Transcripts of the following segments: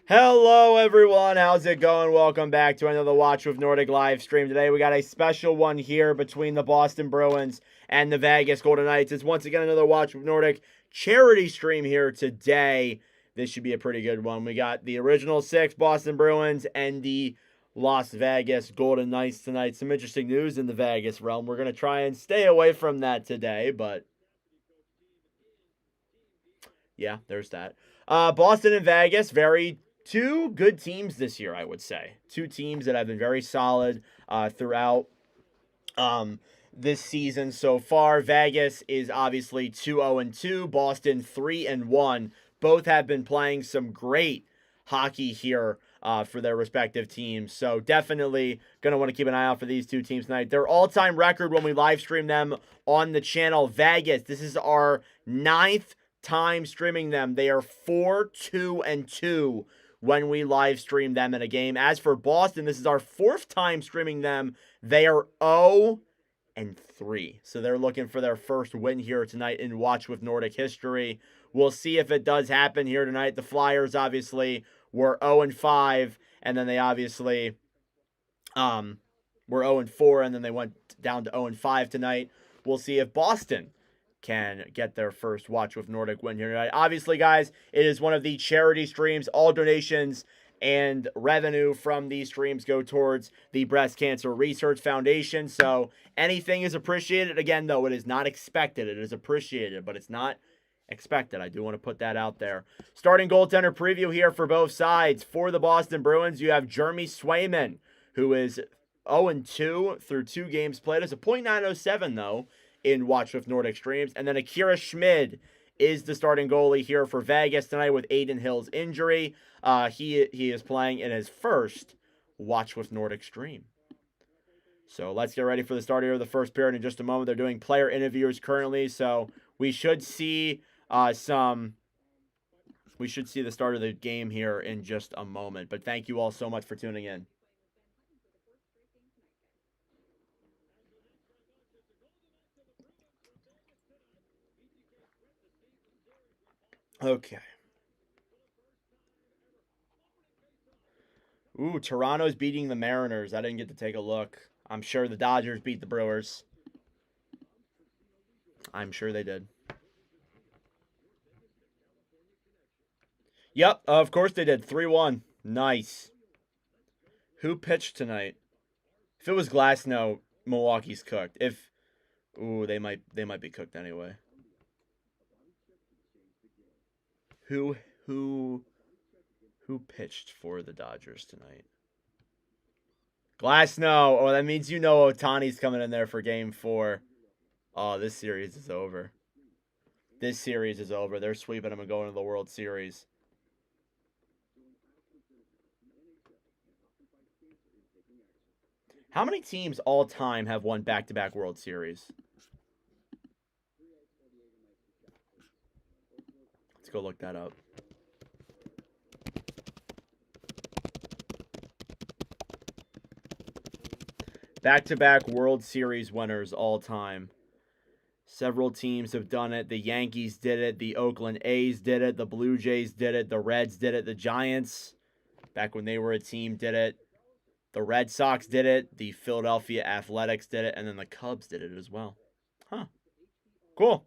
Hello, everyone. How's it going? Welcome back to another Watch with Nordic live stream. Today, we got a special one here between the Boston Bruins and the Vegas Golden Knights. It's once again another Watch with Nordic charity stream here today. This should be a pretty good one. We got the original six Boston Bruins and the Las Vegas Golden Knights tonight. Some interesting news in the Vegas realm. We're going to try and stay away from that today, but yeah, there's that. Boston and Vegas, two good teams this year, I would say. Two teams that have been very solid throughout this season so far. Vegas is obviously 2-0-2. Boston 3-1. Both have been playing some great hockey here for their respective teams. So definitely going to want to keep an eye out for these two teams tonight. Their all-time record when we live stream them on the channel, Vegas. This is our 9th time streaming them. They are 4-2-2 when we live stream them in a game. As for Boston, this is our 4th time streaming them. They are 0-3. So they're looking for their first win here tonight in Watch with Nordic history. We'll see if it does happen here tonight. The Flyers obviously were 0-5, and then they obviously were 0-4, and then they went down to 0-5 tonight. We'll see if Boston can get their first Watch with Nordic win here tonight. Obviously, guys, it is one of the charity streams. All donations and revenue from these streams go towards the Breast Cancer Research Foundation. So anything is appreciated. Again, though, it is not expected. It is appreciated, but it's not expected. I do want to put that out there. Starting goaltender preview here for both sides. For the Boston Bruins, you have Jeremy Swayman, who is 0-2 through 2 games played. It's a .907, though, in Watch with Nordic streams. And then Akira Schmid is the starting goalie here for Vegas tonight with Aiden Hill's injury. He is playing in his first Watch with Nordic stream. So let's get ready for the start here of the first period in just a moment. They're doing player interviews currently, so we should see the start of the game here in just a moment. But thank you all so much for tuning in. Okay. Ooh, Toronto's beating the Mariners. I didn't get to take a look. I'm sure the Dodgers beat the Brewers. I'm sure they did. Yep, of course they did. 3-1. Nice. Who pitched tonight? If it was Glasnow, Milwaukee's cooked. They might be cooked anyway. Who pitched for the Dodgers tonight? Glasnow. Oh, that means you know Ohtani's coming in there for game 4. Oh, this series is over. This series is over. They're sweeping them and going to the World Series. How many teams all time have won back-to-back World Series? Let's go look that up. Back-to-back World Series winners all time. Several teams have done it. The Yankees did it. The Oakland A's did it. The Blue Jays did it. The Reds did it. The Giants, back when they were a team, did it. The Red Sox did it. The Philadelphia Athletics did it. And then the Cubs did it as well. Huh. Cool.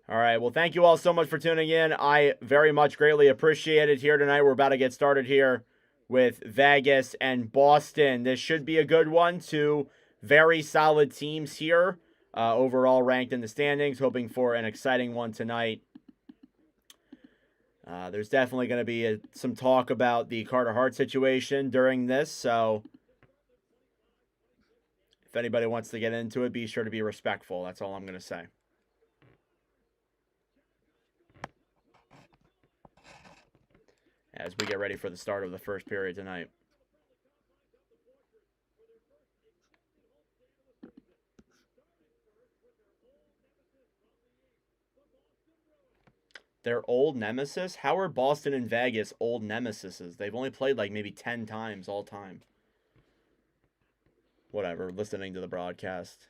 All right, well, thank you all so much for tuning in. I very much greatly appreciate it here tonight. We're about to get started here with Vegas and Boston. This should be a good one. Two very solid teams here, overall ranked in the standings. Hoping for an exciting one tonight. There's definitely going to be some talk about the Carter Hart situation during this, so if anybody wants to get into it, be sure to be respectful. That's all I'm going to say. As we get ready for the start of the first period tonight. Their old nemesis? How are Boston and Vegas old nemesises? They've only played like maybe 10 times all time. Whatever, listening to the broadcast.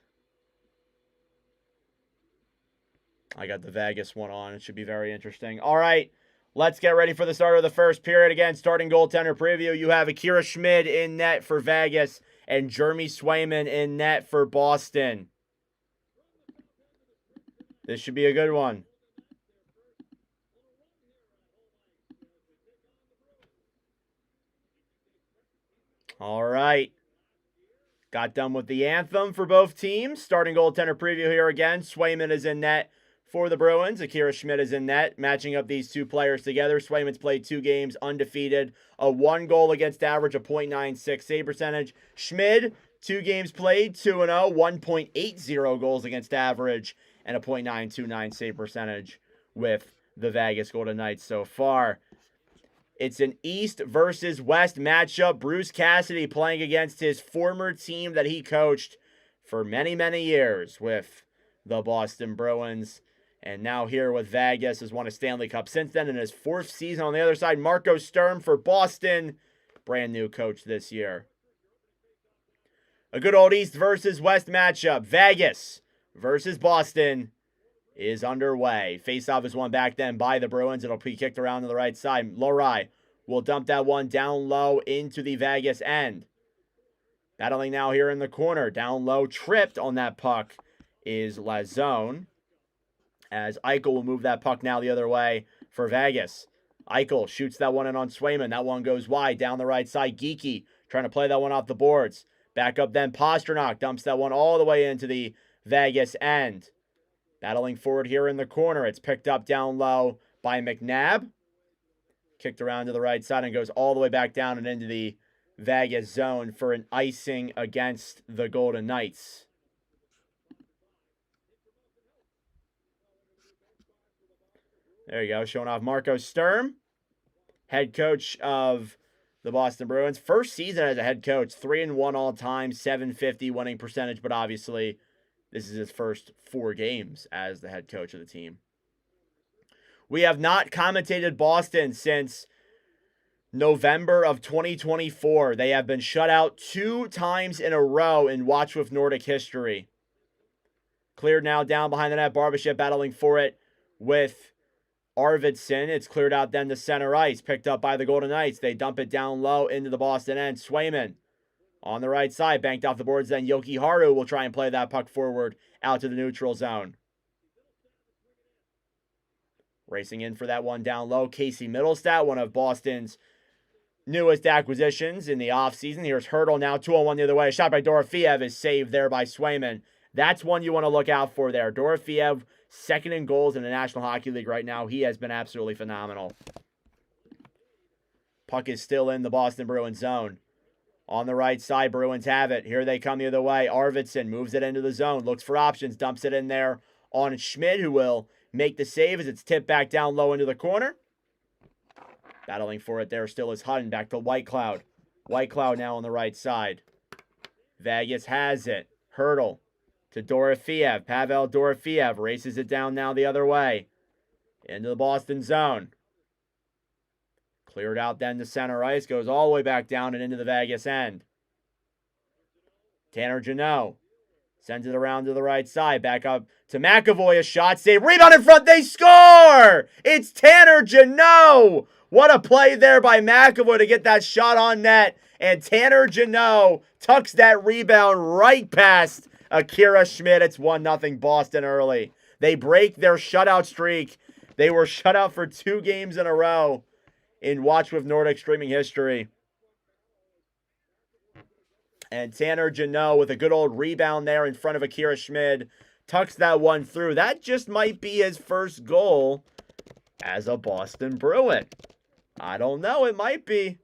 I got the Vegas one on. It should be very interesting. All right, let's get ready for the start of the first period. Again, starting goaltender preview. You have Akira Schmid in net for Vegas and Jeremy Swayman in net for Boston. This should be a good one. All right. Got done with the anthem for both teams. Starting goaltender preview here again. Swayman is in net for the Bruins. Akira Schmid is in net. Matching up these two players together. Swayman's played 2 games undefeated. A 1 goal against average, a .96 save percentage. Schmid, 2 games played, 2-0, 1.80 goals against average, and a .929 save percentage with the Vegas Golden Knights so far. It's an East versus West matchup. Bruce Cassidy playing against his former team that he coached for many, many years with the Boston Bruins. And now here with Vegas, has won a Stanley Cup since then in his 4th season. On the other side, Marco Sturm for Boston. Brand new coach this year. A good old East versus West matchup. Vegas versus Boston is underway. Faceoff is won back then by the Bruins. It'll be kicked around to the right side. Lohrei will dump that one down low into the Vegas end. Battling now here in the corner. Down low, tripped on that puck is Lazone. As Eichel will move that puck now the other way for Vegas. Eichel shoots that one in on Swayman. That one goes wide down the right side. Geeky trying to play that one off the boards. Back up then Pastrnak dumps that one all the way into the Vegas end. Battling forward here in the corner. It's picked up down low by McNabb. Kicked around to the right side and goes all the way back down and into the Vegas zone for an icing against the Golden Knights. There you go, showing off Marco Sturm, head coach of the Boston Bruins. First season as a head coach, 3-1 all time, .750 winning percentage, but obviously this is his first 4 games as the head coach of the team. We have not commentated Boston since November of 2024. They have been shut out 2 times in a row in Watch with Nordic history. Cleared now down behind the net. Barbashev battling for it with Arvidsson. It's cleared out then to center ice. Picked up by the Golden Knights. They dump it down low into the Boston end. Swayman on the right side. Banked off the boards. Then Yoki Haru will try and play that puck forward out to the neutral zone. Racing in for that one down low. Casey Middlestat, one of Boston's newest acquisitions in the offseason. Here's Hurdle now 2-on-1 the other way. A shot by Dorofeev is saved there by Swayman. That's one you want to look out for there. Dorofeev, second in goals in the National Hockey League right now. He has been absolutely phenomenal. Puck is still in the Boston Bruins zone. On the right side, Bruins have it. Here they come the other way. Arvidsson moves it into the zone. Looks for options. Dumps it in there on Schmid, who will make the save as it's tipped back down low into the corner. Battling for it there still is Hutton. Back to Whitecloud. Whitecloud now on the right side. Vegas has it. Hurdle to Dorofeev. Pavel Dorofeev races it down now the other way. Into the Boston zone. Cleared out then to center ice. Goes all the way back down and into the Vegas end. Tanner Jeannot sends it around to the right side. Back up to McAvoy. A shot save. Rebound in front. They score! It's Tanner Jeannot! What a play there by McAvoy to get that shot on net. And Tanner Jeannot tucks that rebound right past Akira Schmid. It's 1-0 Boston early. They break their shutout streak. They were shut out for 2 games in a row in Watch with Nordic streaming history. And Tanner Jeannot with a good old rebound there in front of Akira Schmid tucks that one through. That just might be his first goal as a Boston Bruin. I don't know. It might be.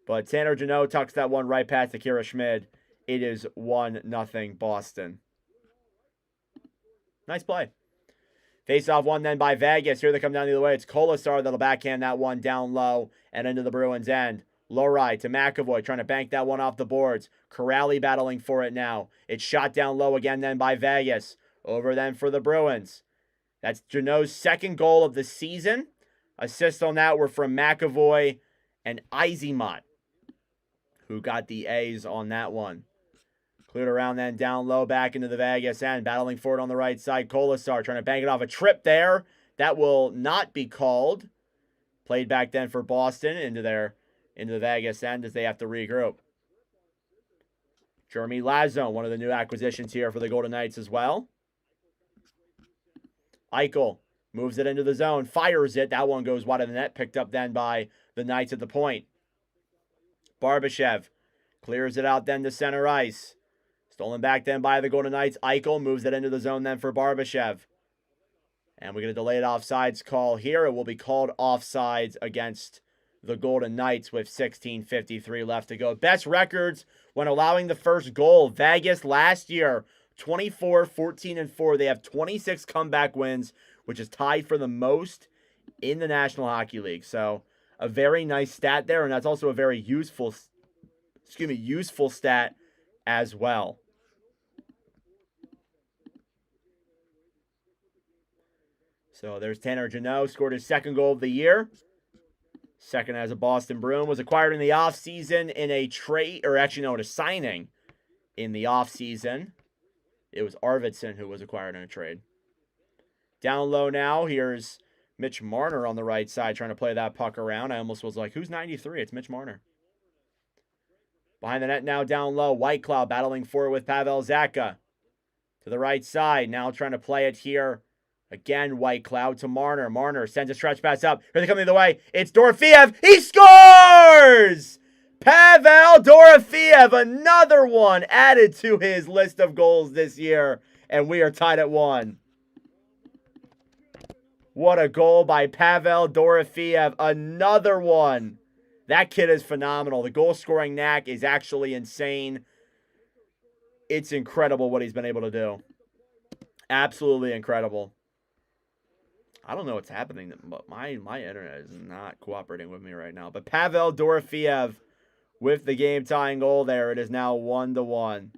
But Tanner Jeannot tucks that one right past Akira Schmid. It is 1-0 Boston. Nice play. Face-off one then by Vegas. Here they come down the other way. It's Kolasar that'll backhand that one down low and into the Bruins' end. Lohrei to McAvoy, trying to bank that one off the boards. Corrali battling for it now. It's shot down low again then by Vegas. Over then for the Bruins. That's Jeannot's second goal of the season. Assists on that were from McAvoy and Izemont, who got the A's on that one. Cleared around then, down low, back into the Vegas end. Battling for it on the right side. Kolasar trying to bang it off a trip there. That will not be called. Played back then for Boston into the Vegas end as they have to regroup. Jeremy Lauzon, one of the new acquisitions here for the Golden Knights as well. Eichel moves it into the zone, fires it. That one goes wide of the net, picked up then by the Knights at the point. Barbashev clears it out then to center ice. Stolen back then by the Golden Knights. Eichel moves it into the zone then for Barbashev. And we get a delayed offsides call here. It will be called offsides against the Golden Knights with 16:53 left to go. Best records when allowing the first goal. Vegas last year, 24-14-4. They have 26 comeback wins, which is tied for the most in the National Hockey League. So a very nice stat there, and that's also a very useful stat as well. So there's Tanner Jeannot, scored his second goal of the year. Second as a Boston Bruin. Was acquired in the offseason in a trade, or actually no, a signing in the offseason. It was Arvidsson who was acquired in a trade. Down low now, here's Mitch Marner on the right side trying to play that puck around. I almost was like, who's 93? It's Mitch Marner. Behind the net now, down low, Whitecloud battling for it with Pavel Zacha. To the right side, now trying to play it here. Again, Whitecloud to Marner. Marner sends a stretch pass up. Here they come the other way. It's Dorofeev. He scores! Pavel Dorofeev, another one added to his list of goals this year. And we are tied at 1. What a goal by Pavel Dorofeev. Another one. That kid is phenomenal. The goal-scoring knack is actually insane. It's incredible what he's been able to do. Absolutely incredible. I don't know what's happening, but my internet is not cooperating with me right now. But Pavel Dorofeev with the game-tying goal there. It is now 1-1.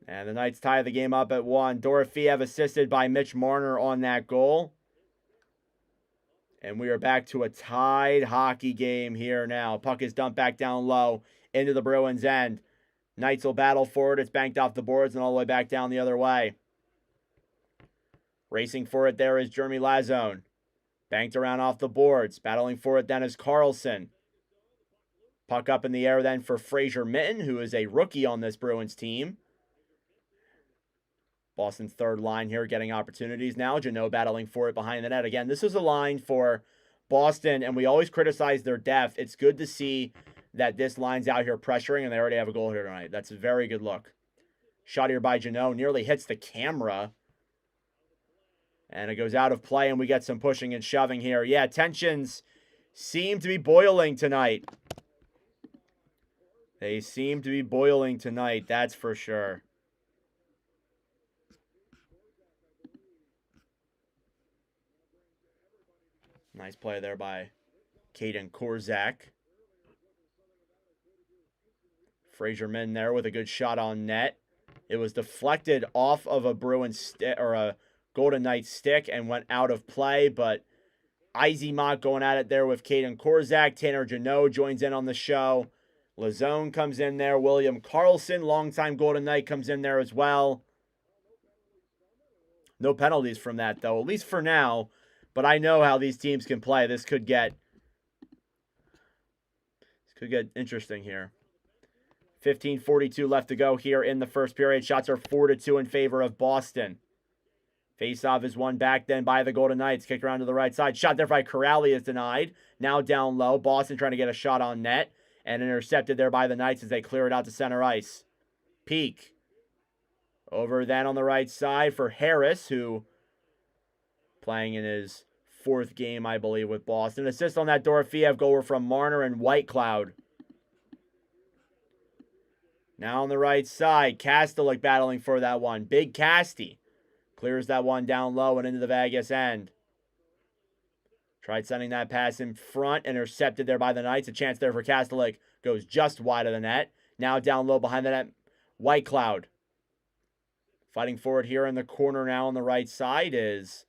And the Knights tie the game up at 1. Dorofeev assisted by Mitch Marner on that goal. And we are back to a tied hockey game here now. Puck is dumped back down low into the Bruins' end. Knights will battle for it. It's banked off the boards and all the way back down the other way. Racing for it there is Jeremy Lauzon. Banked around off the boards. Battling for it then is Carlson. Puck up in the air then for Fraser Mitten, who is a rookie on this Bruins team. Boston's third line here getting opportunities now. Jeannot battling for it behind the net. Again, this is a line for Boston, and we always criticize their depth. It's good to see that this line's out here pressuring, and they already have a goal here tonight. That's a very good look. Shot here by Jeannot. Nearly hits the camera. And it goes out of play, and we get some pushing and shoving here. Yeah, tensions seem to be boiling tonight. They seem to be boiling tonight, that's for sure. Nice play there by Caden Korzak. Fraser Mitten there with a good shot on net. It was deflected off of a Bruins stick or a Golden Knights stick and went out of play, but Izemont going at it there with Caden Korzak. Tanner Jeannot joins in on the show. Lauzon comes in there. William Karlsson, longtime Golden Knight, comes in there as well. No penalties from that, though, at least for now. But I know how these teams can play. This could get interesting here. 15:42 left to go here in the first period. Shots are 4-2 in favor of Boston. Faceoff is won back then by the Golden Knights. Kicked around to the right side. Shot there by Corrali is denied. Now down low. Boston trying to get a shot on net. And intercepted there by the Knights as they clear it out to center ice. Peak. Over then on the right side for Harris, who playing in his fourth game, I believe, with Boston. Assist on that Dorofeev goal from Marner and Whitecloud. Now on the right side, Kastelik battling for that one. Big Casty clears that one down low and into the Vegas end. Tried sending that pass in front, intercepted there by the Knights. A chance there for Kastelik. Goes just wide of the net. Now down low behind the net, Whitecloud. Fighting forward here in the corner now on the right side is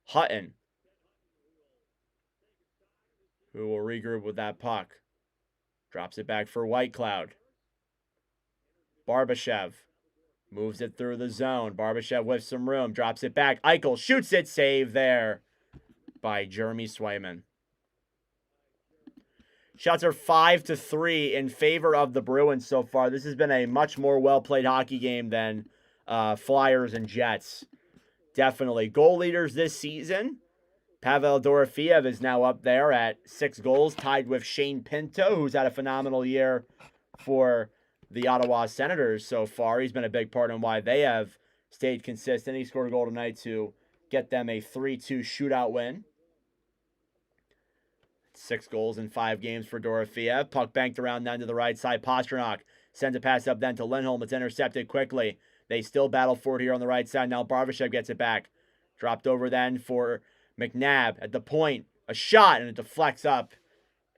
Hutton, who will regroup with that puck. Drops it back for Whitecloud. Barbashev moves it through the zone. Barbashev with some room. Drops it back. Eichel shoots it. Save there by Jeremy Swayman. Shots are 5-3 in favor of the Bruins so far. This has been a much more well-played hockey game than Flyers and Jets. Definitely. Goal leaders this season. Pavel Dorofeev is now up there at 6 goals, tied with Shane Pinto, who's had a phenomenal year for the Ottawa Senators so far. He's been a big part in why they have stayed consistent. He scored a goal tonight to get them a 3-2 shootout win. 6 goals in 5 games for Dorofeev. Puck banked around then to the right side. Pastrnak sends a pass up then to Lindholm. It's intercepted quickly. They still battle for it here on the right side. Now Barbashev gets it back. Dropped over then for McNabb at the point. A shot, and it deflects up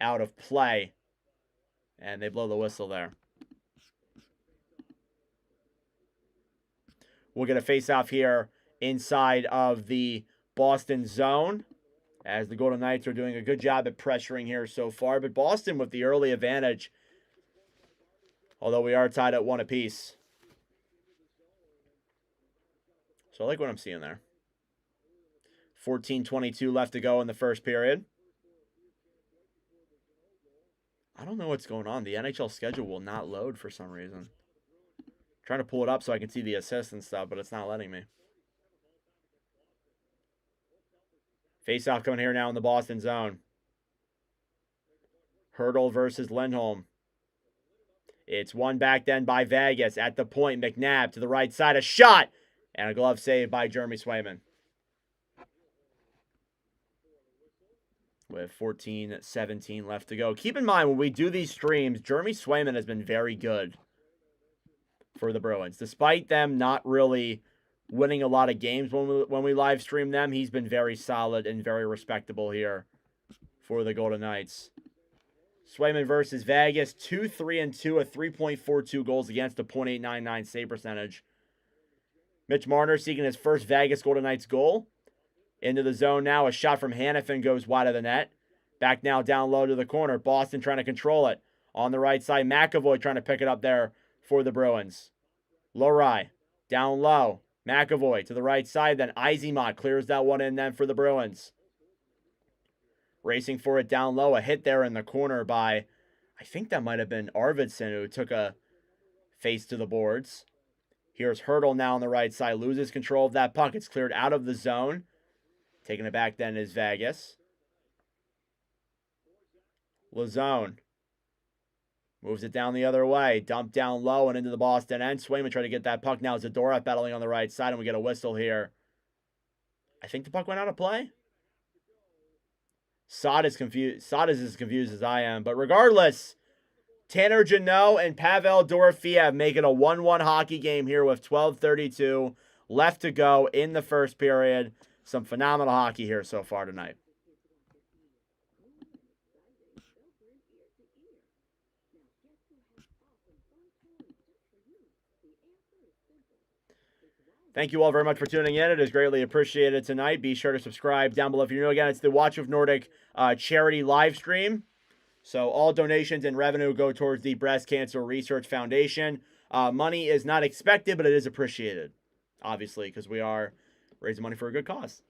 out of play. And they blow the whistle there. We'll get a face-off here inside of the Boston zone, as the Golden Knights are doing a good job at pressuring here so far. But Boston with the early advantage, although we are tied at 1 apiece. So I like what I'm seeing there. 14:22 left to go in the first period. I don't know what's going on. The NHL schedule will not load for some reason. I'm trying to pull it up so I can see the assists and stuff, but it's not letting me. Face-off coming here now in the Boston zone. Hertl versus Lindholm. It's one back then by Vegas. At the point, McNabb to the right side. A shot! And a glove save by Jeremy Swayman. With 14:17 left to go. Keep in mind, when we do these streams, Jeremy Swayman has been very good for the Bruins. Despite them not really winning a lot of games when we live stream them, he's been very solid and very respectable here for the Golden Knights. Swayman versus Vegas, 2-3-2, a 3.42 goals against, a .899 save percentage. Mitch Marner seeking his first Vegas Golden Knights goal. Into the zone now. A shot from Hannafin goes wide of the net. Back now down low to the corner. Boston trying to control it. On the right side, McAvoy trying to pick it up there for the Bruins. Lohrei down low. McAvoy to the right side. Then Izemont clears that one in then for the Bruins. Racing for it down low. A hit there in the corner by, I think that might have been Arvidsson, who took a face to the boards. Here's Hertl now on the right side. Loses control of that puck. It's cleared out of the zone. Taking it back then is Vegas. Lazone moves it down the other way. Dumped down low and into the Boston end. Swayman trying to get that puck now. Zadorov battling on the right side, and we get a whistle here. I think the puck went out of play. Sod is confused. Sod is as confused as I am. But regardless, Tanner Jeannot and Pavel Dorofeev make it a 1-1 hockey game here with 12:32 left to go in the first period. Some phenomenal hockey here so far tonight. Thank you all very much for tuning in. It is greatly appreciated tonight. Be sure to subscribe down below if you're new. Again, it's the Watch with Nordic charity live stream. So all donations and revenue go towards the Breast Cancer Research Foundation. Money is not expected, but it is appreciated, obviously, because we are raising money for a good cause.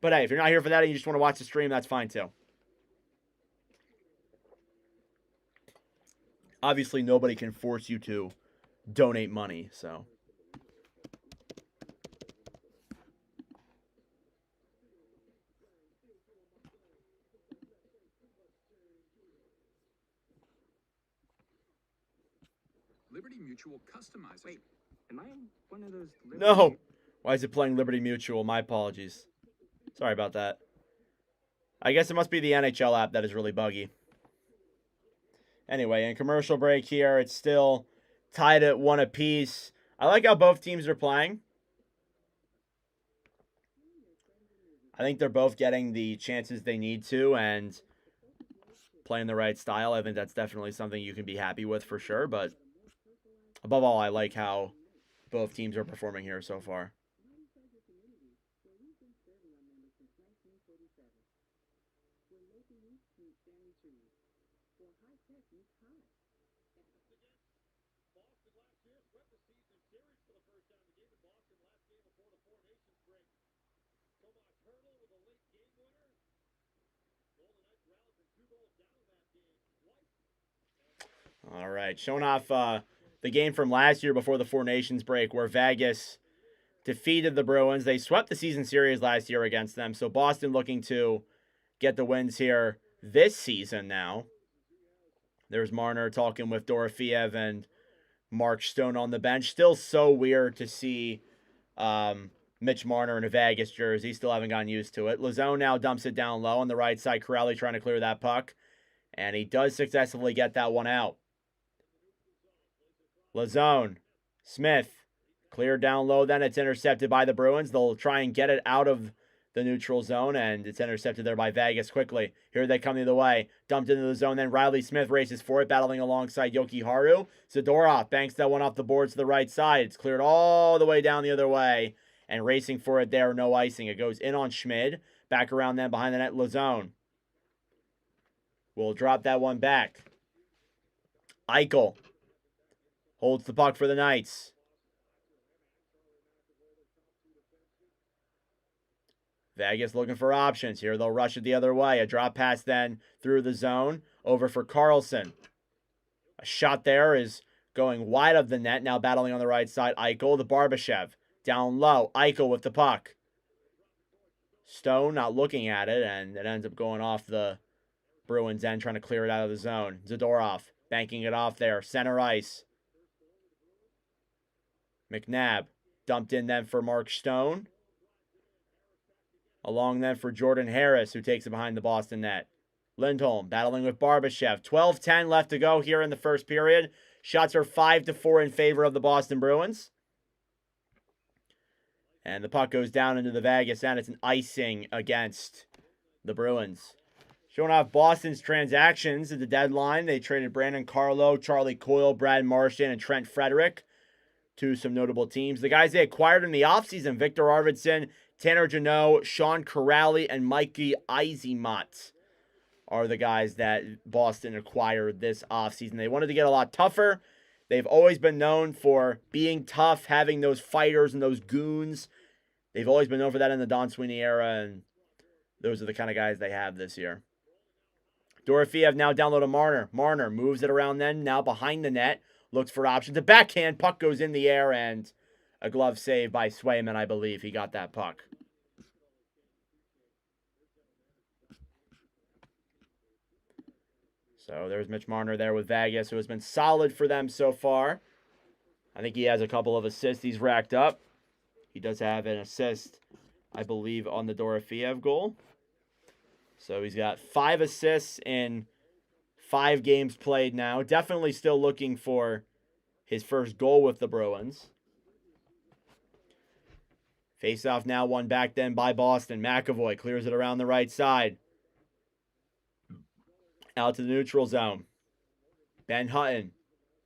But hey, if you're not here for that and you just want to watch the stream, that's fine too. Obviously, nobody can force you to donate money, so. Liberty Mutual customizes. Wait, am I in one of those? No. Why is it playing Liberty Mutual? My apologies. Sorry about that. I guess it must be the NHL app that is really buggy. Anyway, in commercial break here, it's still tied at 1 apiece. I like how both teams are playing. I think they're both getting the chances they need to and playing the right style. I think that's definitely something you can be happy with for sure. But above all, I like how both teams are performing here so far. All right, showing off the game from last year before the Four Nations break where Vegas defeated the Bruins. They swept the season series last year against them, so Boston looking to get the wins here this season now. There's Marner talking with Dorofeev and Mark Stone on the bench. Still so weird to see Mitch Marner in a Vegas jersey. Still haven't gotten used to it. Lazone now dumps it down low on the right side. Corelli trying to clear that puck, and he does successfully get that one out. Lazone, Smith, cleared down low, then it's intercepted by the Bruins. They'll try and get it out of the neutral zone, and it's intercepted there by Vegas quickly. Here they come the other way. Dumped into the zone, then Riley Smith races for it, battling alongside Yoki Haru. Zadorov banks that one off the boards to the right side. It's cleared all the way down the other way, and racing for it there, no icing. It goes in on Schmid. Back around then behind the net, Lazone will drop that one back. Eichel holds the puck for the Knights. Vegas looking for options. Here they'll rush it the other way. A drop pass then through the zone. Over for Carlson. A shot there is going wide of the net. Now battling on the right side. Eichel, the Barbashev. Down low. Eichel with the puck. Stone not looking at it, and it ends up going off the Bruins end, trying to clear it out of the zone. Zadorov banking it off there. Center ice. McNabb dumped in then for Mark Stone. Along then for Jordan Harris, who takes it behind the Boston net. Lindholm battling with Barbashev. 12:10 left to go here in the first period. Shots are 5-4 in favor of the Boston Bruins. And the puck goes down into the Vegas end. It's an icing against the Bruins. Showing off Boston's transactions at the deadline. They traded Brandon Carlo, Charlie Coyle, Brad Marchand, and Trent Frederick to some notable teams. The guys they acquired in the offseason, Victor Arvidsson, Tanner Jeannot, Sean Corrali, and Mikey Eismont are the guys that Boston acquired this offseason. They wanted to get a lot tougher. They've always been known for being tough, having those fighters and those goons. They've always been known for that in the Don Sweeney era, and those are the kind of guys they have this year. Dorofeev now down low to Marner. Marner moves it around then, now behind the net. Looks for options. A backhand, puck goes in the air, and a glove save by Swayman, I believe. He got that puck. So there's Mitch Marner there with Vegas, who has been solid for them so far. I think he has a couple of assists he's racked up. He does have an assist, I believe, on the Dorofeev goal. So he's got 5 assists in 5 games played now. Definitely still looking for his first goal with the Bruins. Face-off now won back then by Boston. McAvoy clears it around the right side. Out to the neutral zone. Ben Hutton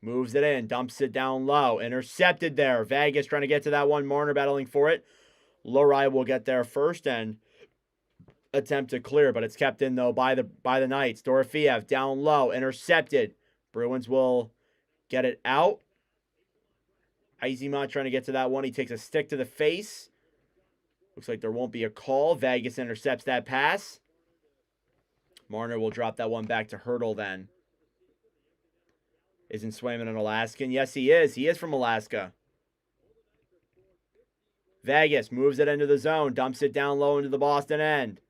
moves it in, dumps it down low. Intercepted there. Vegas trying to get to that one. Marner battling for it. Lurai will get there first and attempt to clear, but it's kept in though by the Knights. Dorofeev down low, intercepted. Bruins will get it out. Eismont trying to get to that one. He takes a stick to the face. Looks like there won't be a call. Vegas intercepts that pass. Marner will drop that one back to Hurdle then. Isn't Swayman an Alaskan? Yes, he is. He is from Alaska. Vegas moves it into the zone. Dumps it down low into the Boston end.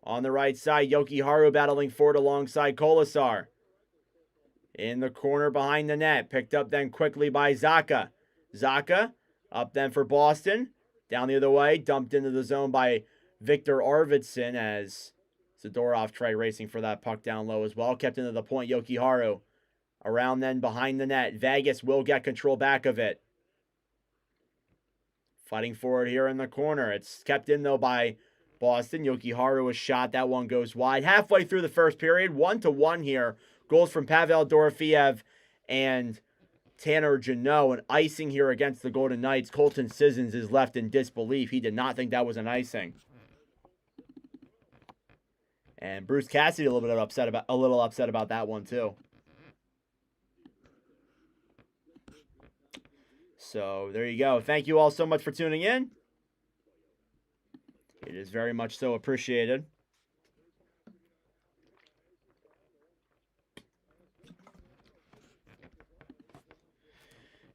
On the right side, Yoki Haru battling for it alongside Kolasar. In the corner behind the net. Picked up then quickly by Zacha. Zacha up then for Boston. Down the other way. Dumped into the zone by Victor Arvidsson as Zadorov tried racing for that puck down low as well. Kept into the point, Yoki Haru. Around then behind the net. Vegas will get control back of it. Fighting for it here in the corner. It's kept in though by Boston. Yoki Haru was shot. That one goes wide. Halfway through the first period. 1-1 here. Goals from Pavel Dorofeev and Tanner Jeannot, an icing here against the Golden Knights. Colton Sissons is left in disbelief. He did not think that was an icing. And Bruce Cassidy a little upset about that one too. So there you go. Thank you all so much for tuning in. It is very much so appreciated.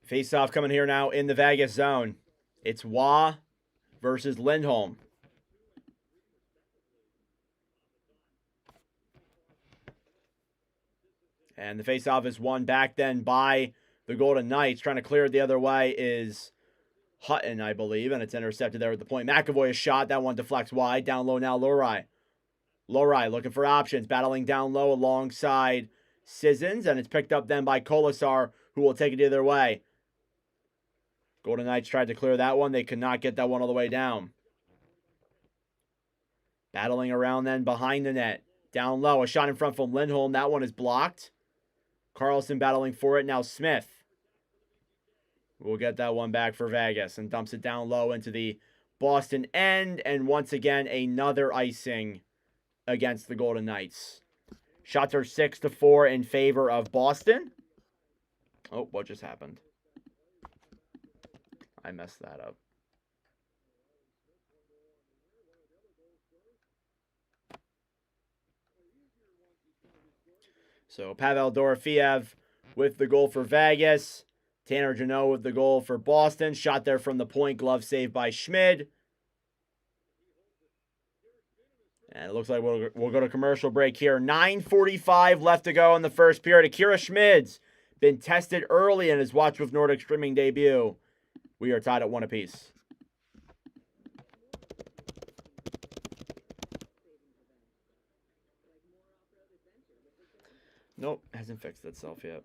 Face-off coming here now in the Vegas zone. It's Wah versus Lindholm. And the face-off is won back then by the Golden Knights. Trying to clear it the other way is Hutton, I believe, and it's intercepted there at the point. McAvoy is shot. That one deflects wide. Down low now, Lohrei. Lohrei looking for options. Battling down low alongside Sissons, and it's picked up then by Kolasar, who will take it the other way. Golden Knights tried to clear that one. They could not get that one all the way down. Battling around then behind the net. Down low, a shot in front from Lindholm. That one is blocked. Carlson battling for it. Now Smith will get that one back for Vegas and dumps it down low into the Boston end. And once again, another icing against the Golden Knights. Shots are 6-4 in favor of Boston. Oh, what just happened? I messed that up. So Pavel Dorofeev with the goal for Vegas. Tanner Jeannot with the goal for Boston. Shot there from the point. Glove saved by Schmid. And it looks like we'll go to commercial break here. 9:45 left to go in the first period. Akira Schmid's been tested early in his Watch with Nordic streaming debut. We are tied at 1 apiece. Nope, hasn't fixed itself yet.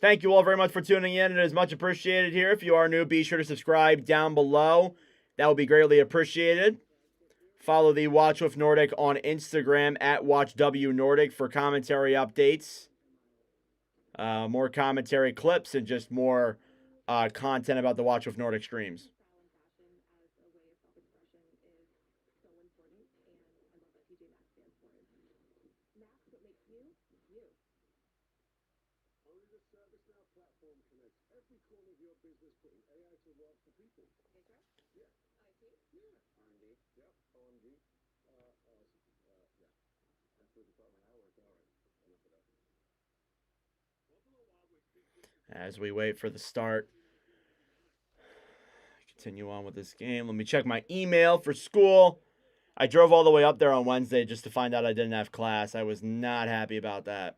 Thank you all very much for tuning in. It is much appreciated here. If you are new, be sure to subscribe down below. That would be greatly appreciated. Follow the Watch with Nordic on Instagram at WatchWNordic for commentary updates. More commentary clips and just more content about the Watch with Nordic streams. As we wait for the start, continue on with this game. Let me check my email for school. I drove all the way up there on Wednesday just to find out I didn't have class. I was not happy about that.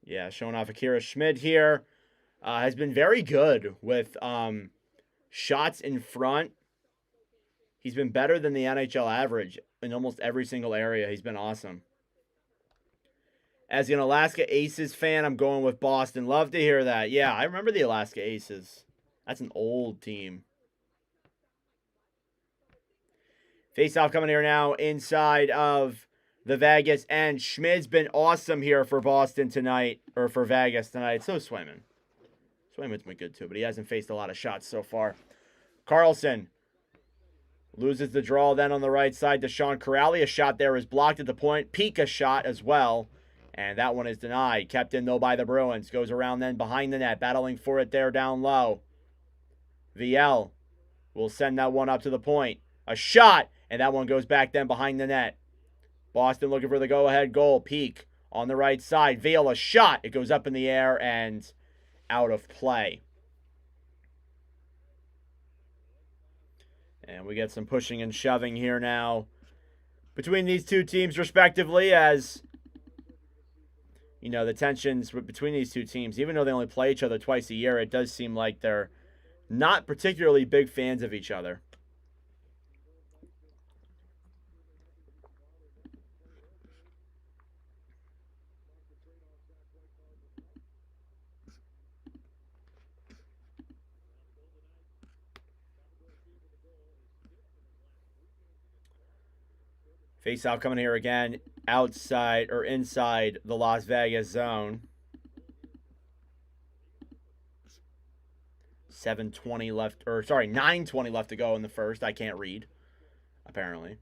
Yeah, showing off Akira Schmid here. Has been very good with shots in front. He's been better than the NHL average in almost every single area. He's been awesome. As an Alaska Aces fan, I'm going with Boston. Love to hear that. Yeah, I remember the Alaska Aces. That's an old team. Face-off coming here now inside of the Vegas end. Schmid's been awesome here for Boston tonight, or for Vegas tonight. So Swayman. Swayman's been good too, but he hasn't faced a lot of shots so far. Carlson loses the draw then on the right side to Sean Corrali. A shot there is blocked at the point. Pika shot as well. And that one is denied. Kept in, though, by the Bruins. Goes around then behind the net. Battling for it there down low. VL will send that one up to the point. A shot. And that one goes back then behind the net. Boston looking for the go-ahead goal. Peak on the right side. VL a shot. It goes up in the air and out of play. And we get some pushing and shoving here now between these two teams, respectively, as you know, the tensions between these two teams, even though they only play each other twice a year, it does seem like they're not particularly big fans of each other. Face-off coming here again, outside or inside the Las Vegas zone. 7:20 left, or sorry, 9:20 left to go in the first. I can't read, apparently.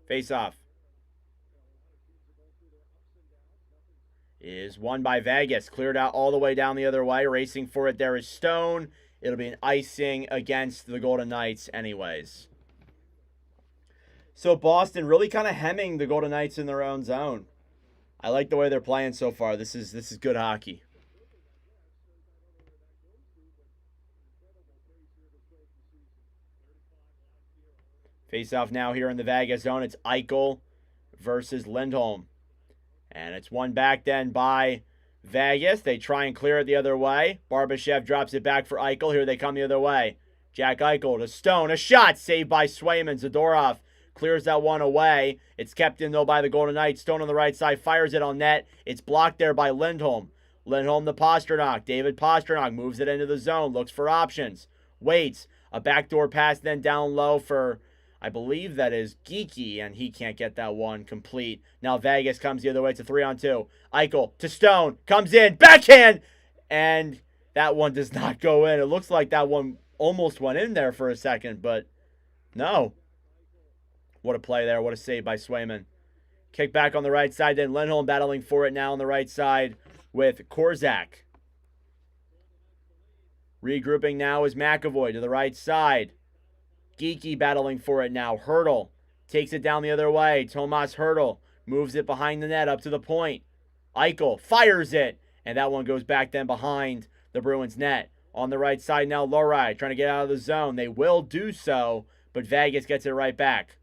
Face-off is won by Vegas. Cleared out all the way down the other way. Racing for it there is Stone. It'll be an icing against the Golden Knights anyways. So Boston really kind of hemming the Golden Knights in their own zone. I like the way they're playing so far. This is good hockey. Face-off now here in the Vegas zone. It's Eichel versus Lindholm. And it's won back then by Vegas. They try and clear it the other way. Barbashev drops it back for Eichel. Here they come the other way. Jack Eichel to Stone. A shot saved by Swayman. Zadorov clears that one away. It's kept in, though, by the Golden Knights. Stone on the right side fires it on net. It's blocked there by Lindholm. Lindholm to Pastrnak. David Pastrnak moves it into the zone. Looks for options. Waits. A backdoor pass then down low for, I believe that is Geeky, and he can't get that one complete. Now Vegas comes the other way. It's a 3-on-2. Eichel to Stone. Comes in. Backhand! And that one does not go in. It looks like that one almost went in there for a second, but no. What a play there. What a save by Swayman. Kick back on the right side. Then Lindholm battling for it now on the right side with Korzak. Regrouping now is McAvoy to the right side. Geeky battling for it now. Hurdle takes it down the other way. Tomas Hurdle moves it behind the net up to the point. Eichel fires it. And that one goes back then behind the Bruins net. On the right side now, Lohrei trying to get out of the zone. They will do so, but Vegas gets it right back.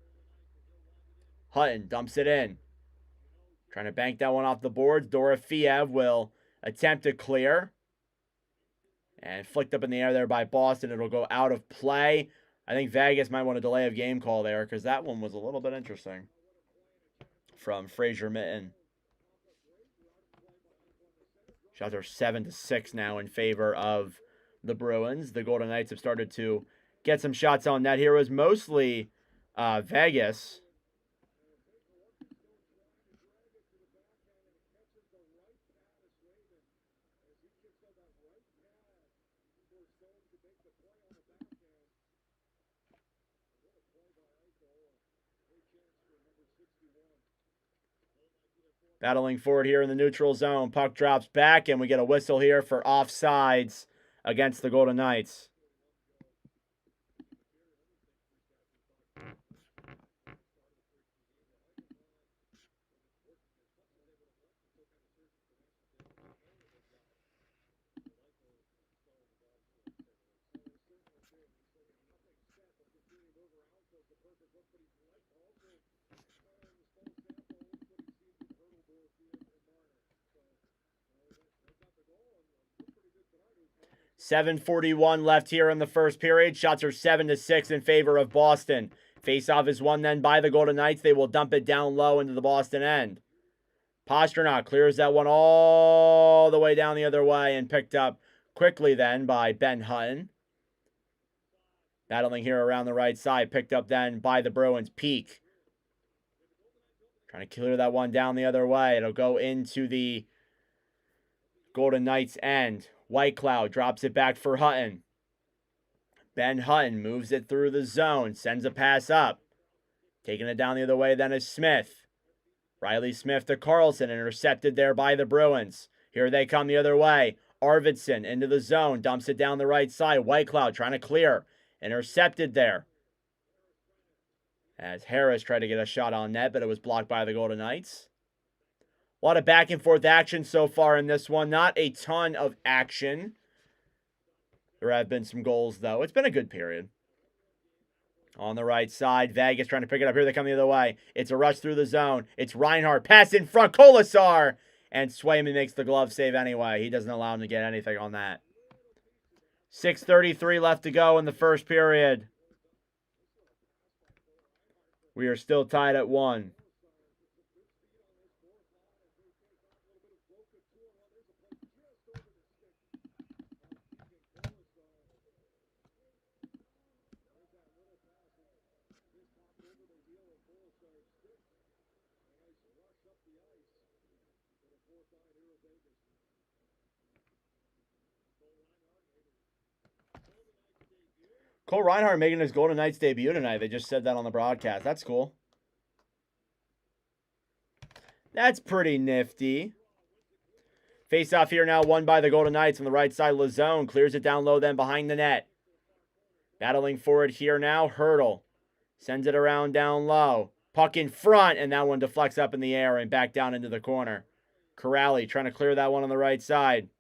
Hutton dumps it in. Trying to bank that one off the boards. Dorofeev will attempt to clear. And flicked up in the air there by Boston. It'll go out of play. I think Vegas might want a delay of game call there because that one was a little bit interesting. From Fraser Mitten. Shots are 7-6 now in favor of the Bruins. The Golden Knights have started to get some shots on net here. It was mostly Vegas. Battling forward here in the neutral zone. Puck drops back, and we get a whistle here for offsides against the Golden Knights. .741 left here in the first period. Shots are 7-6 in favor of Boston. Faceoff is won then by the Golden Knights. They will dump it down low into the Boston end. Pastrnak clears that one all the way down the other way and picked up quickly then by Ben Hutton. Battling here around the right side. Picked up then by the Bruins. Peak. Trying to clear that one down the other way. It'll go into the Golden Knights end. Whitecloud drops it back for Hutton. Ben Hutton moves it through the zone. Sends a pass up. Taking it down the other way then is Smith. Riley Smith to Carlson. Intercepted there by the Bruins. Here they come the other way. Arvidsson into the zone. Dumps it down the right side. Whitecloud trying to clear. Intercepted there. As Harris tried to get a shot on net, but it was blocked by the Golden Knights. A lot of back and forth action so far in this one. Not a ton of action. There have been some goals, though. It's been a good period. On the right side, Vegas trying to pick it up here. They come the other way. It's a rush through the zone. It's Reinhardt. Pass in front. Kolasar. And Swayman makes the glove save anyway. He doesn't allow him to get anything on that. 6:33 left to go in the first period. We are still tied at 1. Cole Reinhardt making his Golden Knights debut tonight. They just said that on the broadcast. That's cool. That's pretty nifty. Face off here now, won by the Golden Knights on the right side. Lazone clears it down low, then behind the net. Battling for it here now. Hurdle sends it around down low. Puck in front, and that one deflects up in the air and back down into the corner. Corrali trying to clear that one on the right side.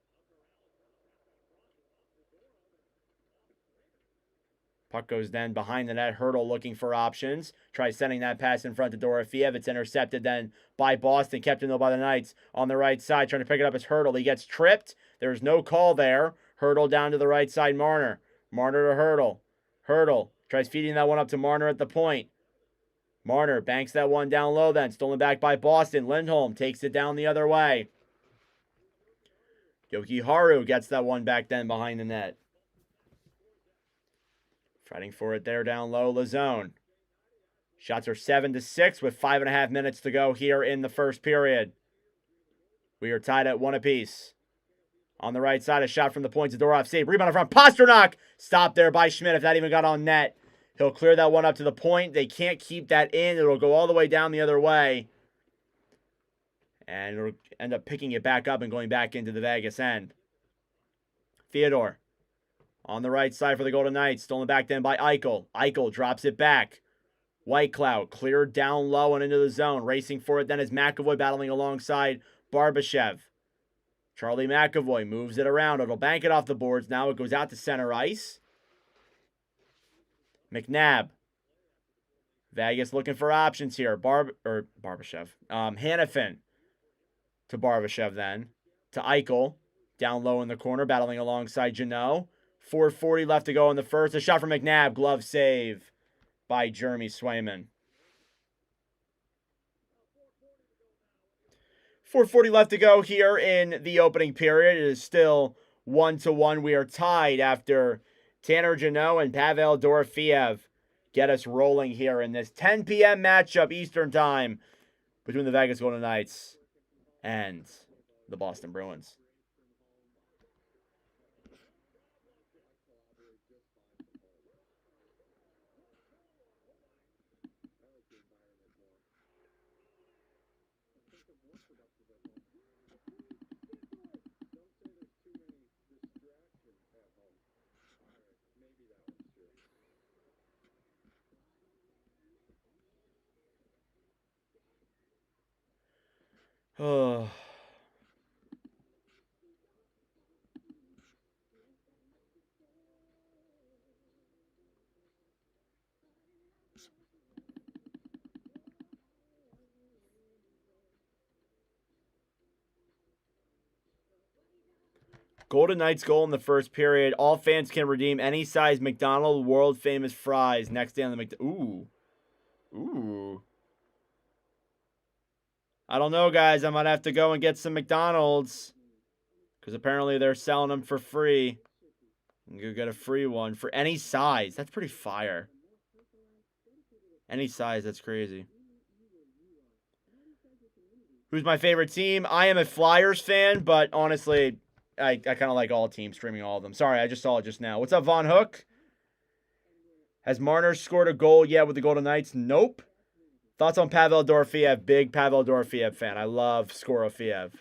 Puck goes then behind the net. Hurdle looking for options. Tries sending that pass in front to Dorofeev. It's intercepted then by Boston. Kept in though by the Knights. On the right side, trying to pick it up is Hurdle. He gets tripped. There's no call there. Hurdle down to the right side. Marner. Marner to Hurdle. Hurdle tries feeding that one up to Marner at the point. Marner banks that one down low then. Stolen back by Boston. Lindholm takes it down the other way. Yokiharu gets that one back then behind the net. Fighting for it there down low, Lazone. Shots are 7-6 with 5.5 minutes to go here in the first period. We are tied at 1 apiece. On the right side, a shot from the point. Zadorov save. Rebound in front. Pasternak. Stopped there by Schmidt. If that even got on net, he'll clear that one up to the point. They can't keep that in. It'll go all the way down the other way. And it'll end up picking it back up and going back into the Vegas end. Theodore. On the right side for the Golden Knights. Stolen back then by Eichel. Eichel drops it back. Whitecloud cleared down low and into the zone. Racing for it then is McAvoy battling alongside Barbashev. Charlie McAvoy moves it around. It'll bank it off the boards. Now it goes out to center ice. McNabb. Vegas looking for options here. Barbashev. Hannafin to Barbashev then. To Eichel. Down low in the corner, battling alongside Janot. 4:40 left to go in the first. A shot from McNabb. Glove save by Jeremy Swayman. 4:40 left to go here in the opening period. It is still 1-1. We are tied after Tanner Janot and Pavel Dorofeev get us rolling here in this 10 p.m. matchup Eastern Time between the Vegas Golden Knights and the Boston Bruins. Oh. Golden Knights goal in the first period. All fans can redeem any size McDonald's world famous fries. Next day on the Ooh. I don't know, guys. I might have to go and get some McDonald's. Because apparently they're selling them for free. You can get a free one for any size. That's pretty fire. Any size, that's crazy. Who's my favorite team? I am a Flyers fan, but honestly, I kind of like all teams, streaming all of them. Sorry, I just saw it just now. What's up, Von Hook? Has Marner scored a goal yet with the Golden Knights? Nope. Thoughts on Pavel Dorofeev? Big Pavel Dorofeev fan. I love Skorofeev.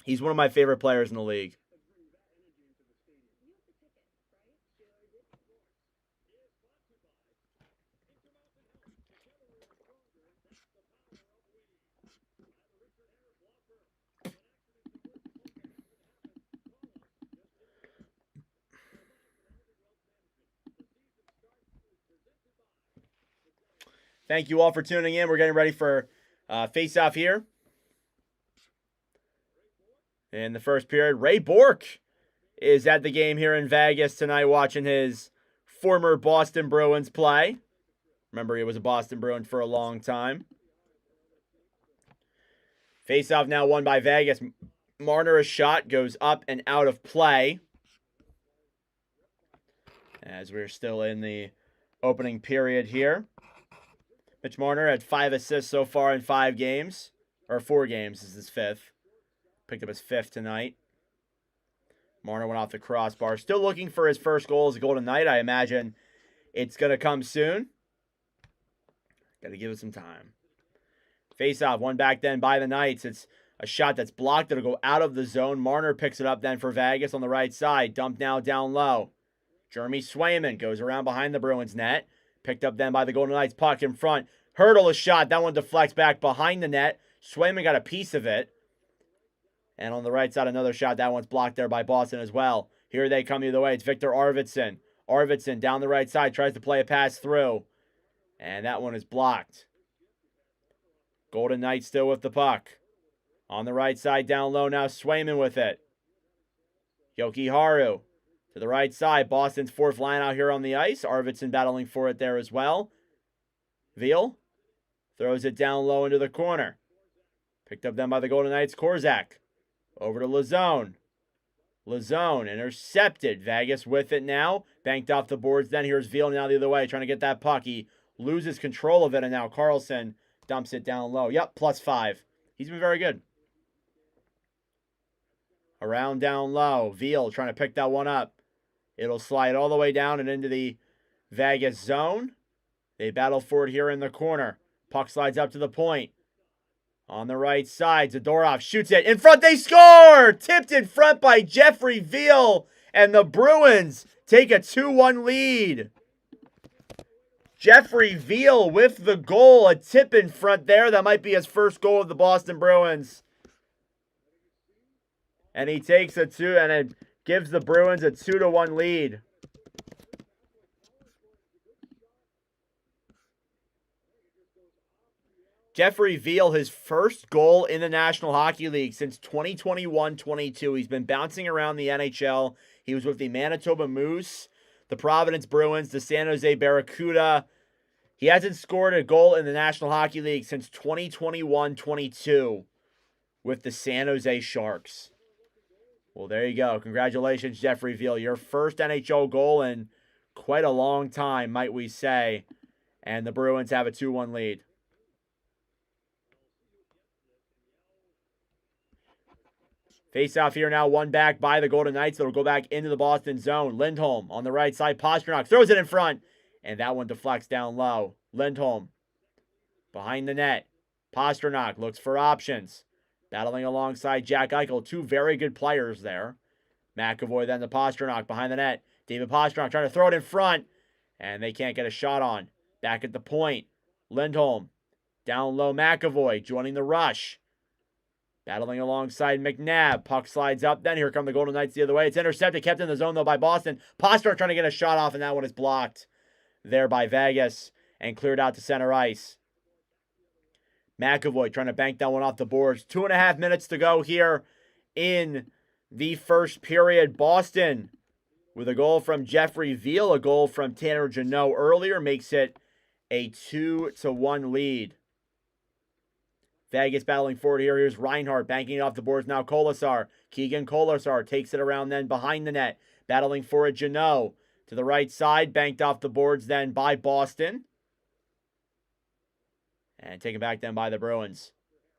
He's one of my favorite players in the league. Thank you all for tuning in. We're getting ready for face-off here. In the first period, Ray Bourque is at the game here in Vegas tonight watching his former Boston Bruins play. Remember, he was a Boston Bruin for a long time. Face-off now won by Vegas. Marner's shot goes up and out of play. As we're still in the opening period here. Mitch Marner had 5 assists so far in 5 games. Or 4 games. This is his 5th. Picked up his 5th tonight. Marner went off the crossbar. Still looking for his first goal as a goal tonight. I imagine it's going to come soon. Got to give it some time. Face-off, one back then by the Knights. It's a shot that's blocked. It'll go out of the zone. Marner picks it up then for Vegas on the right side. Dumped now down low. Jeremy Swayman goes around behind the Bruins net. Picked up then by the Golden Knights. Puck in front. Hurdle a shot. That one deflects back behind the net. Swayman got a piece of it. And on the right side, another shot. That one's blocked there by Boston as well. Here they come the other way. It's Victor Arvidsson. Arvidsson down the right side. Tries to play a pass through. And that one is blocked. Golden Knights still with the puck. On the right side, down low now, Swayman with it. Yoki Haru to the right side. Boston's 4th line out here on the ice. Arvidsson battling for it there as well. Veal throws it down low into the corner. Picked up then by the Golden Knights, Korzak. Over to Lazone. Lazone intercepted. Vegas with it now. Banked off the boards. Then here's Veal now the other way, trying to get that puck. He loses control of it, and now Carlson dumps it down low. Yep, +5. He's been very good. Around down low. Veal trying to pick that one up. It'll slide all the way down and into the Vegas zone. They battle for it here in the corner. Puck slides up to the point. On the right side, Zadorov shoots it. In front, they score! Tipped in front by Jeffrey Veal. And the Bruins take a 2-1 lead. Jeffrey Veal with the goal. A tip in front there. That might be his first goal of the Boston Bruins. And he takes a 2, and it gives the Bruins a 2-1 lead. Jeffrey Veal, his first goal in the National Hockey League since 2021-22. He's been bouncing around the NHL. He was with the Manitoba Moose, the Providence Bruins, the San Jose Barracuda. He hasn't scored a goal in the National Hockey League since 2021-22 with the San Jose Sharks. Well, there you go. Congratulations, Jeffrey Veal. Your first NHL goal in quite a long time, might we say. And the Bruins have a 2-1 lead. Face-off here now, one back by the Golden Knights. It'll go back into the Boston zone. Lindholm on the right side. Pastrnak throws it in front. And that one deflects down low. Lindholm behind the net. Pastrnak looks for options. Battling alongside Jack Eichel. 2 very good players there. McAvoy then to Pastrnak behind the net. David Pastrnak trying to throw it in front. And they can't get a shot on. Back at the point. Lindholm. Down low McAvoy joining the rush. Battling alongside McNabb. Puck slides up. Then here come the Golden Knights the other way. It's intercepted. Kept in the zone, though, by Boston. Pastrnak trying to get a shot off, and that one is blocked there by Vegas and cleared out to center ice. McAvoy trying to bank that one off the boards. 2.5 minutes to go here in the first period. Boston with a goal from Jeffrey Veal. A goal from Tanner Jeannot earlier makes it a 2-1 lead. Vegas battling forward here. Here's Reinhart banking it off the boards now. Kolasar. Keegan Kolasar takes it around then behind the net. Battling for it, Jeannot. To the right side. Banked off the boards then by Boston. And taken back then by the Bruins.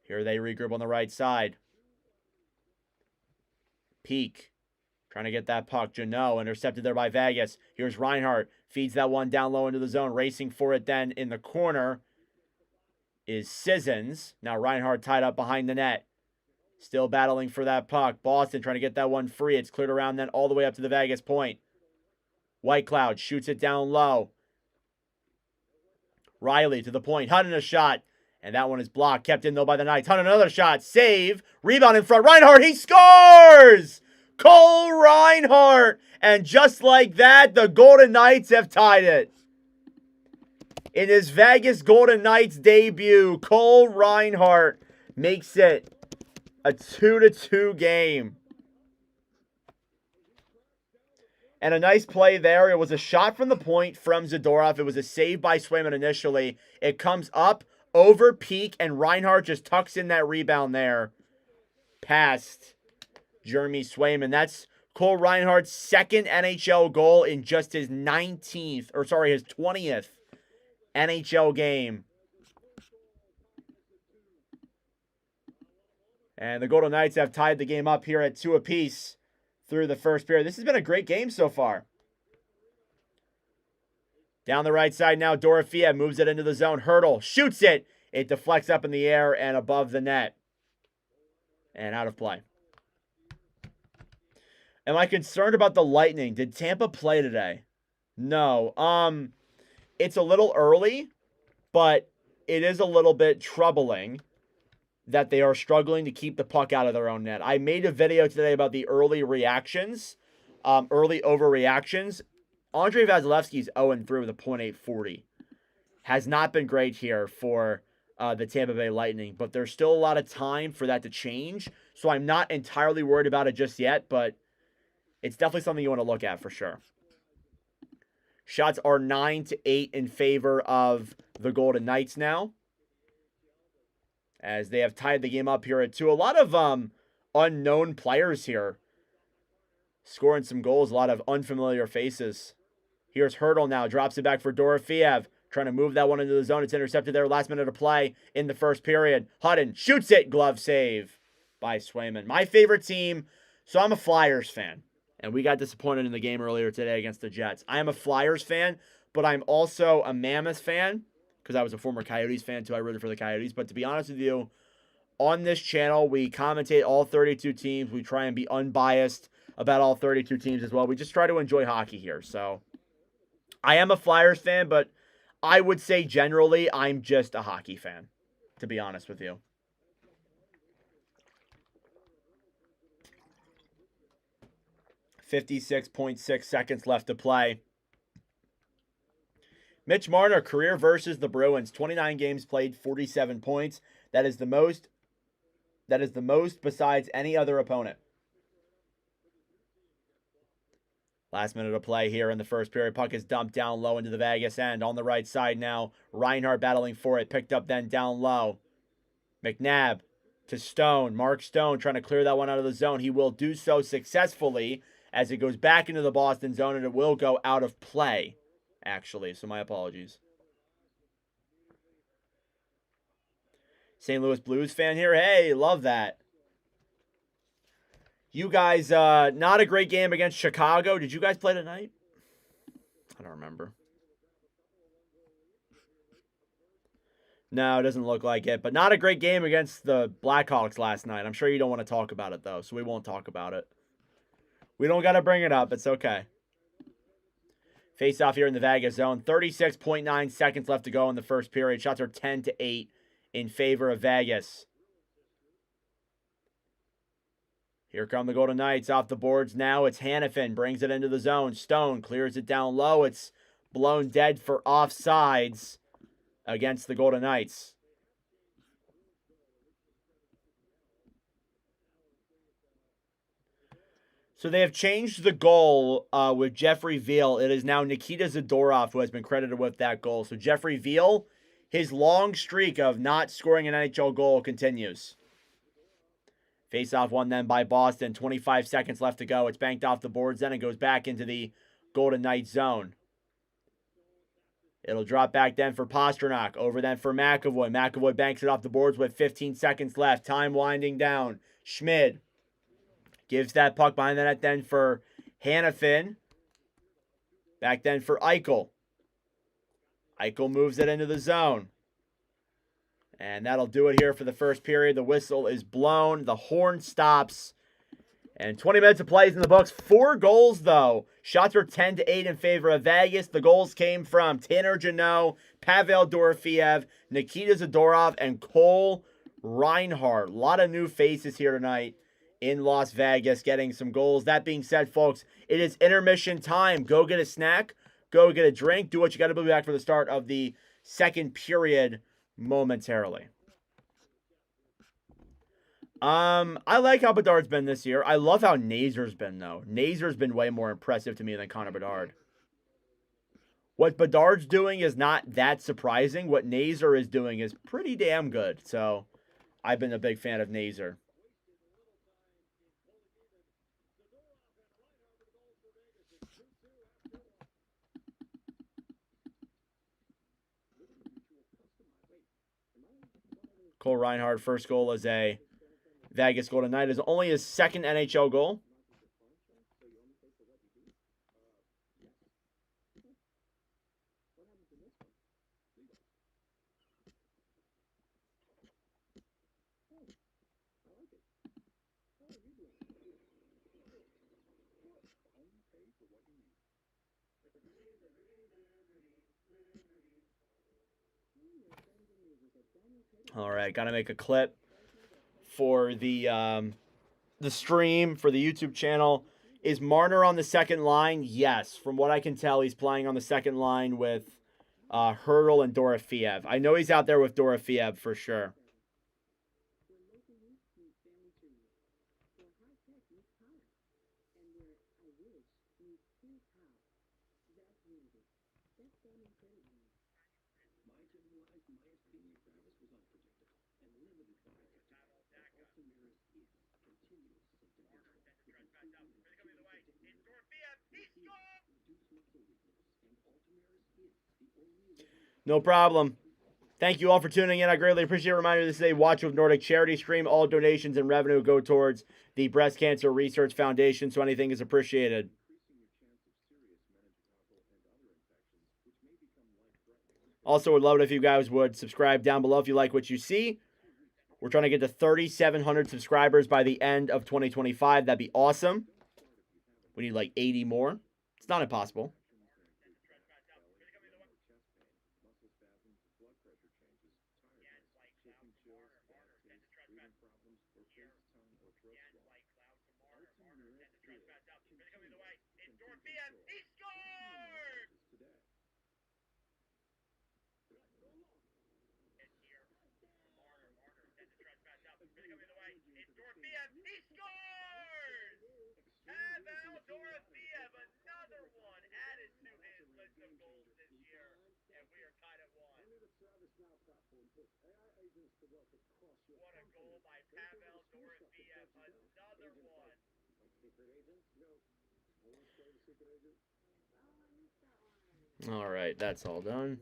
Here they regroup on the right side. Peak. Trying to get that puck. Jeannot intercepted there by Vegas. Here's Reinhart. Feeds that one down low into the zone. Racing for it then in the corner is Sissons. Now Reinhart tied up behind the net. Still battling for that puck. Boston trying to get that one free. It's cleared around then all the way up to the Vegas point. Whitecloud shoots it down low. Riley to the point. Hunt a shot. And that one is blocked. Kept in though by the Knights. Hunt another shot. Save. Rebound in front. Reinhart. He scores! Cole Reinhart. And just like that, the Golden Knights have tied it. In his Vegas Golden Knights debut, Cole Reinhardt makes it a 2-2 game. And a nice play there. It was a shot from the point from Zadorov. It was a save by Swayman initially. It comes up over peak, and Reinhardt just tucks in that rebound there past Jeremy Swayman. That's Cole Reinhardt's second NHL goal in just his 20th NHL game. And the Golden Knights have tied the game up here at 2 apiece through the first period. This has been a great game so far. Down the right side now, Dorofeev moves it into the zone. Hurdle shoots it. It deflects up in the air and above the net. And out of play. Am I concerned about the Lightning? Did Tampa play today? No. It's a little early, but it is a little bit troubling that they are struggling to keep the puck out of their own net. I made a video today about the early reactions, early overreactions. Andrei Vasilevsky's 0-3 with a .840. Has not been great here for the Tampa Bay Lightning, but there's still a lot of time for that to change. So I'm not entirely worried about it just yet, but it's definitely something you want to look at for sure. Shots are 9-8 in favor of the Golden Knights now, as they have tied the game up here at 2. A lot of unknown players here scoring some goals. A lot of unfamiliar faces. Here's Hurdle now. Drops it back for Dorofeev. Trying to move that one into the zone. It's intercepted there. Last minute of play in the first period. Hutton shoots it. Glove save by Swayman. My favorite team. So I'm a Flyers fan. And we got disappointed in the game earlier today against the Jets. I am a Flyers fan, but I'm also a Mammoth fan, because I was a former Coyotes fan too. I rooted for the Coyotes. But to be honest with you, on this channel, we commentate all 32 teams. We try and be unbiased about all 32 teams as well. We just try to enjoy hockey here. So I am a Flyers fan, but I would say generally I'm just a hockey fan, to be honest with you. .6 seconds left to play. Mitch Marner, career versus the Bruins. 29 games played, 47 points. That is the most besides any other opponent. Last minute of play here in the first period. Puck is dumped down low into the Vegas end. On the right side now. Reinhardt battling for it. Picked up then down low. McNabb to Stone. Mark Stone trying to clear that one out of the zone. He will do so successfully as it goes back into the Boston zone, and it will go out of play, actually. So my apologies. St. Louis Blues fan here. Hey, love that. You guys, not a great game against Chicago. Did you guys play tonight? I don't remember. No, it doesn't look like it. But not a great game against the Blackhawks last night. I'm sure you don't want to talk about it, though, so we won't talk about it. We don't got to bring it up. It's okay. Face off here in the Vegas zone. 36.9 seconds left to go in the first period. Shots are 10-8 in favor of Vegas. Here come the Golden Knights off the boards now. It's Hanifin. Brings it into the zone. Stone clears it down low. It's blown dead for offsides against the Golden Knights. So they have changed the goal with Jeffrey Veal. It is now Nikita Zadorov who has been credited with that goal. So Jeffrey Veal, his long streak of not scoring an NHL goal continues. Face-off won then by Boston. 25 seconds left to go. It's banked off the boards then. It goes back into the Golden Knights zone. It'll drop back then for Pasternak. Over then for McAvoy. McAvoy banks it off the boards with 15 seconds left. Time winding down. Schmid gives that puck behind the net then for Hanifin. Back then for Eichel. Eichel moves it into the zone. And that'll do it here for the first period. The whistle is blown. The horn stops. And 20 minutes of plays in the books. 4 goals, though. Shots are 10-8 in favor of Vegas. The goals came from Tanner Jeannot, Pavel Dorofeev, Nikita Zadorov, and Cole Reinhardt. A lot of new faces here tonight in Las Vegas getting some goals. That being said, folks, it is intermission time. Go get a snack. Go get a drink. Do what you got to do back for the start of the second period momentarily. I like how Bedard's been this year. I love how Nazer's been, though. Nazer's been way more impressive to me than Connor Bedard. What Bedard's doing is not that surprising. What Nazer is doing is pretty damn good. So, I've been a big fan of Nazer. Cole Reinhardt, first goal as a Vegas Golden Knight, is only his second NHL goal. All right, got to make a clip for the stream for the YouTube channel. Is Marner on the second line? Yes. From what I can tell, he's playing on the second line with Hurdle and Dorofeev. I know he's out there with Dorofeev for sure. No problem. Thank you all for tuning in. I greatly appreciate it. Reminder, this is a Watch with Nordic charity stream. All donations and revenue go towards the Breast Cancer Research Foundation, so anything is appreciated. Also, would love it if you guys would subscribe down below if you like what you see. We're trying to get to 3,700 subscribers by the end of 2025. That'd be awesome. We need like 80 more. It's not impossible. What a goal by Pavel Dorofeev. Another one. All right, that's all done.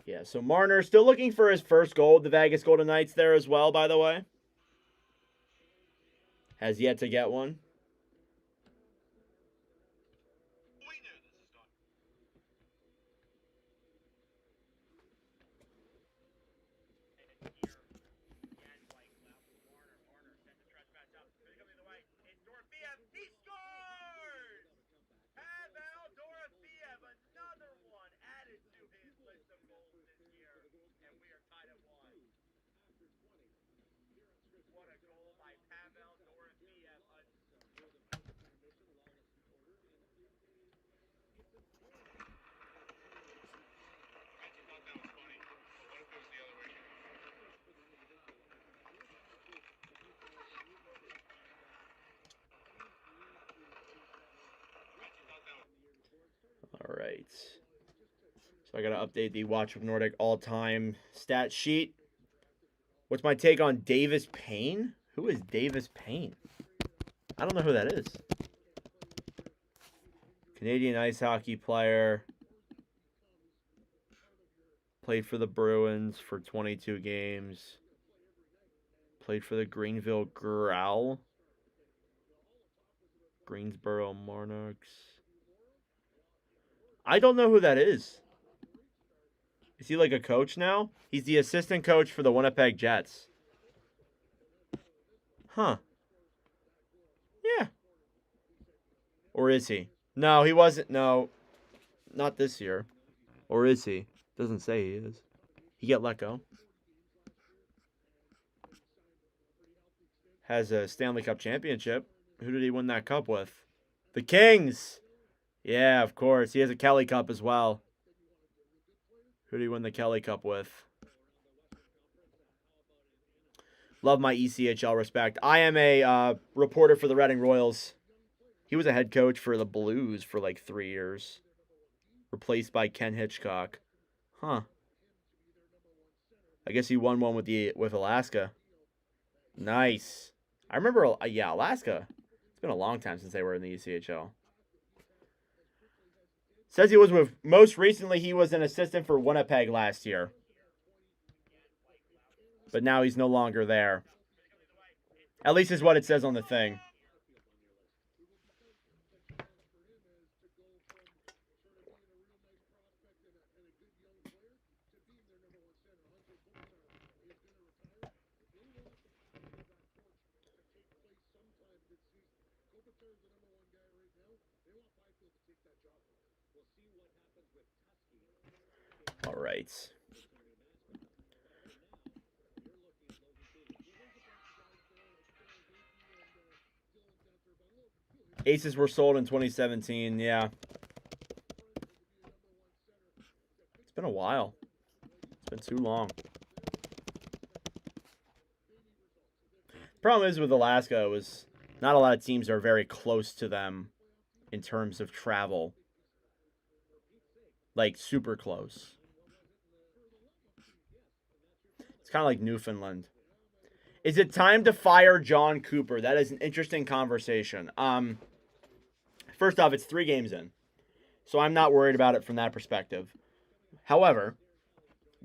Yeah, so Marner still looking for his first goal. The Vegas Golden Knights there as well, by the way. Has yet to get one. All right. So I got to update the Watch of Nordic all-time stat sheet. What's my take on Davis Payne? Who is Davis Payne? I don't know who that is. Canadian ice hockey player. Played for the Bruins for 22 games. Played for the Greenville Growl. Greensboro Monarchs. I don't know who that is. Is he like a coach now? He's the assistant coach for the Winnipeg Jets. Huh. Yeah. Or is he? No, he wasn't. No. Not this year. Or is he? Doesn't say he is. He get let go. Has a Stanley Cup championship. Who did he win that cup with? The Kings. Yeah, of course. He has a Kelly Cup as well. Who do you win the Kelly Cup with? Love my ECHL respect. I am a reporter for the Reading Royals. He was a head coach for the Blues for like 3 years. Replaced by Ken Hitchcock. Huh. I guess he won one with Alaska. Nice. I remember, yeah, Alaska. It's been a long time since they were in the ECHL. Says he was most recently he was an assistant for Winnipeg last year. But now he's no longer there. At least is what it says on the thing. All right. Aces were sold in 2017. Yeah. It's been a while. It's been too long. Problem is with Alaska was not a lot of teams are very close to them in terms of travel. Like super close. It's kind of like Newfoundland. Is it time to fire John Cooper? That is an interesting conversation. First off, it's 3 games in. So I'm not worried about it from that perspective. However,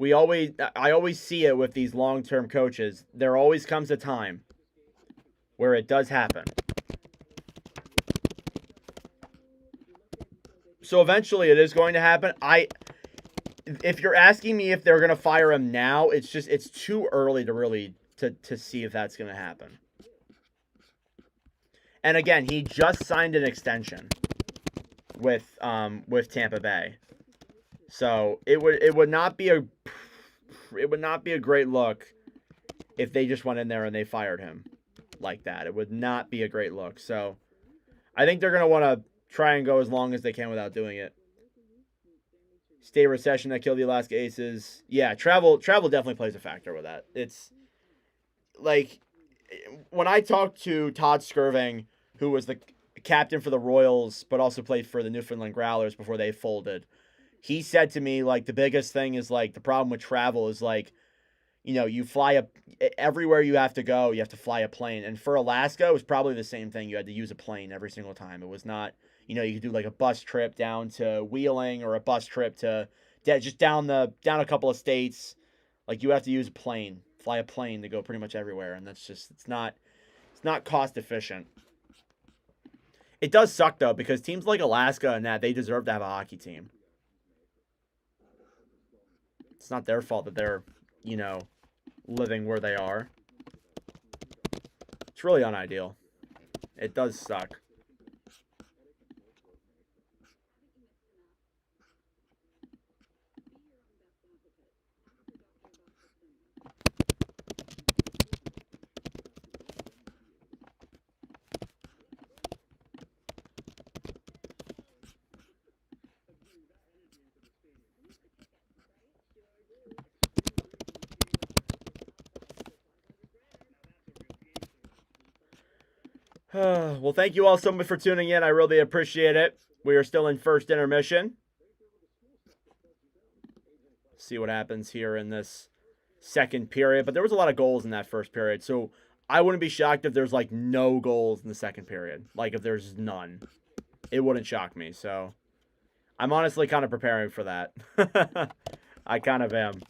I always see it with these long-term coaches. There always comes a time where it does happen. So eventually it is going to happen. If you're asking me if they're going to fire him now, it's too early to really to see if that's going to happen. And again, he just signed an extension with Tampa Bay. So it would not be a great look if they just went in there and they fired him like that. It would not be a great look. So I think they're going to want to try and go as long as they can without doing it. State recession that killed the Alaska Aces. Yeah, travel definitely plays a factor with that. It's like when I talked to Todd Skirving, who was the captain for the Royals, but also played for the Newfoundland Growlers before they folded, he said to me, like, the biggest thing is, like, the problem with travel is, like, you know, you fly everywhere you have to go, you have to fly a plane. And for Alaska, it was probably the same thing. You had to use a plane every single time. It was not, you know, you could do like a bus trip down to Wheeling or a bus trip to just down a couple of states. Like, you have to use a plane, fly a plane to go pretty much everywhere. And that's just, it's not cost efficient. It does suck, though, because teams like Alaska and that, they deserve to have a hockey team. It's not their fault that they're, you know, living where they are. It's really unideal. It does suck. Well, thank you all so much for tuning in. I really appreciate it. We are still in first intermission. See what happens here in this second period. But there was a lot of goals in that first period. So I wouldn't be shocked if there's like no goals in the second period. Like if there's none. It wouldn't shock me. So I'm honestly kind of preparing for that. I kind of am.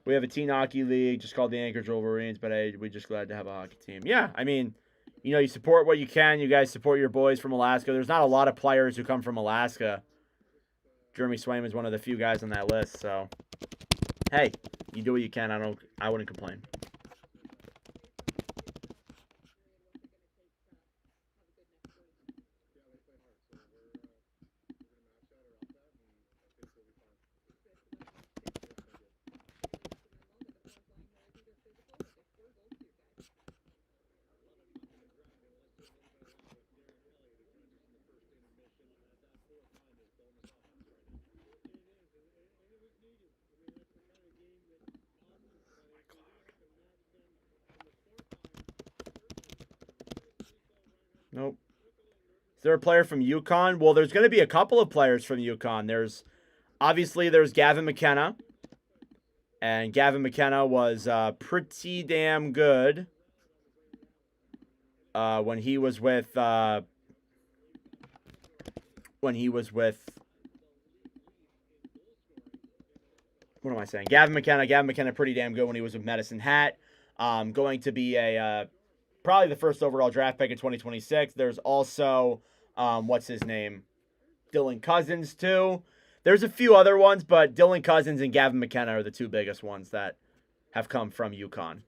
We have a teen hockey league just called the Anchorage Wolverines, but hey, we're just glad to have a hockey team. Yeah, I mean, you know, you support what you can. You guys support your boys from Alaska. There's not a lot of players who come from Alaska. Jeremy Swaim is one of the few guys on that list, so hey, you do what you can. I wouldn't complain. Nope. Is there a player from UConn? Well, there's going to be a couple of players from UConn. Obviously, there's Gavin McKenna. And Gavin McKenna was pretty damn good when he was with what am I saying? Gavin McKenna pretty damn good when he was with Medicine Hat. Going to be probably the first overall draft pick in 2026. There's also what's his name? Dylan Cousins too. There's a few other ones, but Dylan Cousins and Gavin McKenna are the two biggest ones that have come from UConn.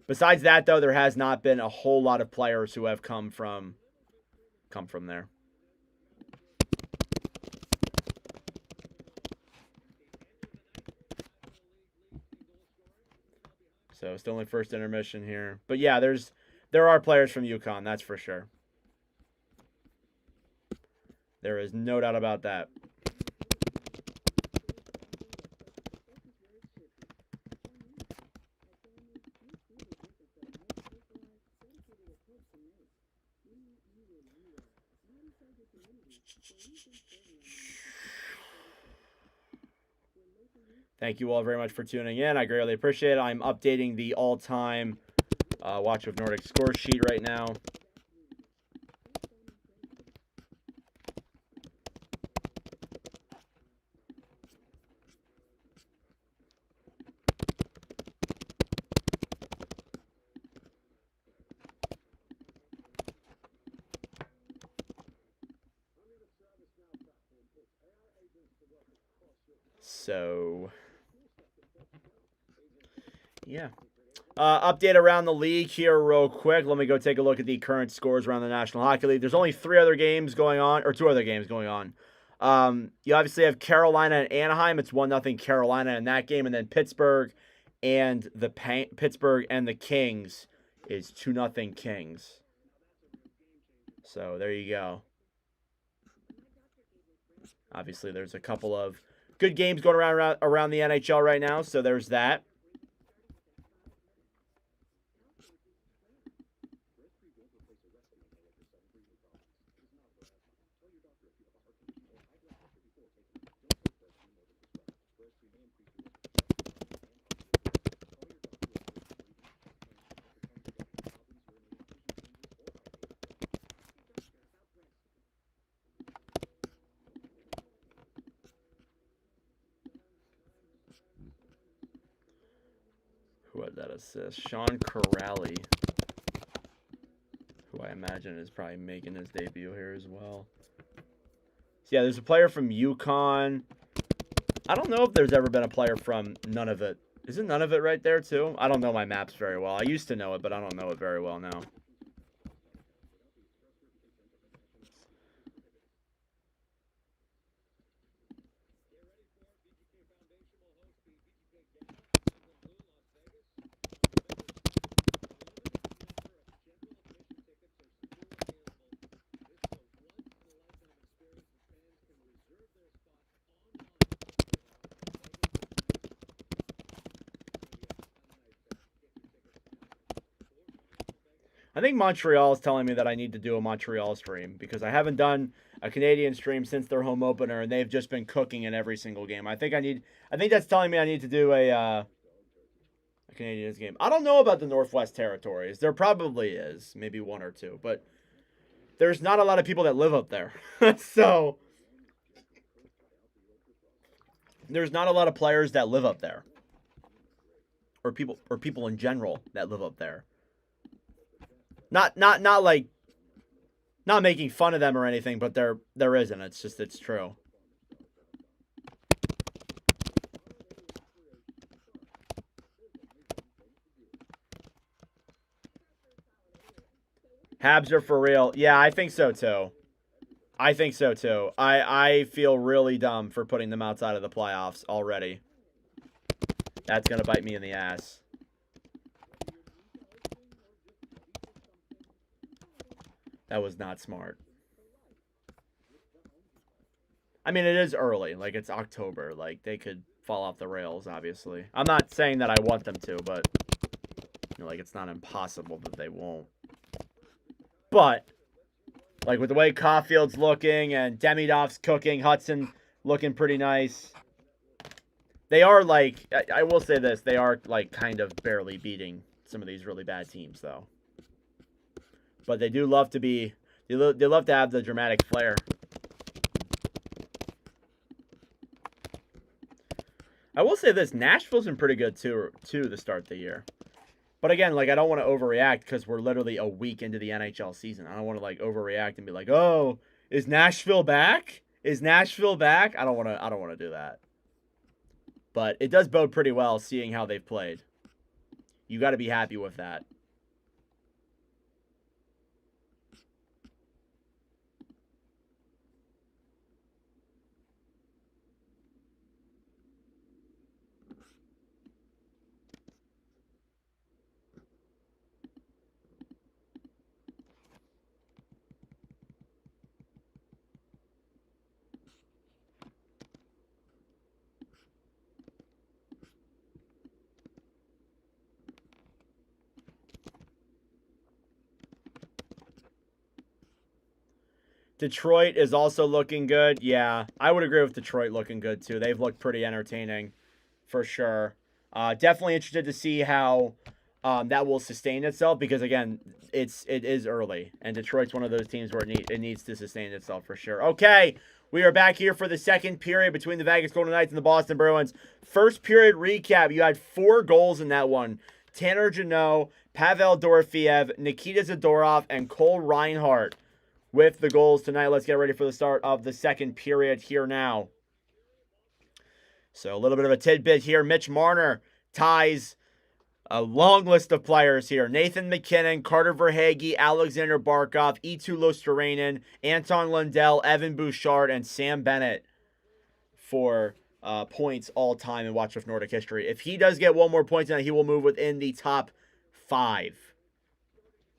Besides that, though, there has not been a whole lot of players who have come from there. So still only first intermission here. But yeah, there are players from UConn, that's for sure. There is no doubt about that. Thank you all very much for tuning in. I greatly appreciate it. I'm updating the all-time Watch of Nordic score sheet right now. So, yeah. Update around the league here real quick. Let me go take a look at the current scores around the National Hockey League. There's only 2 other games going on. You obviously have Carolina and Anaheim. It's 1-0 Carolina in that game. And then Pittsburgh and the Kings is 2-0 Kings. So there you go. Obviously, there's a couple of good games going around the NHL right now, so there's that. Who had that assist? Sean Corrali, who I imagine is probably making his debut here as well. So yeah, there's a player from UConn. I don't know if there's ever been a player from none of it. Isn't none of it right there too? I don't know my maps very well. I used to know it, but I don't know it very well now. I think Montreal is telling me that I need to do a Montreal stream because I haven't done a Canadian stream since their home opener, and they've just been cooking in every single game. I think that's telling me I need to do a Canadians game. I don't know about the Northwest Territories. There probably is, maybe 1 or 2, but there's not a lot of people that live up there. So there's not a lot of players that live up there. Or people in general that live up there. Not like not making fun of them or anything, but there isn't. It's true. Habs are for real. Yeah, I think so too. I feel really dumb for putting them outside of the playoffs already. That's going to bite me in the ass. That was not smart. I mean, it is early. Like, it's October. Like, they could fall off the rails, obviously. I'm not saying that I want them to, but, you know, like, it's not impossible that they won't. But, like, with the way Caulfield's looking and Demidov's cooking, Hudson looking pretty nice. They are, like, I will say this, they are, like, kind of barely beating some of these really bad teams, though. But they do love to be, they love to have the dramatic flair. I will say this, Nashville's been pretty good, too, to start the year. But again, like, I don't want to overreact because we're literally a week into the NHL season. I don't want to, like, overreact and be like, oh, is Nashville back? Is Nashville back? I don't want to do that. But it does bode pretty well seeing how they've played. You got to be happy with that. Detroit is also looking good. Yeah, I would agree with Detroit looking good, too. They've looked pretty entertaining, for sure. Definitely interested to see how that will sustain itself because, again, it is early. And Detroit's one of those teams where it needs to sustain itself, for sure. Okay, we are back here for the second period between the Vegas Golden Knights and the Boston Bruins. First period recap. You had 4 goals in that one. Tanner Jeannot, Pavel Dorofeev, Nikita Zadorov, and Cole Reinhardt with the goals tonight. Let's get ready for the start of the second period here now. So a little bit of a tidbit here. Mitch Marner ties a long list of players here. Nathan McKinnon, Carter Verhaeghe, Alexander Barkov, Eetu Luostarinen, Anton Lundell, Evan Bouchard, and Sam Bennett for points all time in Watch with Nordic history. If he does get one more point tonight, he will move within the top 5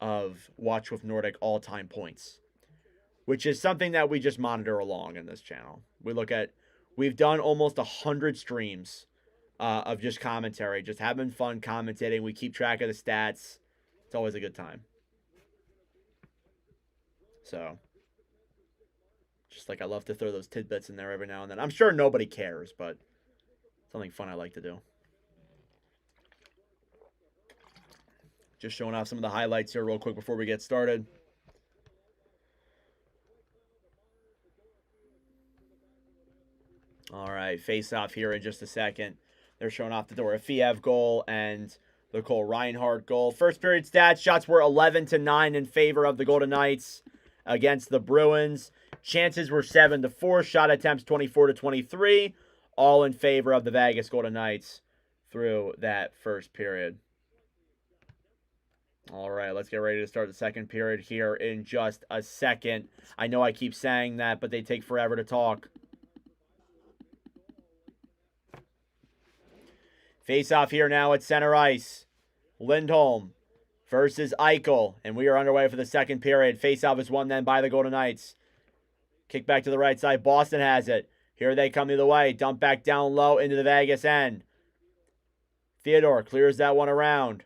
of Watch with Nordic all-time points, which is something that we just monitor along in this channel. We've done almost 100 streams of just commentary, just having fun commentating. We keep track of the stats. It's always a good time. So, just like I love to throw those tidbits in there every now and then. I'm sure nobody cares, but something fun I like to do. Just showing off some of the highlights here real quick before we get started. All right, face off here in just a second. They're showing off the Dorofeev goal and the Cole Reinhardt goal. First period stats, shots were 11-9 in favor of the Golden Knights against the Bruins. Chances were 7-4, shot attempts 24-23, all in favor of the Vegas Golden Knights through that first period. All right, let's get ready to start the second period here in just a second. I know I keep saying that, but they take forever to talk. Face off here now at center ice. Lindholm versus Eichel. And we are underway for the second period. Face off is won then by the Golden Knights. Kick back to the right side. Boston has it. Here they come the other way. Dump back down low into the Vegas end. Theodore clears that one around.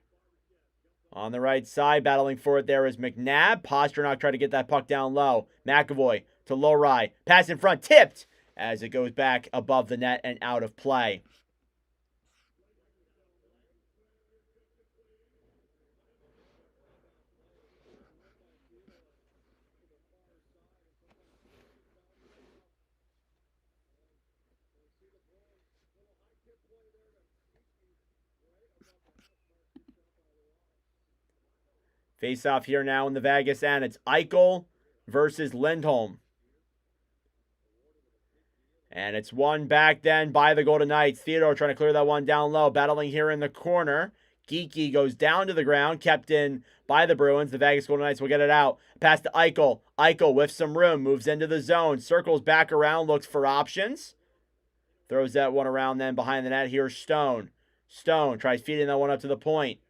On the right side, battling for it there is McNabb. Pasternak trying to get that puck down low. McAvoy to Lowry. Pass in front. Tipped as it goes back above the net and out of play. Face off here now in the Vegas end. It's Eichel versus Lindholm. And it's won back then by the Golden Knights. Theodore trying to clear that one down low. Battling here in the corner. Geeky goes down to the ground. Kept in by the Bruins. The Vegas Golden Knights will get it out. Pass to Eichel. Eichel with some room. Moves into the zone. Circles back around. Looks for options. Throws that one around then behind the net. Here's Stone. Stone tries feeding that one up to the point.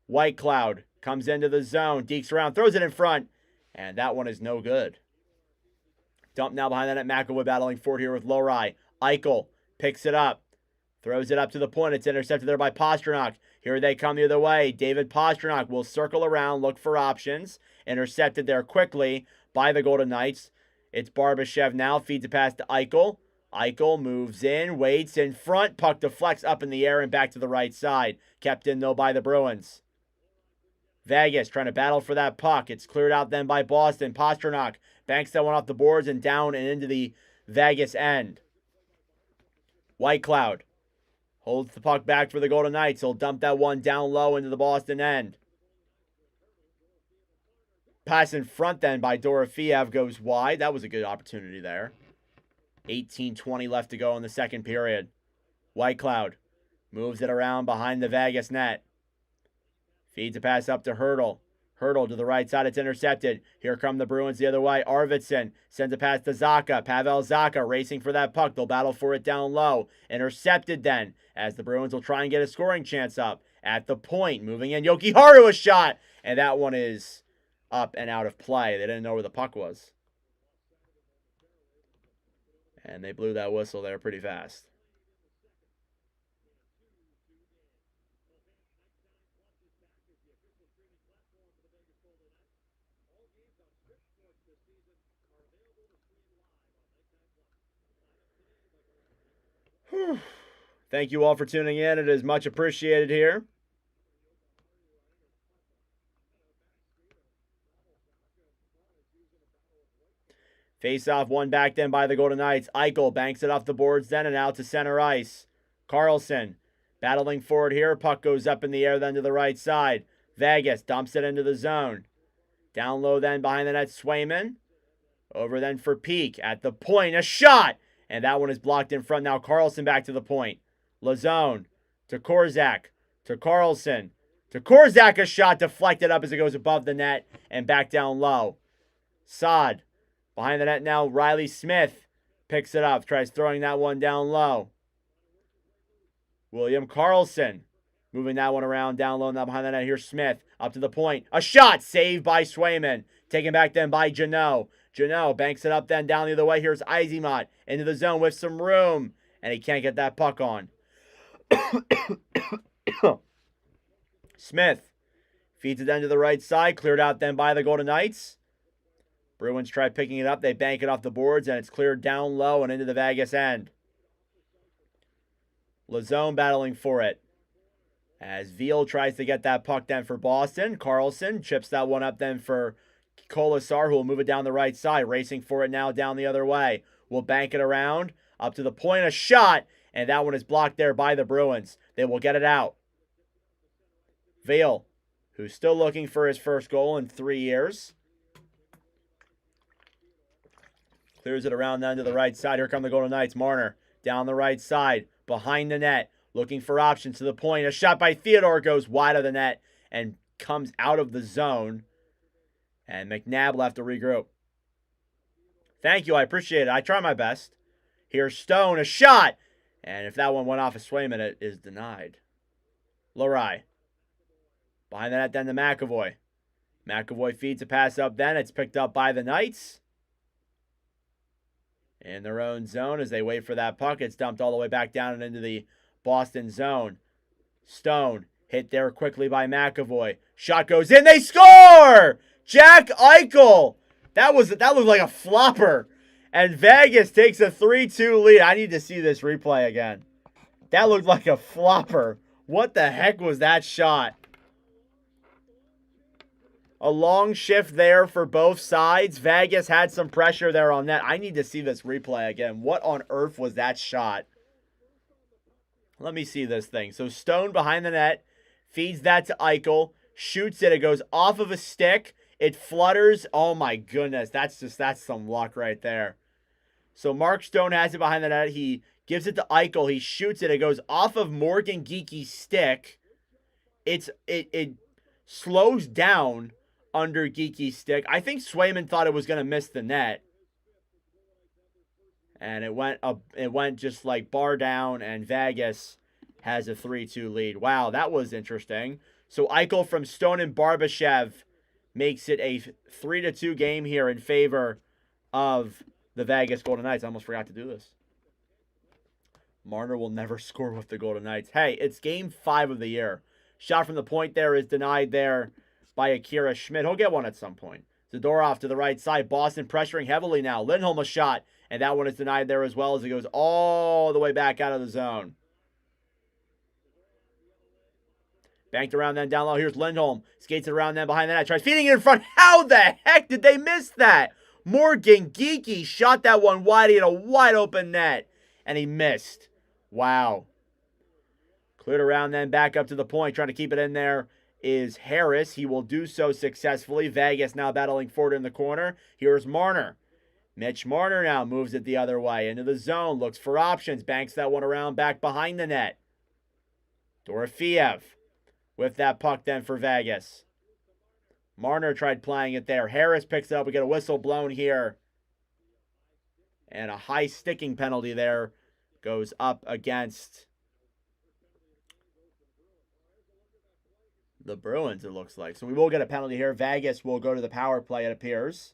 White Cloud comes into the zone, dekes around, throws it in front, and that one is no good. Dump now behind the net. McAvoy battling for it here with Lowry. Eichel picks it up, Throws it up to the point. It's intercepted there by Pastrnak. Here they come the other way. David Pastrnak will circle around, look for options. Intercepted there quickly by the Golden Knights. It's Barbashev now. Feeds a pass to Eichel. Eichel moves in, waits in front. Puck deflects up in the air and back to the right side. Kept in, though, by the Bruins. Vegas trying to battle for that puck. It's cleared out then by Boston. Pastrnak banks that one off the boards and down and into the Vegas end. Whitecloud holds the puck back for the Golden Knights. He'll dump that one down low into the Boston end. Pass in front then by Dorofeev goes wide. That was a good opportunity there. 18:20 left to go in the second period. Whitecloud moves it around behind the Vegas net. Feeds a pass up to Hurdle. Hurdle to the right side. It's intercepted. Here come the Bruins the other way. Arvidsson sends a pass to Zacha. Pavel Zacha racing for that puck. They'll battle for it down low. Intercepted then as the Bruins will try and get a scoring chance up. At the point, moving in. Jokiharju a shot. And that one is up and out of play. They didn't know where the puck was. And they blew that whistle there pretty fast. Thank you all for tuning in. It is much appreciated here. Face-off won back then by the Golden Knights. Eichel banks it off the boards then and out to center ice. Carlson battling forward here. Puck goes up in the air then to the right side. Vegas dumps it into the zone. Down low then behind the net, Swayman. Over then for Peak. At the point, a shot! And that one is blocked in front. Now Carlson back to the point. Lazone to Korzak. To Carlson. To Korzak, a shot deflected up as it goes above the net and back down low. Saad behind the net now. Riley Smith picks it up. Tries throwing that one down low. William Karlsson moving that one around down low. Now behind the net. Here's Smith up to the point. A shot saved by Swayman. Taken back then by Janot. Janot banks it up then down the other way. Here's Izemot into the zone with some room. And he can't get that puck on. Smith feeds it then to the right side. Cleared out then by the Golden Knights. Bruins try picking it up. They bank it off the boards. And it's cleared down low and into the Vegas end. Lazone battling for it. As Veal tries to get that puck then for Boston. Carlson chips that one up then for Kolasar, who will move it down the right side. Racing for it now down the other way. Will bank it around. Up to the point. A shot. And that one is blocked there by the Bruins. They will get it out. Veal, who's still looking for his first goal in 3 years. Clears it around then to the right side. Here come the Golden Knights. Marner down the right side. Behind the net. Looking for options to the point. A shot by Theodore goes wide of the net and comes out of the zone. And McNabb will have to regroup. Thank you. I appreciate it. I try my best. Here's Stone. A shot. And if that one went off of Swayman, it is denied. Lorai. Behind the net then to McAvoy. McAvoy feeds a pass up then. It's picked up by the Knights. In their own zone as they wait for that puck. It's dumped all the way back down and into the Boston zone. Stone hit there quickly by McAvoy. Shot goes in. They score! Jack Eichel. That looked like a flopper. And Vegas takes a 3-2 lead. I need to see this replay again. That looked like a flopper. What the heck was that shot? A long shift there for both sides. Vegas had some pressure there on net. I need to see this replay again. What on earth was that shot? Let me see this thing. So Stone behind the net. Feeds that to Eichel. Shoots it. It goes off of a stick. It flutters. Oh my goodness. That's some luck right there. So Mark Stone has it behind the net. He gives it to Eichel. He shoots it. It goes off of Morgan Geeky's stick. It slows down under Geeky's stick. I think Swayman thought it was going to miss the net. And it went just like bar down, and Vegas has a 3-2 lead. Wow, that was interesting. So Eichel from Stone and Barbashev makes it a 3-2 game here in favor of the Vegas Golden Knights. I almost forgot to do this. Marner will never score with the Golden Knights. Hey, it's game 5 of the year. Shot from the point there is denied there by Akira Schmidt. He'll get one at some point. Zadorov to the right side. Boston pressuring heavily now. Lindholm a shot, and that one is denied there as well as it goes all the way back out of the zone. Banked around then down low. Here's Lindholm. Skates it around then behind the net. Tries feeding it in front. How the heck did they miss that? Morgan Geekie shot that one wide. He had a wide open net, and he missed. Wow. Cleared around then back up to the point. Trying to keep it in there is Harris. He will do so successfully. Vegas now battling forward in the corner. Here's Marner. Mitch Marner now moves it the other way into the zone. Looks for options. Banks that one around back behind the net. Dorofeev with that puck then for Vegas. Marner tried playing it there. Harris picks it up. We get a whistle blown here. And a high sticking penalty there goes up against the Bruins, it looks like. So we will get a penalty here. Vegas will go to the power play, it appears,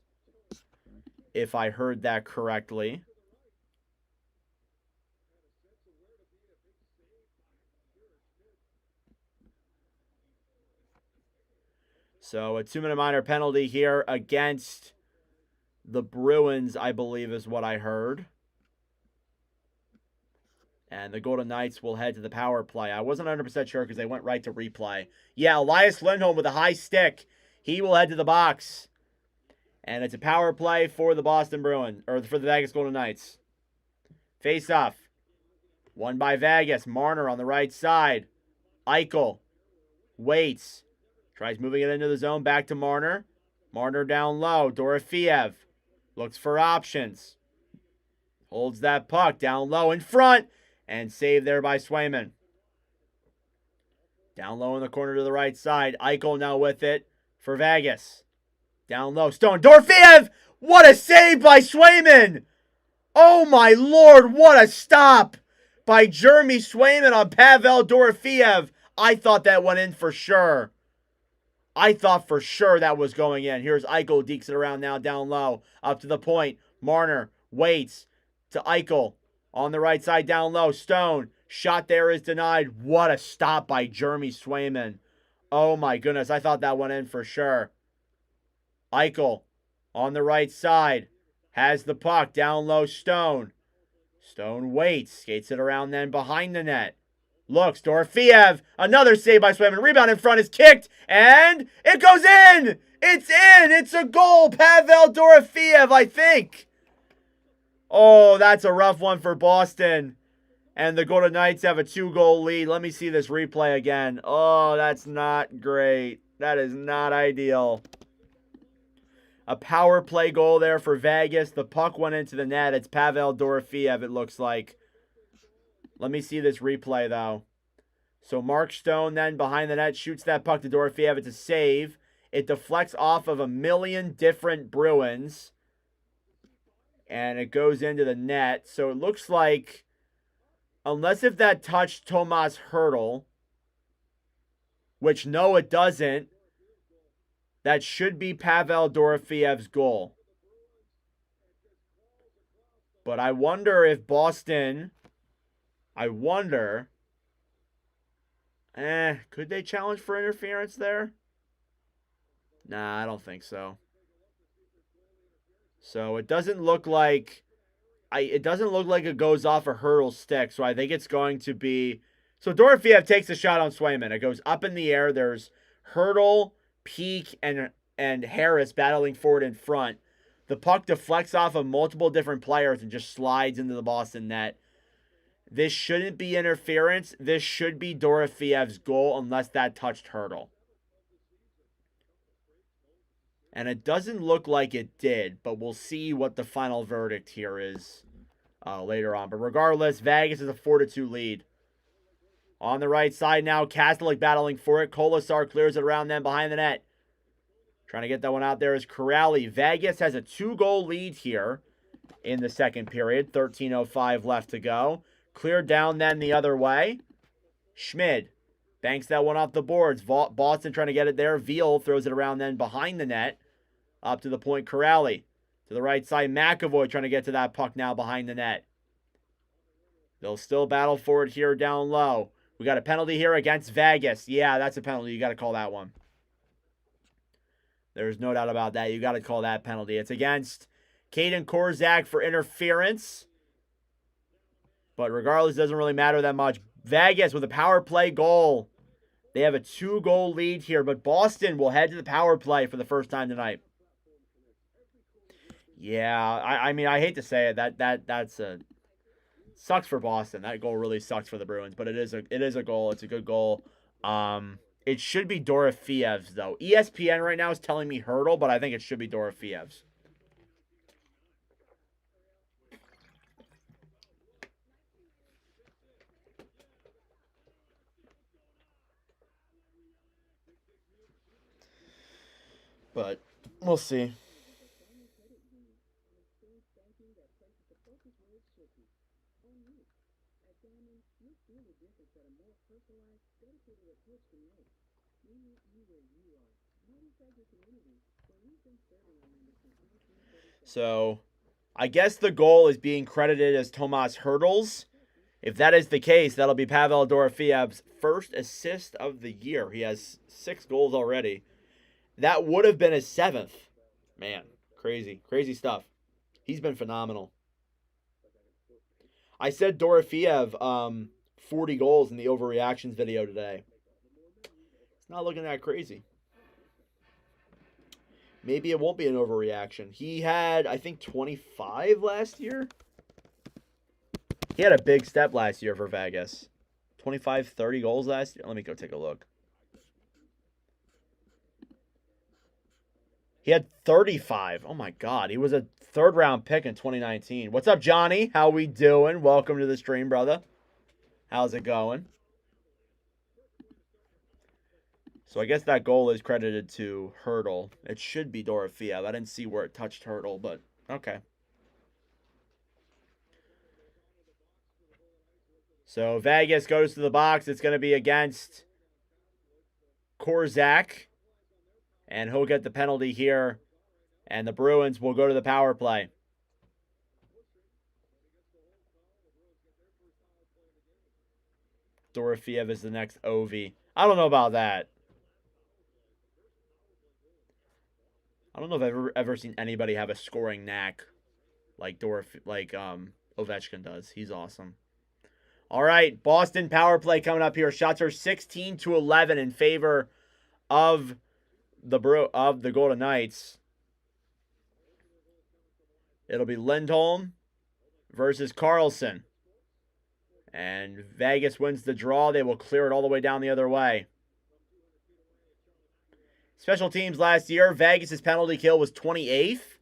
if I heard that correctly. So a 2-minute minor penalty here against the Bruins, I believe is what I heard. And the Golden Knights will head to the power play. I wasn't 100% sure because they went right to replay. Yeah, Elias Lindholm with a high stick. He will head to the box. And it's a power play for the Boston Bruins, or for the Vegas Golden Knights. Face off. Won by Vegas. Marner on the right side. Eichel waits. Tries moving it into the zone. Back to Marner. Marner down low. Dorofeev looks for options. Holds that puck down low in front. And saved there by Swayman. Down low in the corner to the right side. Eichel now with it for Vegas. Down low. Stone. Dorofeev! What a save by Swayman! Oh my lord, what a stop by Jeremy Swayman on Pavel Dorofeev. I thought that went in for sure. I thought for sure that was going in. Here's Eichel, dekes it around now down low. Up to the point. Marner waits to Eichel. On the right side down low. Stone. Shot there is denied. What a stop by Jeremy Swayman. Oh my goodness. I thought that went in for sure. Eichel on the right side. Has the puck. Down low. Stone. Stone waits. Skates it around then behind the net. Looks, Dorofeev, another save by Swayman. Rebound in front is kicked, and it goes in! It's in! It's a goal! Pavel Dorofeev, I think. Oh, that's a rough one for Boston. And the Golden Knights have a 2-goal lead. Let me see this replay again. Oh, that's not great. That is not ideal. A power play goal there for Vegas. The puck went into the net. It's Pavel Dorofeev, it looks like. Let me see this replay, though. So Mark Stone then behind the net shoots that puck to Dorofeev. It's a save. It deflects off of a million different Bruins. And it goes into the net. So it looks like, unless if that touched Tomas Hertl, which no, it doesn't, that should be Pavel Dorofeev's goal. But I wonder if Boston... could they challenge for interference there? Nah, I don't think so. So it doesn't look like it goes off a Hertl stick. So I think it's going to be. So Dorofeev takes a shot on Swayman. It goes up in the air. There's Hertl, Peak, and Harris battling forward in front. The puck deflects off of multiple different players and just slides into the Boston net. This shouldn't be interference. This should be Dorofeev's goal unless that touched Hertl. And it doesn't look like it did, but we'll see what the final verdict here is later on. But regardless, Vegas is a 4-2 lead. On the right side now, Kastelik battling for it. Kolasar clears it around them behind the net. Trying to get that one out there is Corrali. Vegas has a 2-goal lead here in the second period. 13:05 left to go. Cleared down then the other way. Schmid banks that one off the boards. Boston trying to get it there. Veal throws it around then behind the net. Up to the point, Corrali. To the right side, McAvoy trying to get to that puck now behind the net. They'll still battle for it here down low. We got a penalty here against Vegas. Yeah, that's a penalty. You got to call that one. There's no doubt about that. You got to call that penalty. It's against Caden Korzak for interference. But regardless, it doesn't really matter that much. Vegas with a power play goal. They have a 2-goal lead here, but Boston will head to the power play for the first time tonight. Yeah, I mean, I hate to say it. That's a sucks for Boston. That goal really sucks for the Bruins, but it is a goal. It's a good goal. It should be Dorofiev's though. ESPN right now is telling me Hurdle, but I think it should be Dorofiev's. But we'll see. So, I guess the goal is being credited as Tomas Hurdle's. If that is the case, that'll be Pavel Dorofiev's first assist of the year. He has 6 goals already. That would have been his 7th. Man, crazy. Crazy stuff. He's been phenomenal. I said Dorofiev 40 goals in the overreactions video today. It's not looking that crazy. Maybe it won't be an overreaction. He had, I think, 25 last year. He had a big step last year for Vegas. 25, 30 goals last year. Let me go take a look. He had 35. Oh, my God. He was a third-round pick in 2019. What's up, Johnny? How we doing? Welcome to the stream, brother. How's it going? So I guess that goal is credited to Hurdle. It should be Dorofiev. I didn't see where it touched Hurdle, but okay. So Vegas goes to the box. It's going to be against Korzak. And he'll get the penalty here. And the Bruins will go to the power play. Dorofiev is the next OV. I don't know about that. I don't know if I've ever seen anybody have a scoring knack like Ovechkin does. He's awesome. All right, Boston power play coming up here. Shots are 16-11 in favor of the Golden Knights. It'll be Lindholm versus Carlson. And Vegas wins the draw. They will clear it all the way down the other way. Special teams last year, Vegas' penalty kill was 28th.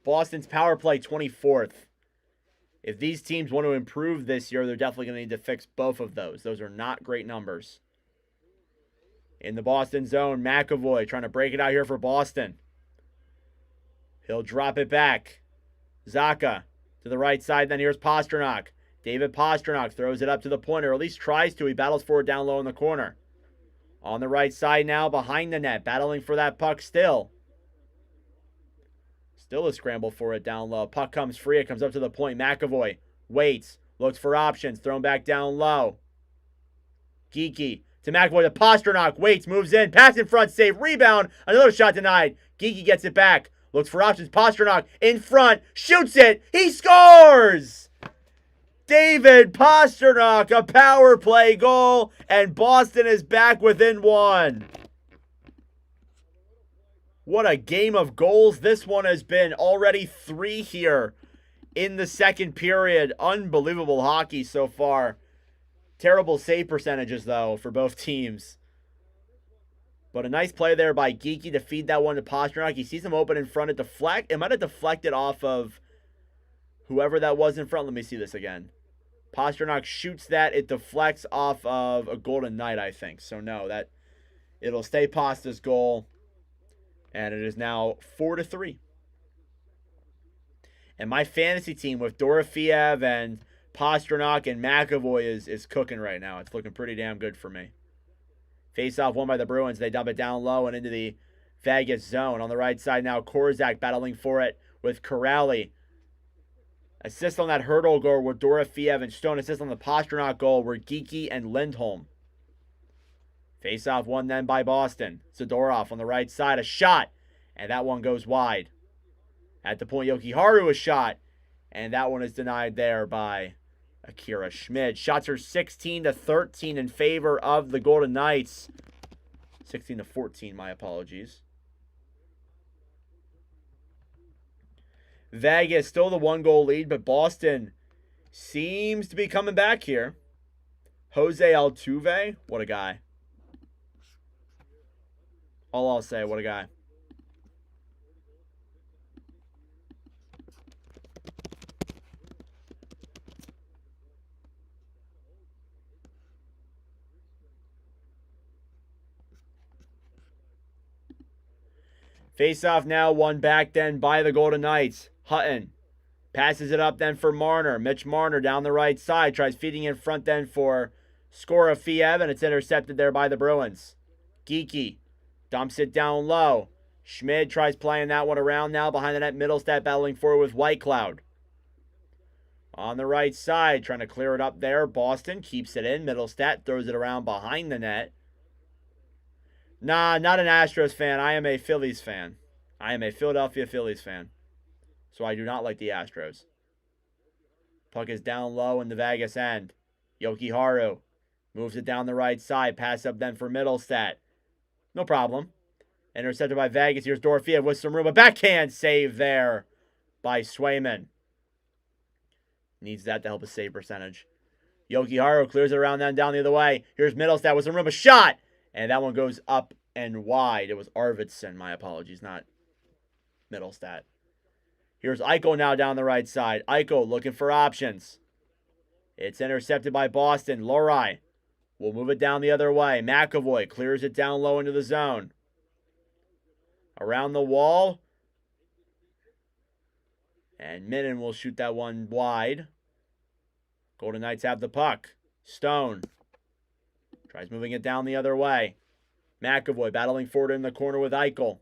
Boston's power play 24th. If these teams want to improve this year, they're definitely going to need to fix both of those. Those are not great numbers. In the Boston zone, McAvoy trying to break it out here for Boston. He'll drop it back. Zacha to the right side. Then here's Pastrnak. David Pastrnak throws it up to the point, or at least tries to. He battles for it down low in the corner. On the right side now, behind the net, battling for that puck still. Still a scramble for it down low. Puck comes free. It comes up to the point. McAvoy waits, looks for options, thrown back down low. Geeky to McAvoy to Pastrnak. Waits, moves in, pass in front, save, rebound. Another shot denied. Geeky gets it back. Looks for options. Pastrnak in front, shoots it. He scores! David Pastrnak, a power play goal, and Boston is back within 1. What a game of goals this one has been. Already 3 here in the second period. Unbelievable hockey so far. Terrible save percentages, though, for both teams. But a nice play there by Geeky to feed that one to Pastrnak. He sees him open in front. It might have deflected off of whoever that was in front. Let me see this again. Pastrnak shoots that. It deflects off of a Golden Knight, I think. So, no, it'll stay Pasta's goal. And it is now 4-3. And my fantasy team with Dorofiev and Pastrnak and McAvoy is cooking right now. It's looking pretty damn good for me. Face-off won by the Bruins. They dump it down low and into the Vegas zone. On the right side now, Korzak battling for it with Corrali. Assist on that hurdle goal were Dorofeev and Stone. Assist on the Pasternak goal were Geeky and Lindholm. Face-off won then by Boston. Zadorov on the right side. A shot. And that one goes wide. At the point, Yokiharu a shot. And that one is denied there by Akira Schmid. Shots are 16-13 in favor of the Golden Knights. 16-14, my apologies. Vegas still the 1-goal lead, but Boston seems to be coming back here. Jose Altuve, what a guy. All I'll say, what a guy. Face-off now won back then by the Golden Knights. Hutton passes it up then for Marner. Mitch Marner down the right side. Tries feeding in front then for Skorofiev, and it's intercepted there by the Bruins. Geeky dumps it down low. Schmid tries playing that one around now behind the net. Middlestat battling forward with Whitecloud. On the right side, trying to clear it up there. Boston keeps it in. Middlestat throws it around behind the net. Nah, not an Astros fan. I am a Phillies fan. I am a Philadelphia Phillies fan. So I do not like the Astros. Puck is down low in the Vegas end. Yokiharu moves it down the right side. Pass up then for Middlestat. No problem. Intercepted by Vegas. Here's Dorofeev with some room. A backhand save there by Swayman. Needs that to help his save percentage. Yokiharu clears it around then down the other way. Here's Middlestat with some room. A shot! And that one goes up and wide. It was Arvidsson. My apologies, not Middlestat. Here's Eichel now down the right side. Eichel looking for options. It's intercepted by Boston. Lohrei will move it down the other way. McAvoy clears it down low into the zone. Around the wall. And Minnan will shoot that one wide. Golden Knights have the puck. Stone tries moving it down the other way. McAvoy battling forward in the corner with Eichel.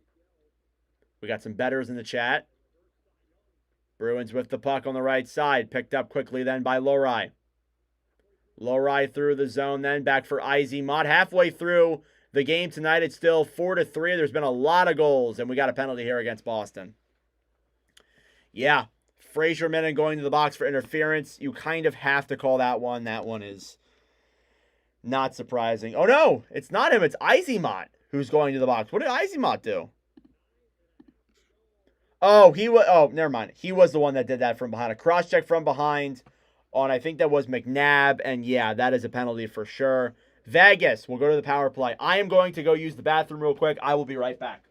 We got some betters in the chat. Bruins with the puck on the right side. Picked up quickly then by Lohrei. Lohrei through the zone then. Back for Izzy Mott. Halfway through the game tonight, it's still 4-3. There's been a lot of goals, and we got a penalty here against Boston. Yeah, Fraser Minnan going to the box for interference. You kind of have to call that one. That one is not surprising. Oh, no, it's not him. It's Izzy Mott who's going to the box. What did Izzy Mott do? Oh, never mind. He was the one that did that from behind. A cross-check from behind on, I think that was McNabb. And yeah, that is a penalty for sure. Vegas will go to the power play. I am going to go use the bathroom real quick. I will be right back.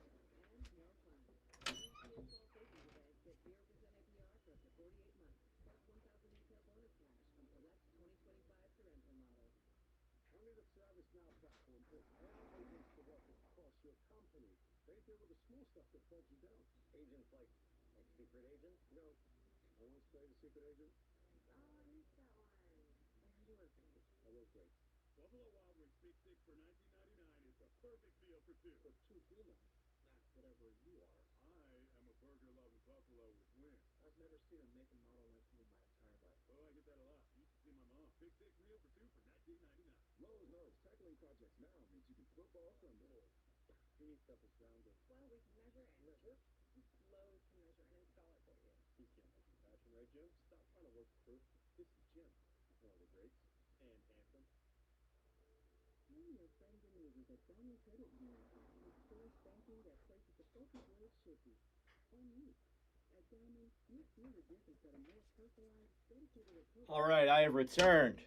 All right, I have returned.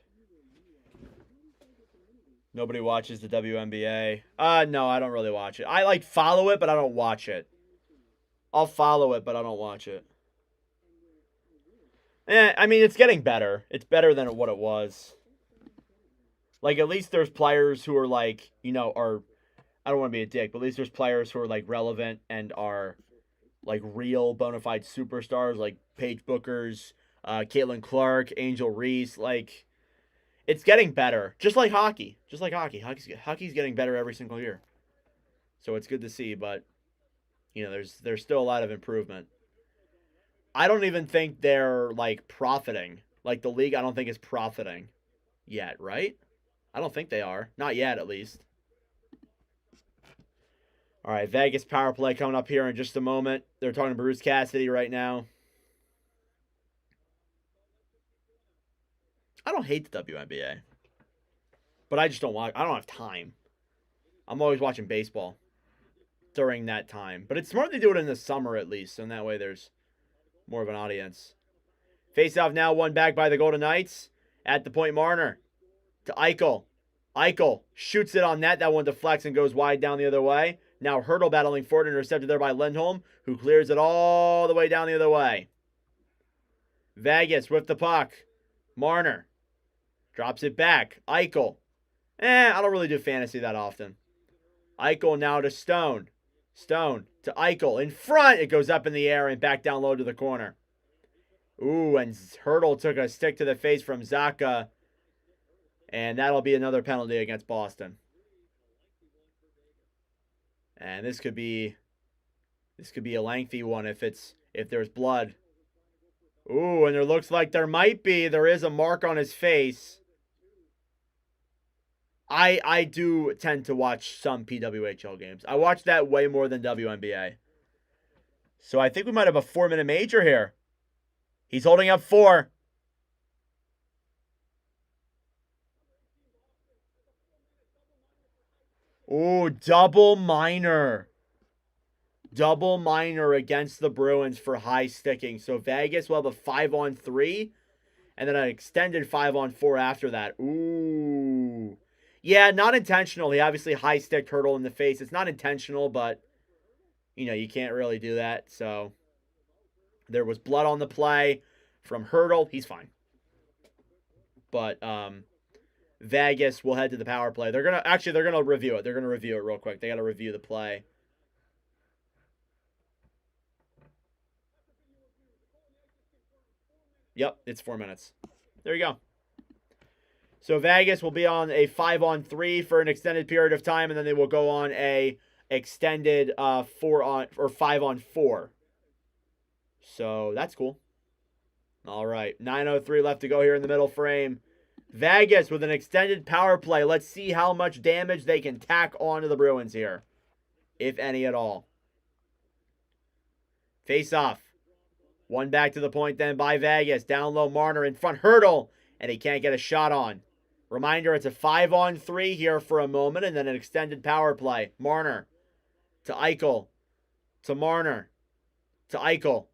Nobody watches the WNBA. No, I don't really watch it. I follow it, but I don't watch it. I'll follow it, but I don't watch it. I mean, it's getting better. It's better than what it was. Like, at least there's players who are I don't want to be a dick, but at least there's players who are relevant and are real bona fide superstars, like Paige Bookers, Caitlin Clark, Angel Reese. It's getting better, just like hockey. Hockey's getting better every single year. So it's good to see, but there's still a lot of improvement. I don't even think they're, like, profiting. Like, the league, I don't think is profiting yet, right? I don't think they are. Not yet, at least. All right, Vegas power play coming up here in just a moment. They're talking to Bruce Cassidy right now. I don't hate the WNBA, but I just don't watch. I don't have time. I'm always watching baseball during that time. But it's smart to do it in the summer at least, so in that way there's more of an audience. Face-off now won back by the Golden Knights. At the point, Marner to Eichel. Eichel shoots it on net. That one deflects and goes wide down the other way. Now Hurdle battling forward, intercepted there by Lindholm, who clears it all the way down the other way. Vegas with the puck. Marner drops it back. Eichel. I don't really do fantasy that often. Eichel now to Stone. Stone to Eichel. In front. It goes up in the air and back down low to the corner. Ooh, and Hurdle took a stick to the face from Zaka. And that'll be another penalty against Boston. And this could be a lengthy one if there's blood. Ooh, and there looks like there might be. There is a mark on his face. I do tend to watch some PWHL games. I watch that way more than WNBA. So I think we might have a 4-minute major here. He's holding up 4. Ooh, double minor. Double minor against the Bruins for high sticking. So Vegas will have a 5-on-3 and then an extended 5-on-4 after that. Ooh. Yeah, not intentional. He obviously high sticked Hurdle in the face. It's not intentional, but you can't really do that. So there was blood on the play from Hurdle. He's fine. But Vegas will head to the power play. They're gonna review it. They're gonna review it real quick. They gotta review the play. Yep, it's 4 minutes. There you go. So Vegas will be on a 5-on-3 for an extended period of time, and then they will go on a extended 5-on-4. So that's cool. All right, 9:03 left to go here in the middle frame. Vegas with an extended power play. Let's see how much damage they can tack on to the Bruins here, if any at all. Face off. One back to the point then by Vegas. Down low, Marner in front, Hurdle, and he can't get a shot on. Reminder, it's a 5-on-3 here for a moment, and then an extended power play. Marner to Eichel, to Marner, to Eichel,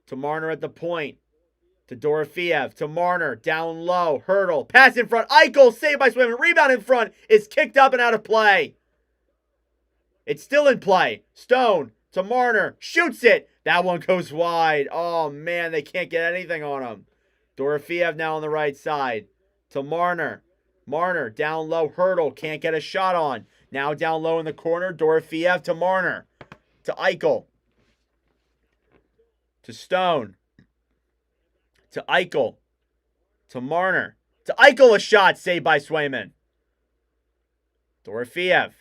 to Marner at the point, to Dorofeev, to Marner, down low, Hurdle, pass in front, Eichel, saved by Swayman, rebound in front, is kicked up and out of play. It's still in play. Stone to Marner, shoots it. That one goes wide. Oh, man, they can't get anything on him. Dorofeev now on the right side. To Marner. Marner down low. Hurdle can't get a shot on. Now down low in the corner. Dorofeev to Marner. To Eichel. To Stone. To Eichel. To Marner. To Eichel, a shot saved by Swayman. Dorofeev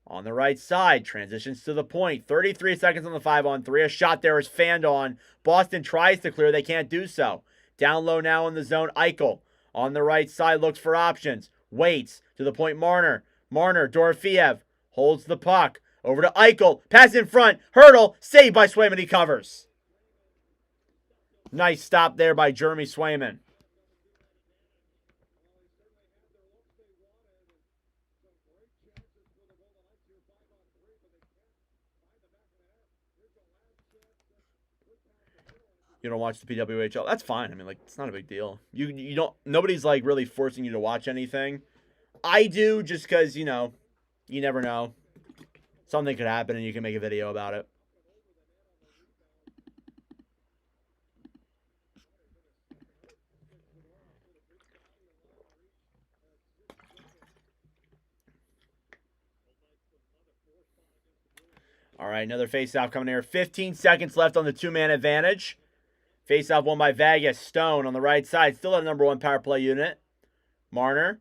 on the right side. Transitions to the point. 33 seconds on the 5-on-3. A shot there is fanned on. Boston tries to clear. They can't do so. Down low now in the zone. Eichel. On the right side, looks for options. Waits to the point, Marner. Marner, Dorofeev holds the puck. Over to Eichel. Pass in front. Hurdle. Saved by Swayman. He covers. Nice stop there by Jeremy Swayman. You don't watch the PWHL. That's fine. I mean, like, it's not a big deal. You don't. Nobody's like really forcing you to watch anything. I do just because you never know. Something could happen and you can make a video about it. All right, another face-off coming here. 15 seconds left on the 2-man advantage. Face-off won by Vegas. Stone on the right side. Still at number 1 power play unit. Marner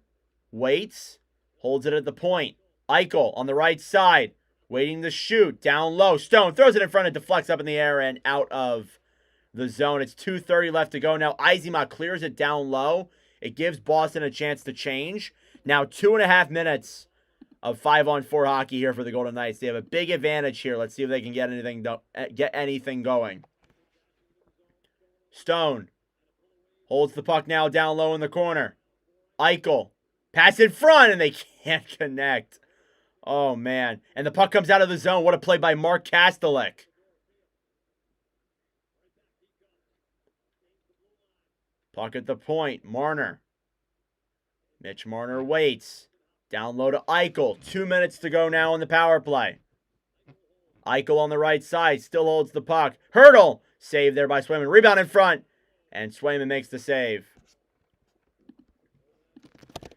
waits. Holds it at the point. Eichel on the right side. Waiting to shoot. Down low. Stone throws it in front. It deflects up in the air and out of the zone. It's 2:30 left to go. Now Izima clears it down low. It gives Boston a chance to change. Now 2.5 minutes of 5-on-4 hockey here for the Golden Knights. They have a big advantage here. Let's see if they can get anything going. Stone holds the puck now down low in the corner. Eichel. Pass in front, and they can't connect. Oh, man. And the puck comes out of the zone. What a play by Mark Kastelik. Puck at the point. Marner. Mitch Marner waits. Down low to Eichel. 2 minutes to go now on the power play. Eichel on the right side. Still holds the puck. Hurdle. Save there by Swayman. Rebound in front. And Swayman makes the save.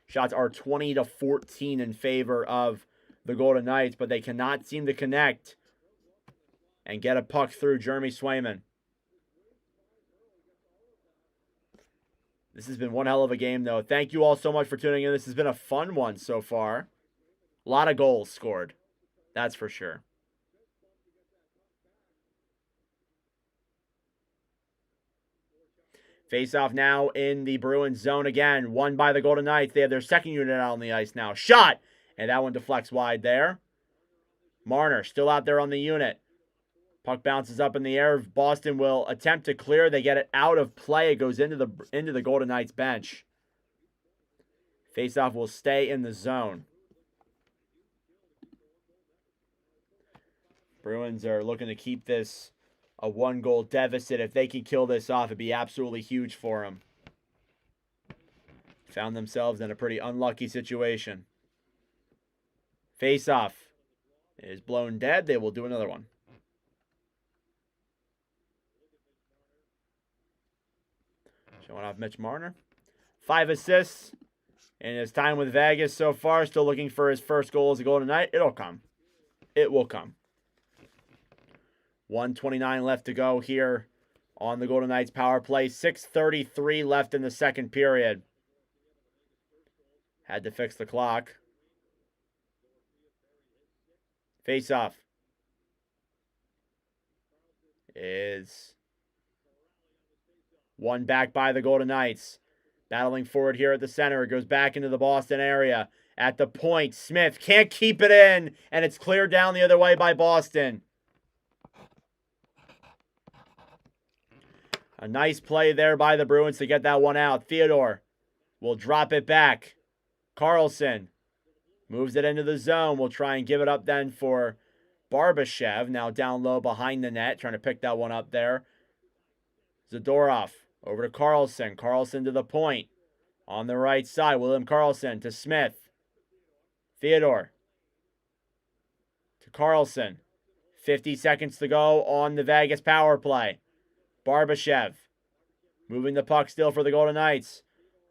Shots are 20-14 in favor of the Golden Knights, but they cannot seem to connect and get a puck through Jeremy Swayman. This has been one hell of a game, though. Thank you all so much for tuning in. This has been a fun one so far. A lot of goals scored. That's for sure. Face-off now in the Bruins zone again. Won by the Golden Knights. They have their second unit out on the ice now. Shot! And that one deflects wide there. Marner still out there on the unit. Puck bounces up in the air. Boston will attempt to clear. They get it out of play. It goes into the Golden Knights bench. Face-off will stay in the zone. Bruins are looking to keep this a 1-goal deficit. If they can kill this off, it'd be absolutely huge for them. Found themselves in a pretty unlucky situation. Face-off is blown dead. They will do another one. Showing off Mitch Marner. 5 assists in his time with Vegas so far. Still looking for his first goal as a Golden Knight. It'll come. It will come. 1:29 left to go here on the Golden Knights power play. 6:33 left in the second period. Had to fix the clock. Face-off is won back by the Golden Knights. Battling forward here at the center. It goes back into the Boston area. At the point, Smith can't keep it in, and it's cleared down the other way by Boston. A nice play there by the Bruins to get that one out. Theodore will drop it back. Carlson moves it into the zone. We'll try and give it up then for Barbashev. Now down low behind the net. Trying to pick that one up there. Zadorov over to Carlson. Carlson to the point. On the right side, William Carlson to Smith. Theodore to Carlson. 50 seconds to go on the Vegas power play. Barbashev moving the puck still for the Golden Knights.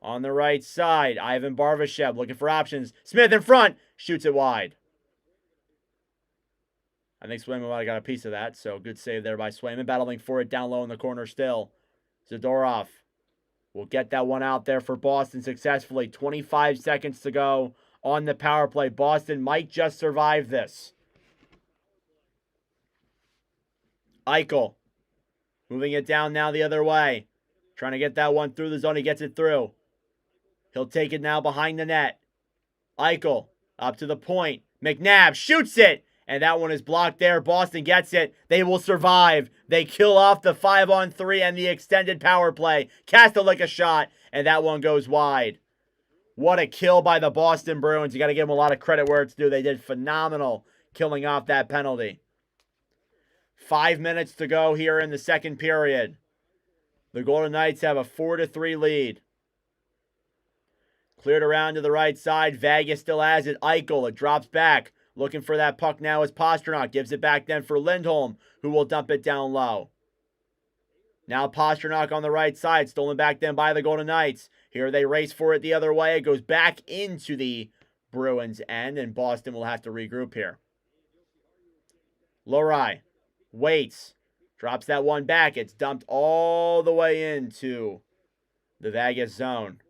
On the right side, Ivan Barbashev looking for options. Smith in front, shoots it wide. I think Swayman might have got a piece of that, so good save there by Swayman. Battling for it down low in the corner still. Zadorov will get that one out there for Boston successfully. 25 seconds to go on the power play. Boston might just survive this. Eichel moving it down now the other way. Trying to get that one through the zone. He gets it through. He'll take it now behind the net. Eichel up to the point. McNabb shoots it. And that one is blocked there. Boston gets it. They will survive. They kill off the 5-on-3 and the extended power play. Kastelik a shot. And that one goes wide. What a kill by the Boston Bruins. You got to give them a lot of credit where it's due. They did phenomenal killing off that penalty. 5 minutes to go here in the second period. The Golden Knights have a 4-3 lead. Cleared around to the right side. Vegas still has it. Eichel, it drops back. Looking for that puck now is Pastrnak. Gives it back then for Lindholm, who will dump it down low. Now Pastrnak on the right side. Stolen back then by the Golden Knights. Here they race for it the other way. It goes back into the Bruins end, and Boston will have to regroup here. Lohrei waits. Drops that one back. It's dumped all the way into the Vegas zone.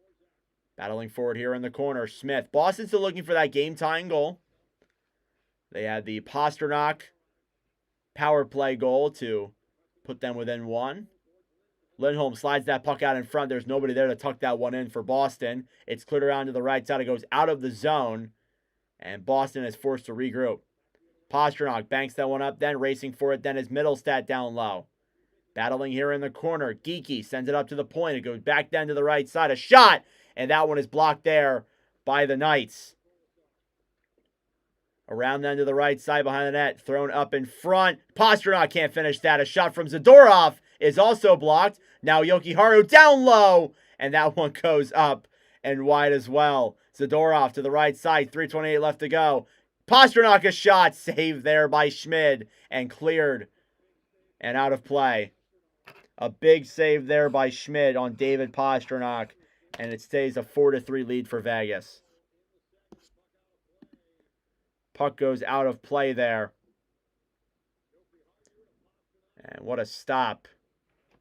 Battling forward here in the corner. Smith. Boston's still looking for that game-tying goal. They had the Pastrnak power play goal to put them within one. Lindholm slides that puck out in front. There's nobody there to tuck that one in for Boston. It's cleared around to the right side. It goes out of the zone, and Boston is forced to regroup. Pastrnak banks that one up, then racing for it. Then is Middlestat down low. Battling here in the corner. Geeky sends it up to the point. It goes back down to the right side. A shot, and that one is blocked there by the Knights. Around then to the right side behind the net. Thrown up in front. Pastrnak can't finish that. A shot from Zadorov is also blocked. Now Jokiharju down low. And that one goes up and wide as well. Zadorov to the right side. 3:28 left to go. Pastrnak a shot. Saved there by Schmid. And cleared. And out of play. A big save there by Schmid on David Pastrnak. And it stays a 4-3 lead for Vegas. Puck goes out of play there. And what a stop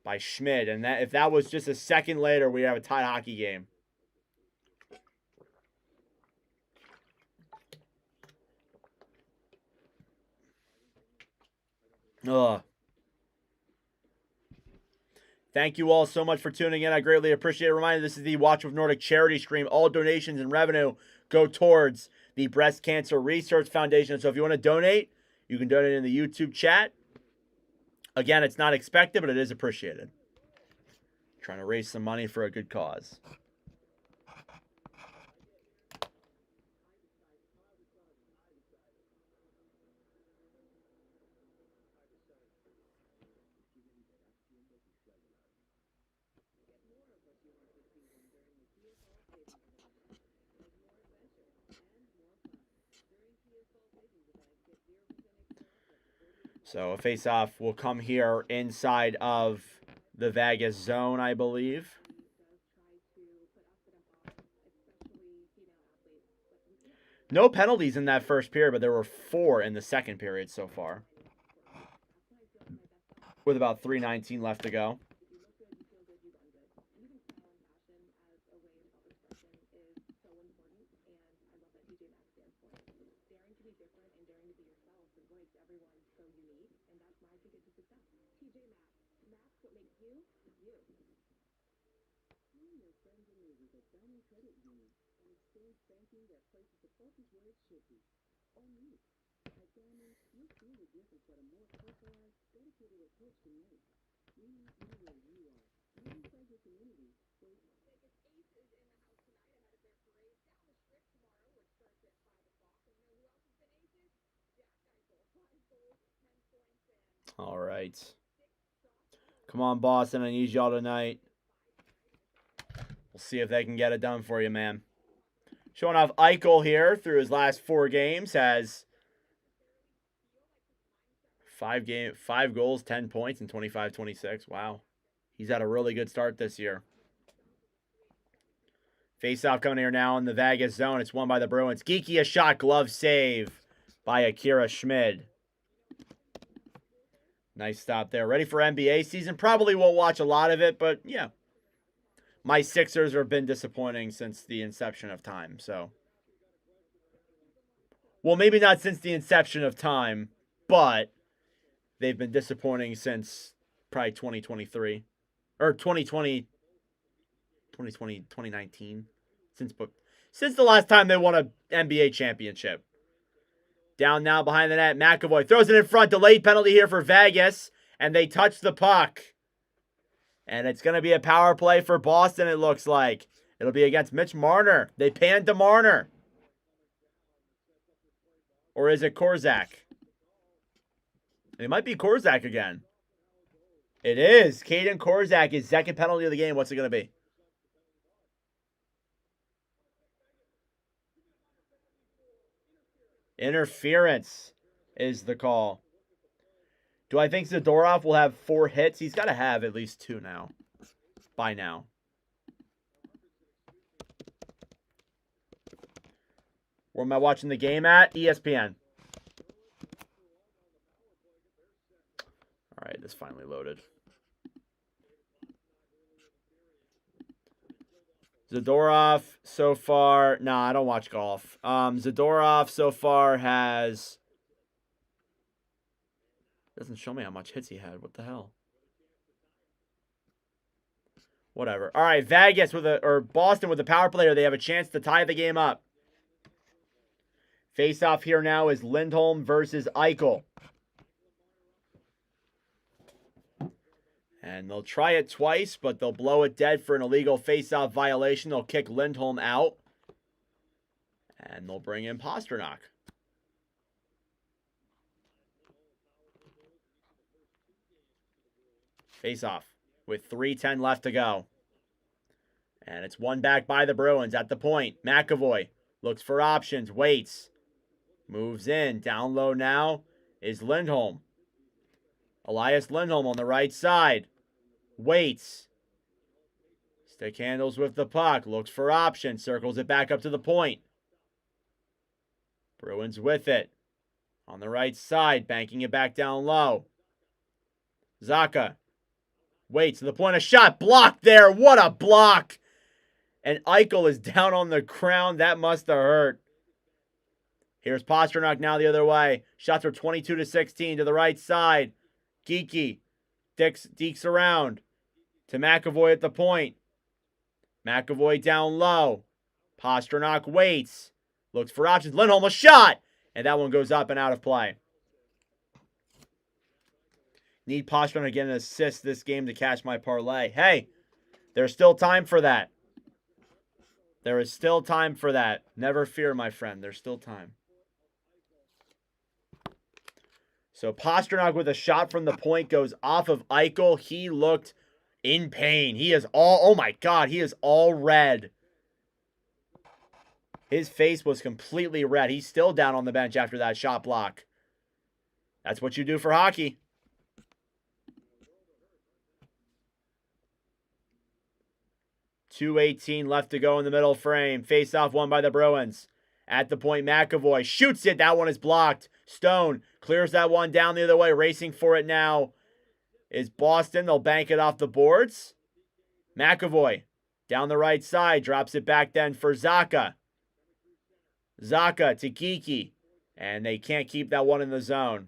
by Schmid. And that, if that was just a second later, we'd have a tied hockey game. Ugh. Thank you all so much for tuning in. I greatly appreciate it. Reminder, this is the Watch with Nordic charity stream. All donations and revenue go towards the Breast Cancer Research Foundation. So if you want to donate, you can donate in the YouTube chat. Again, it's not expected, but it is appreciated. Trying to raise some money for a good cause. So a face-off will come here inside of the Vegas zone, I believe. No penalties in that first period, but there were 4 in the second period so far. With about 3:19 left to go. All right. Come on, Boston. I need y'all tonight. We'll see if they can get it done for you, man. Showing off Eichel here through his last 4 games. Has 5 goals, 10 points, and 25-26. Wow. He's had a really good start this year. Face-off coming here now in the Vegas zone. It's won by the Bruins. Geeky a shot. Glove save by Akira Schmid. Nice stop there. Ready for NBA season. Probably won't watch a lot of it, but yeah. My Sixers have been disappointing since the inception of time, so. Well, maybe not since the inception of time, but they've been disappointing since probably 2023. Or 2020, 2019. Since the last time they won an NBA championship. Down now behind the net. McAvoy throws it in front. Delayed penalty here for Vegas. And they touch the puck. And it's going to be a power play for Boston, it looks like. It'll be against Mitch Marner. They panned to Marner. Or is it Korzak? It might be Korzak again. It is. Caden Korzak, his second penalty of the game. What's it going to be? Interference is the call. Do I think Zadorov will have 4 hits? He's got to have at least 2 now. By now. Where am I watching the game at? ESPN. All right, this finally loaded. Zadorov so far... Nah, I don't watch golf. Zadorov so far has... Doesn't show me how much hits he had. What the hell? Whatever. All right, Vegas or Boston with a power play. They have a chance to tie the game up. Face off here now is Lindholm versus Eichel. And they'll try it twice, but they'll blow it dead for an illegal face-off violation. They'll kick Lindholm out. And they'll bring in Pastrnak. Face-off with 3:10 left to go. And it's one back by the Bruins at the point. McAvoy looks for options, waits. Moves in. Down low now is Lindholm. Elias Lindholm on the right side. Waits. Stick handles with the puck. Looks for options. Circles it back up to the point. Bruins with it. On the right side. Banking it back down low. Zacha. Waits to the point of shot. Blocked there. What a block. And Eichel is down on the ground. That must have hurt. Here's Pastrnak now the other way. Shots are 22-16 to the right side. Geeky. Deeks around. To McAvoy at the point. McAvoy down low. Pastrnak waits. Looks for options. Lindholm a shot. And that one goes up and out of play. Need Pastrnak to get an assist this game to cash my parlay. Hey, there's still time for that. There is still time for that. Never fear, my friend. There's still time. So Pastrnak with a shot from the point goes off of Eichel. He looked in pain. He is all, oh my God, he is all red. His face was completely red. He's still down on the bench after that shot block. That's what you do for hockey. .218 left to go in the middle frame. Face off won by the Bruins. At the point, McAvoy shoots it. That one is blocked. Stone clears that one down the other way. Racing for it now is Boston. They'll bank it off the boards. McAvoy down the right side. Drops it back then for Zacha. Zacha to Geeky. And they can't keep that one in the zone.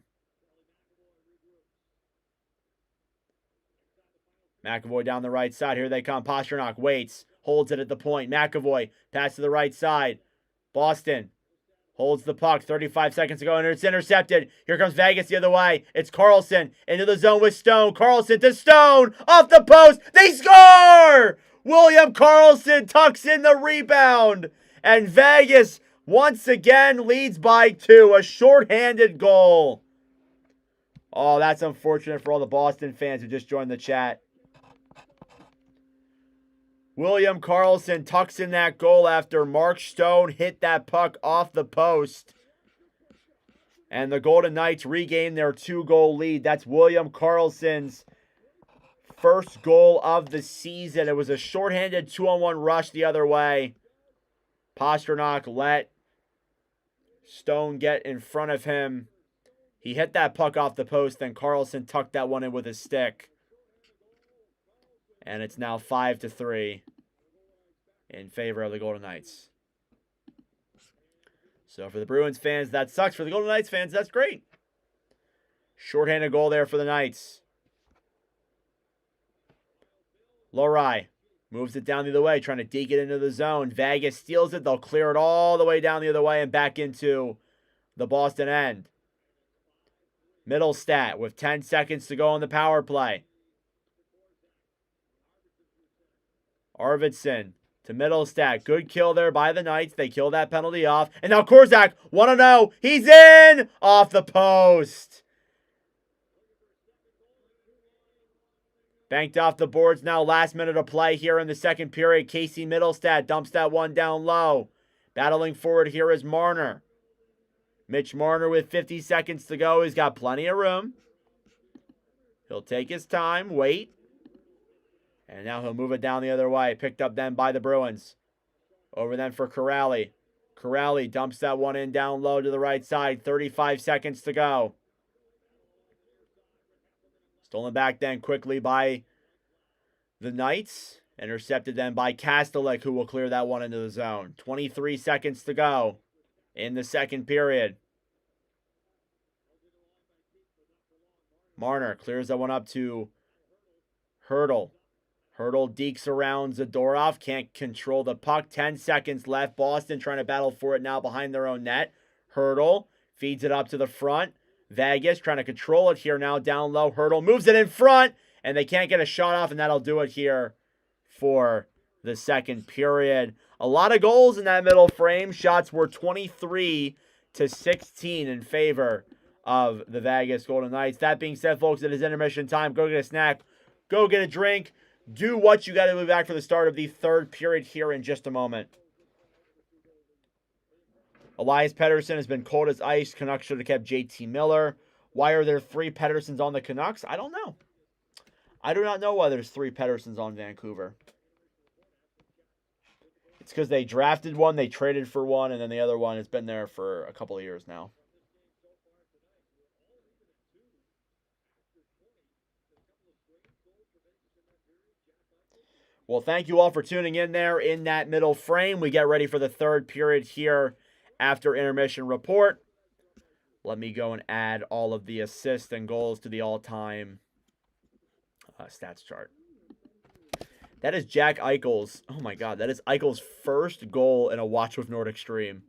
McAvoy down the right side. Here they come. Pastrnak waits. Holds it at the point. McAvoy pass to the right side. Boston holds the puck. 35 seconds to go, and it's intercepted. Here comes Vegas the other way. It's Carlson into the zone with Stone. Carlson to Stone. Off the post. They score! William Karlsson tucks in the rebound. And Vegas once again leads by 2. A shorthanded goal. Oh, that's unfortunate for all the Boston fans who just joined the chat. William Karlsson tucks in that goal after Mark Stone hit that puck off the post. And the Golden Knights regain their 2-goal lead. That's William Karlsson's first goal of the season. It was a shorthanded 2-on-1 rush the other way. Pastrnak let Stone get in front of him. He hit that puck off the post, then Karlsson tucked that one in with his stick. And it's now 5-3 in favor of the Golden Knights. So for the Bruins fans, that sucks. For the Golden Knights fans, that's great. Shorthanded goal there for the Knights. Lohrei moves it down the other way, trying to deke it into the zone. Vegas steals it. They'll clear it all the way down the other way and back into the Boston end. Middlestat with 10 seconds to go on the power play. Arvidsson to Middlestat. Good kill there by the Knights. They kill that penalty off. And now Korczak, 1-0. He's in! Off the post. Banked off the boards now. Last minute of play here in the second period. Casey Middlestat dumps that one down low. Battling forward here is Marner. Mitch Marner with 50 seconds to go. He's got plenty of room. He'll take his time, wait. And now he'll move it down the other way. Picked up then by the Bruins. Over then for Corrali. Corrali dumps that one in down low to the right side. 35 seconds to go. Stolen back then quickly by the Knights. Intercepted then by Kastelik, who will clear that one into the zone. 23 seconds to go in the second period. Marner clears that one up to Hurdle. Hurdle dekes around Zadorov. Can't control the puck. 10 seconds left. Boston trying to battle for it now behind their own net. Hurdle feeds it up to the front. Vegas trying to control it here now down low. Hurdle moves it in front. And they can't get a shot off. And that'll do it here for the second period. A lot of goals in that middle frame. Shots were 23-16 in favor of the Vegas Golden Knights. That being said, folks, it is intermission time. Go get a snack. Go get a drink. Do what you got to do back for the start of the third period here in just a moment. Elias Pettersson has been cold as ice. Canucks should have kept JT Miller. Why are there 3 Petterssons on the Canucks? I don't know. I do not know why there's 3 Petterssons on Vancouver. It's because they drafted one, they traded for one, and then the other one has been there for a couple of years now. Well, thank you all for tuning in there in that middle frame. We get ready for the third period here after intermission report. Let me go and add all of the assists and goals to the all-time stats chart. That is Jack Eichel's. Oh, my God. That is Eichel's first goal in a Watch with Nordic stream.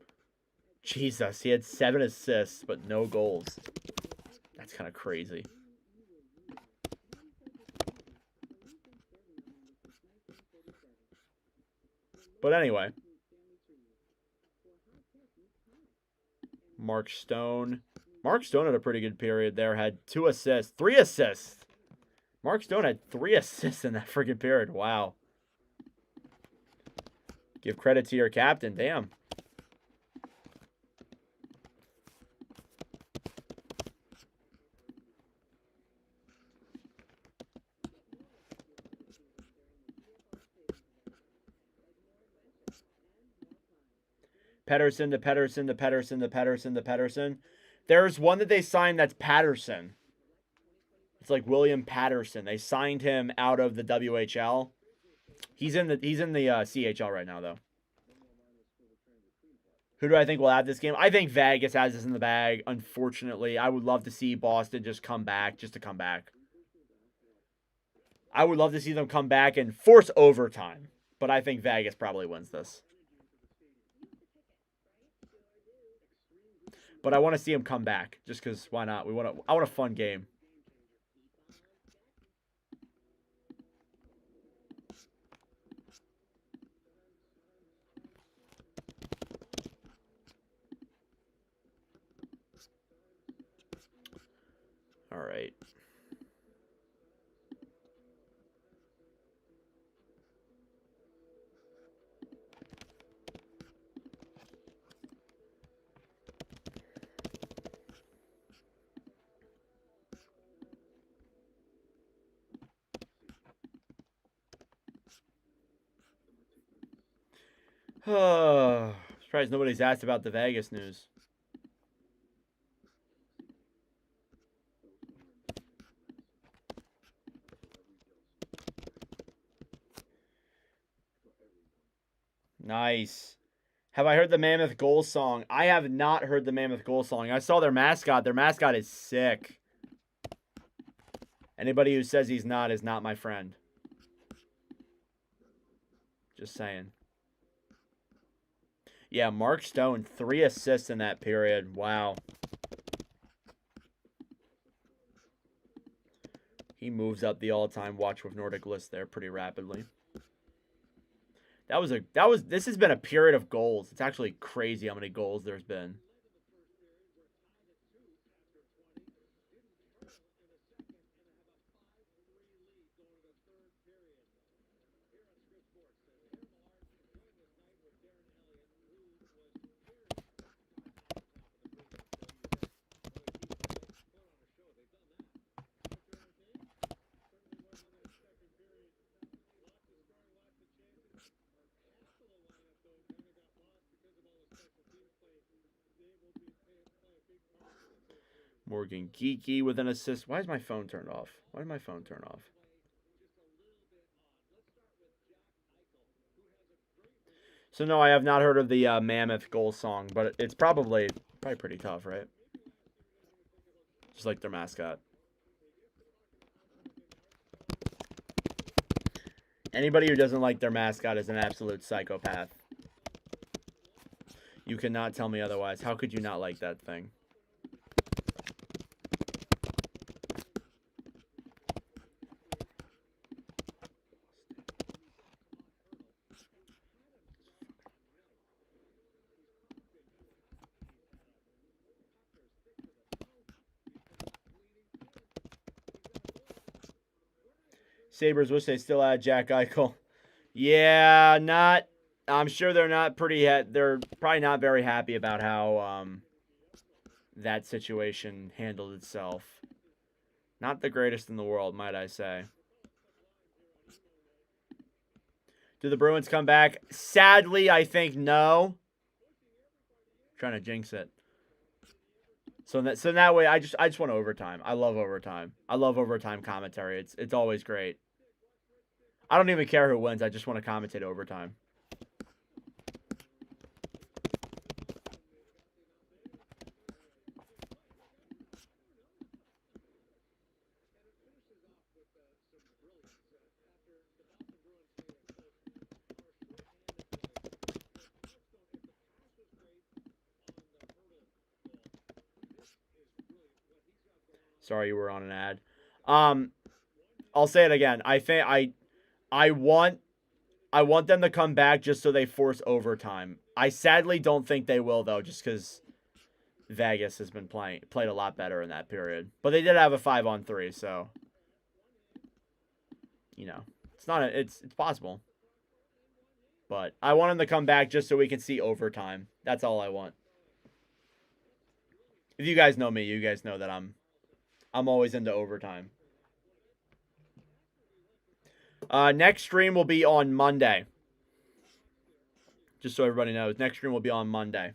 Jesus. He had 7 assists, but no goals. That's kind of crazy. But anyway. Mark Stone. Mark Stone had a pretty good period there. Had 2 assists. 3 assists. Mark Stone had 3 assists in that freaking period. Wow. Give credit to your captain. Damn. Pettersson to Pettersson to Pettersson to Pettersson to Pettersson. There's one that they signed that's Patterson. It's like William Patterson. They signed him out of the WHL. He's in the CHL right now, though. Who do I think will have this game? I think Vegas has this in the bag. Unfortunately, I would love to see Boston just come back, just to come back. I would love to see them come back and force overtime, but I think Vegas probably wins this. But I want to see him come back, just because why not? I want a fun game. All right. Surprised nobody's asked about the Vegas news. Nice. Have I heard the Mammoth Goal song? I have not heard the Mammoth Goal song. I saw their mascot. Their mascot is sick. Anybody who says he's not is not my friend. Just saying. Yeah, Mark Stone, 3 assists in that period. Wow. He moves up the all-time Watch with Nordic list there pretty rapidly. This has been a period of goals. It's actually crazy how many goals there's been. Morgan Geeky with an assist. Why is my phone turned off? Why did my phone turn off? So no, I have not heard of the Mammoth Goal song, but it's probably pretty tough, right? Just like their mascot. Anybody who doesn't like their mascot is an absolute psychopath. You cannot tell me otherwise. How could you not like that thing? Sabres wish they still had Jack Eichel. Yeah, not. I'm sure they're not pretty. They're probably not very happy about how that situation handled itself. Not the greatest in the world, might I say. Do the Bruins come back? Sadly, I think no. Trying to jinx it. So that way, I just want overtime. I love overtime. I love overtime commentary. It's always great. I don't even care who wins. I just want to commentate overtime. Sorry, you were on an ad. I'll say it again. I think I want them to come back just so they force overtime. I sadly don't think they will though, just because Vegas has been played a lot better in that period. But they did have a 5-on-3, so it's possible. But I want them to come back just so we can see overtime. That's all I want. If you guys know me, you guys know that I'm always into overtime. Next stream will be on Monday. Just so everybody knows, next stream will be on Monday.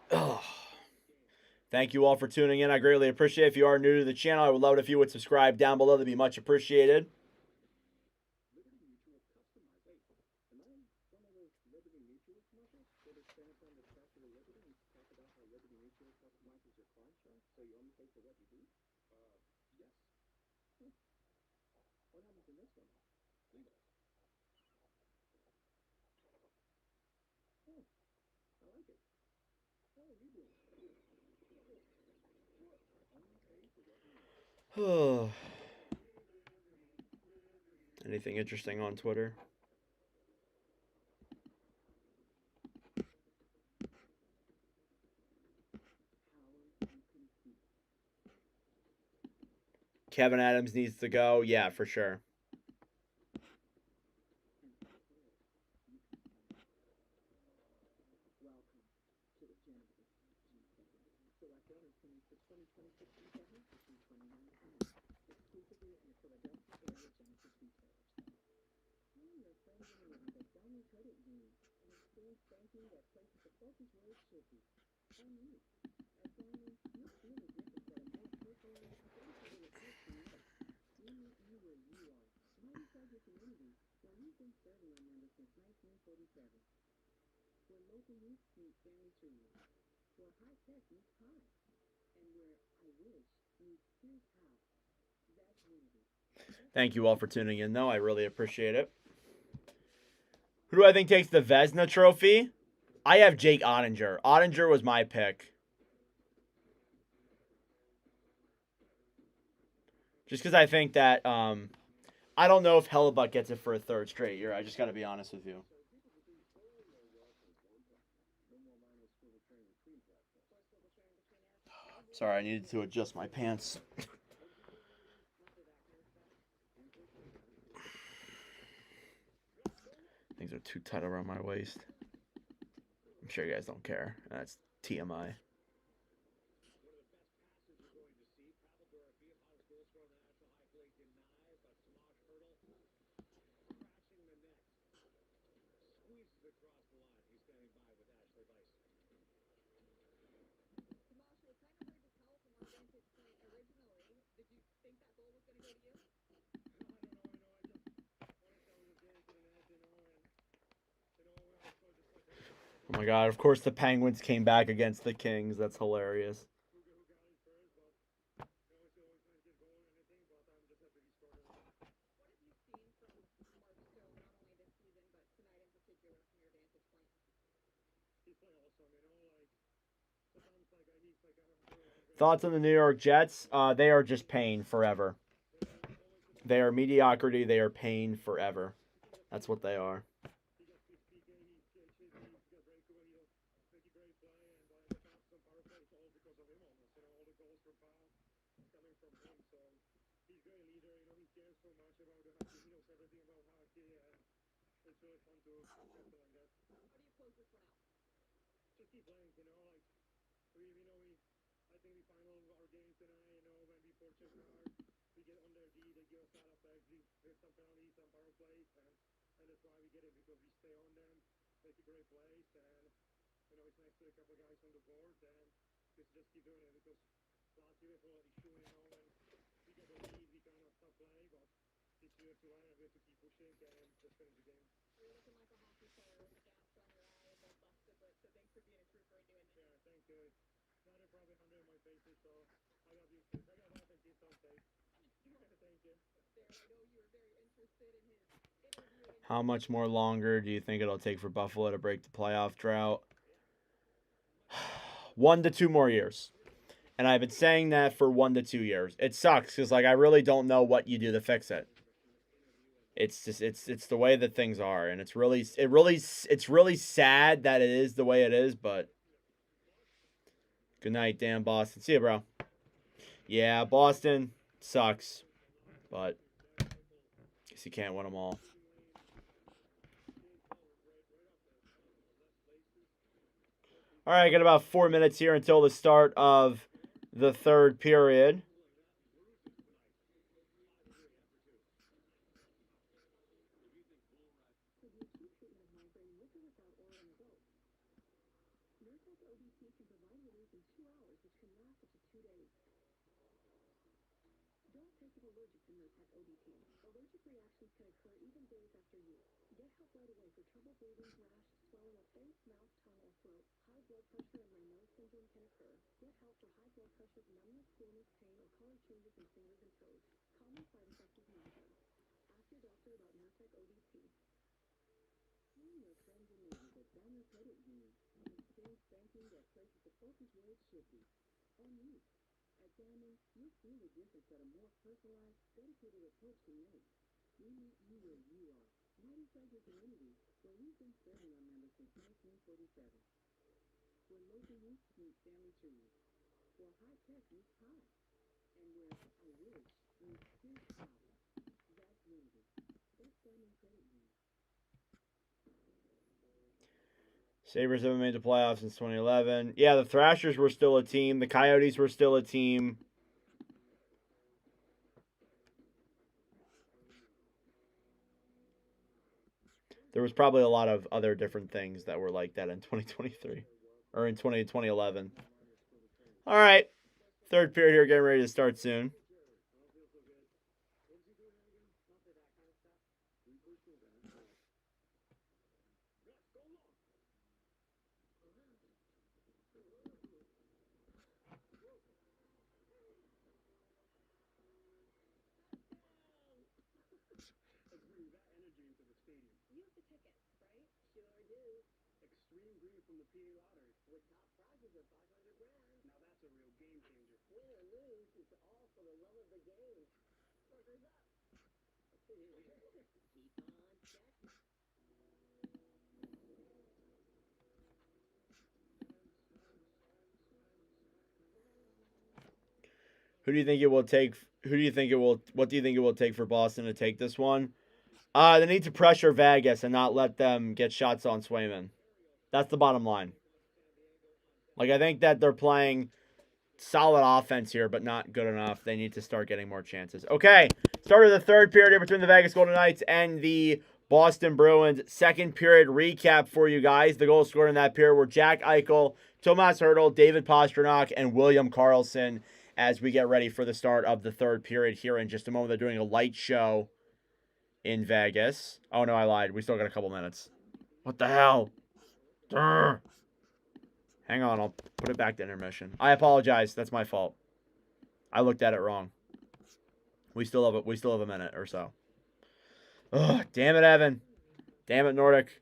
Oh. Thank you all for tuning in. I greatly appreciate it. If you are new to the channel, I would love it if you would subscribe down below. That'd be much appreciated. Anything interesting on Twitter? Kevin Adams needs to go. Yeah, for sure. Thank you all for tuning in, though. I really appreciate it. Who do I think takes the Vezina trophy? I have Jake Ottinger. Ottinger was my pick. Just because I think that, I don't know if Hellebuck gets it for a third straight year. I just got to be honest with you. Sorry, I needed to adjust my pants. Things are too tight around my waist. I'm sure you guys don't care. That's TMI. Oh my god, of course the Penguins came back against the Kings. That's hilarious. Thoughts on the New York Jets? They are just pain forever. They are mediocrity. They are pain forever. That's what they are. How much more longer do you think it'll take for Buffalo to break the playoff drought? 1 to 2 more years. And I've been saying that for 1 to 2 years. It sucks because I really don't know what you do to fix it. It's just it's the way that things are, and it's really sad that it is the way it is. But good night, damn Boston. See you, bro. Yeah, Boston sucks, but guess you can't win them all. All right, got about 4 minutes here until the start of the third period. Sabres haven't made the playoffs since 2011. Yeah, the Thrashers were still a team. The Coyotes were still a team. There was probably a lot of other different things that were like that in 2023 or in 2011. All right. Third period here, getting ready to start soon. Who do you think it will take? Who do you think it will? What do you think it will take for Boston to take this one? They need to pressure Vegas and not let them get shots on Swayman. That's the bottom line. I think that they're playing solid offense here, but not good enough. They need to start getting more chances. Okay, start of the third period here between the Vegas Golden Knights and the Boston Bruins. Second period recap for you guys. The goals scored in that period were Jack Eichel, Tomas Hertl, David Pastrnak, and William Karlsson. As we get ready for the start of the third period here in just a moment, they're doing a light show in Vegas. Oh no, I lied. We still got a couple minutes. What the hell? Durr. Hang on, I'll put it back to intermission. I apologize. That's my fault. I looked at it wrong. We still have a minute or so. Ugh, damn it, Evan. Damn it, Nordic.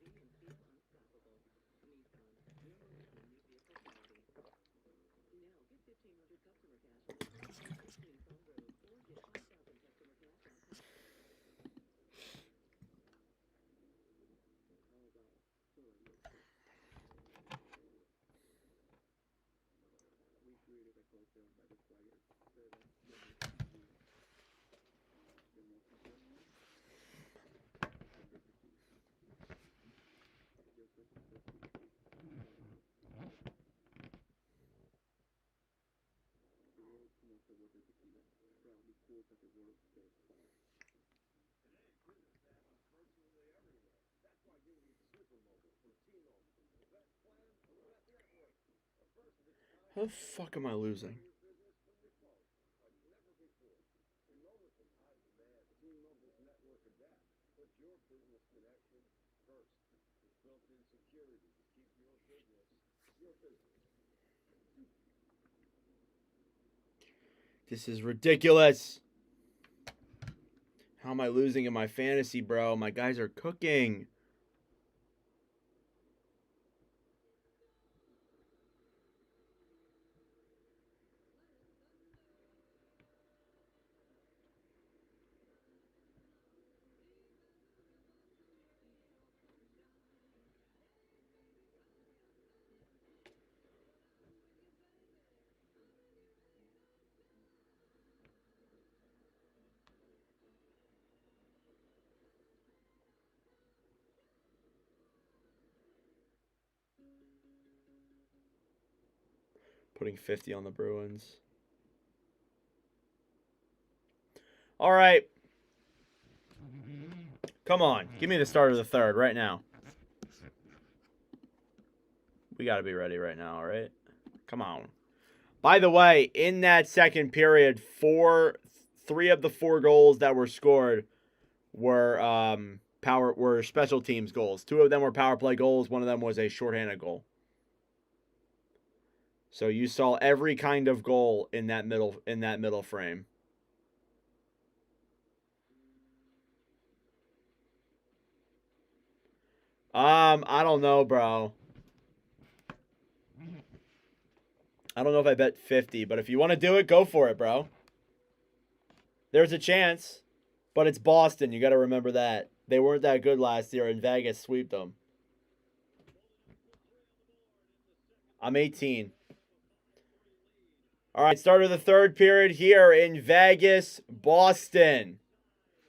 How the fuck am I losing? This is ridiculous. How am I losing in my fantasy, bro? My guys are cooking. Putting 50 on the Bruins. All right. Come on. Give me the start of the third right now. We got to be ready right now, all right? Come on. By the way, in that second period, three of the 4 goals that were scored were special teams goals. 2 of them were power play goals. 1 of them was a shorthanded goal. So you saw every kind of goal in that middle frame. I don't know, bro. I don't know if I bet 50, but if you want to do it, go for it, bro. There's a chance, but it's Boston. You got to remember that. They weren't that good last year, and Vegas swept them. I'm 18. All right, start of the third period here in Vegas, Boston.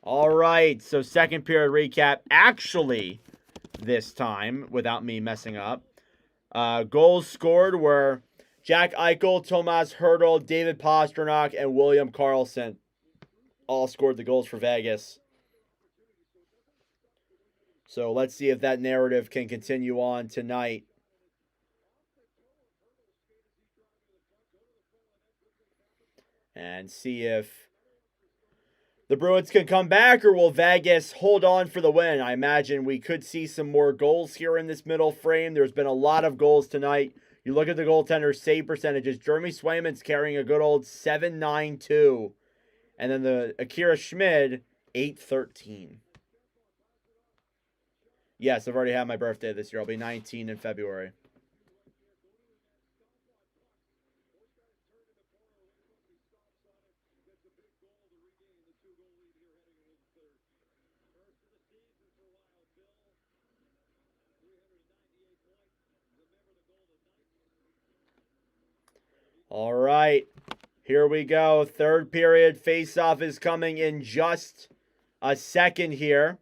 All right, so second period recap. Actually, this time, without me messing up, goals scored were Jack Eichel, Tomas Hertl, David Pastrnak, and William Karlsson. All scored the goals for Vegas. So let's see if that narrative can continue on tonight. And see if the Bruins can come back, or will Vegas hold on for the win? I imagine we could see some more goals here in this middle frame. There's been a lot of goals tonight. You look at the goaltenders' save percentages. Jeremy Swayman's carrying a good old 7.92. And then the Akira Schmid, 8.13. Yes, I've already had my birthday this year. I'll be 19 in February. All right, here we go. Third period face-off is coming in just a second here.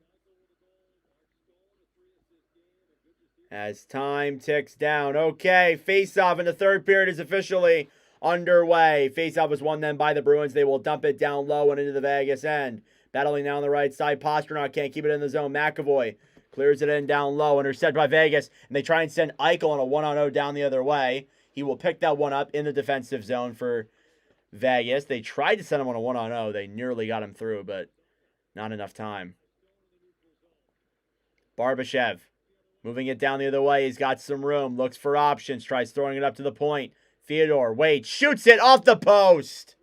As time ticks down. Okay, face-off in the third period is officially underway. Face-off was won then by the Bruins. They will dump it down low and into the Vegas end. Battling down the right side. Pastrnak can't keep it in the zone. McAvoy clears it in down low. Intercepted by Vegas. And they try and send Eichel on a 1-on-0 down the other way. He will pick that one up in the defensive zone for Vegas. They tried to send him on a 1-on-0. They nearly got him through, but not enough time. Barbashev. Moving it down the other way. He's got some room. Looks for options. Tries throwing it up to the point. Theodore waits. Shoots it off the post.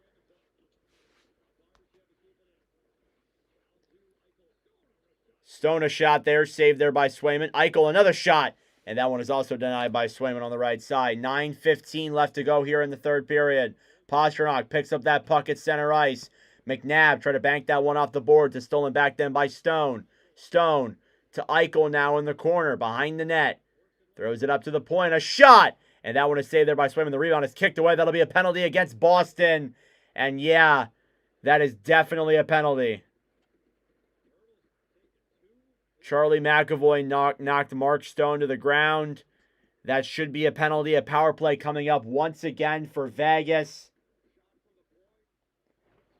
Stone a shot there. Saved there by Swayman. Eichel another shot. And that one is also denied by Swayman on the right side. 9:15 left to go here in the third period. Pastrnak picks up that puck at center ice. McNabb tried to bank that one off the board. To stolen back then by Stone. Stone to Eichel now in the corner behind the net. Throws it up to the point. A shot! And that one is saved there by Swayman. The rebound is kicked away. That'll be a penalty against Boston. And yeah, that is definitely a penalty. Charlie McAvoy knocked Mark Stone to the ground. That should be a penalty. A power play coming up once again for Vegas.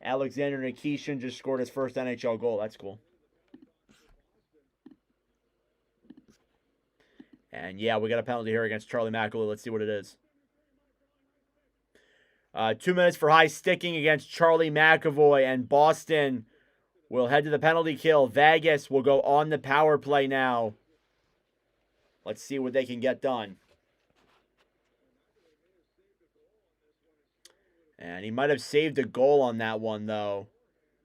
Alexander Nikishin just scored his first NHL goal. That's cool. And yeah, we got a penalty here against Charlie McAvoy. Let's see what it is. 2 minutes for high sticking against Charlie McAvoy. And Boston will head to the penalty kill. Vegas will go on the power play now. Let's see what they can get done. And he might have saved a goal on that one, though.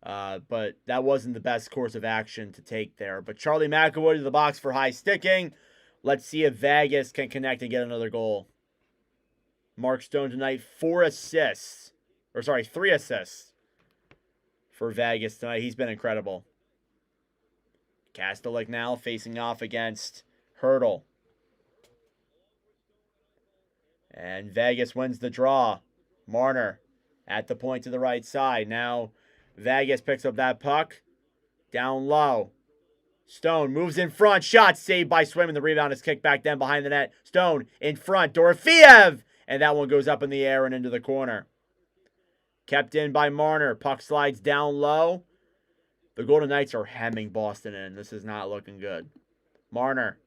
But that wasn't the best course of action to take there. But Charlie McAvoy to the box for high sticking. Let's see if Vegas can connect and get another goal. Mark Stone tonight, 3 assists for Vegas tonight. He's been incredible. Kastelik now facing off against Hurdle. And Vegas wins the draw. Marner at the point to the right side. Now Vegas picks up that puck. Down low. Stone moves in front. Shot saved by Swayman. The rebound is kicked back then behind the net. Stone in front. Dorofeev! And that one goes up in the air and into the corner. Kept in by Marner. Puck slides down low. The Golden Knights are hemming Boston in. This is not looking good. Marner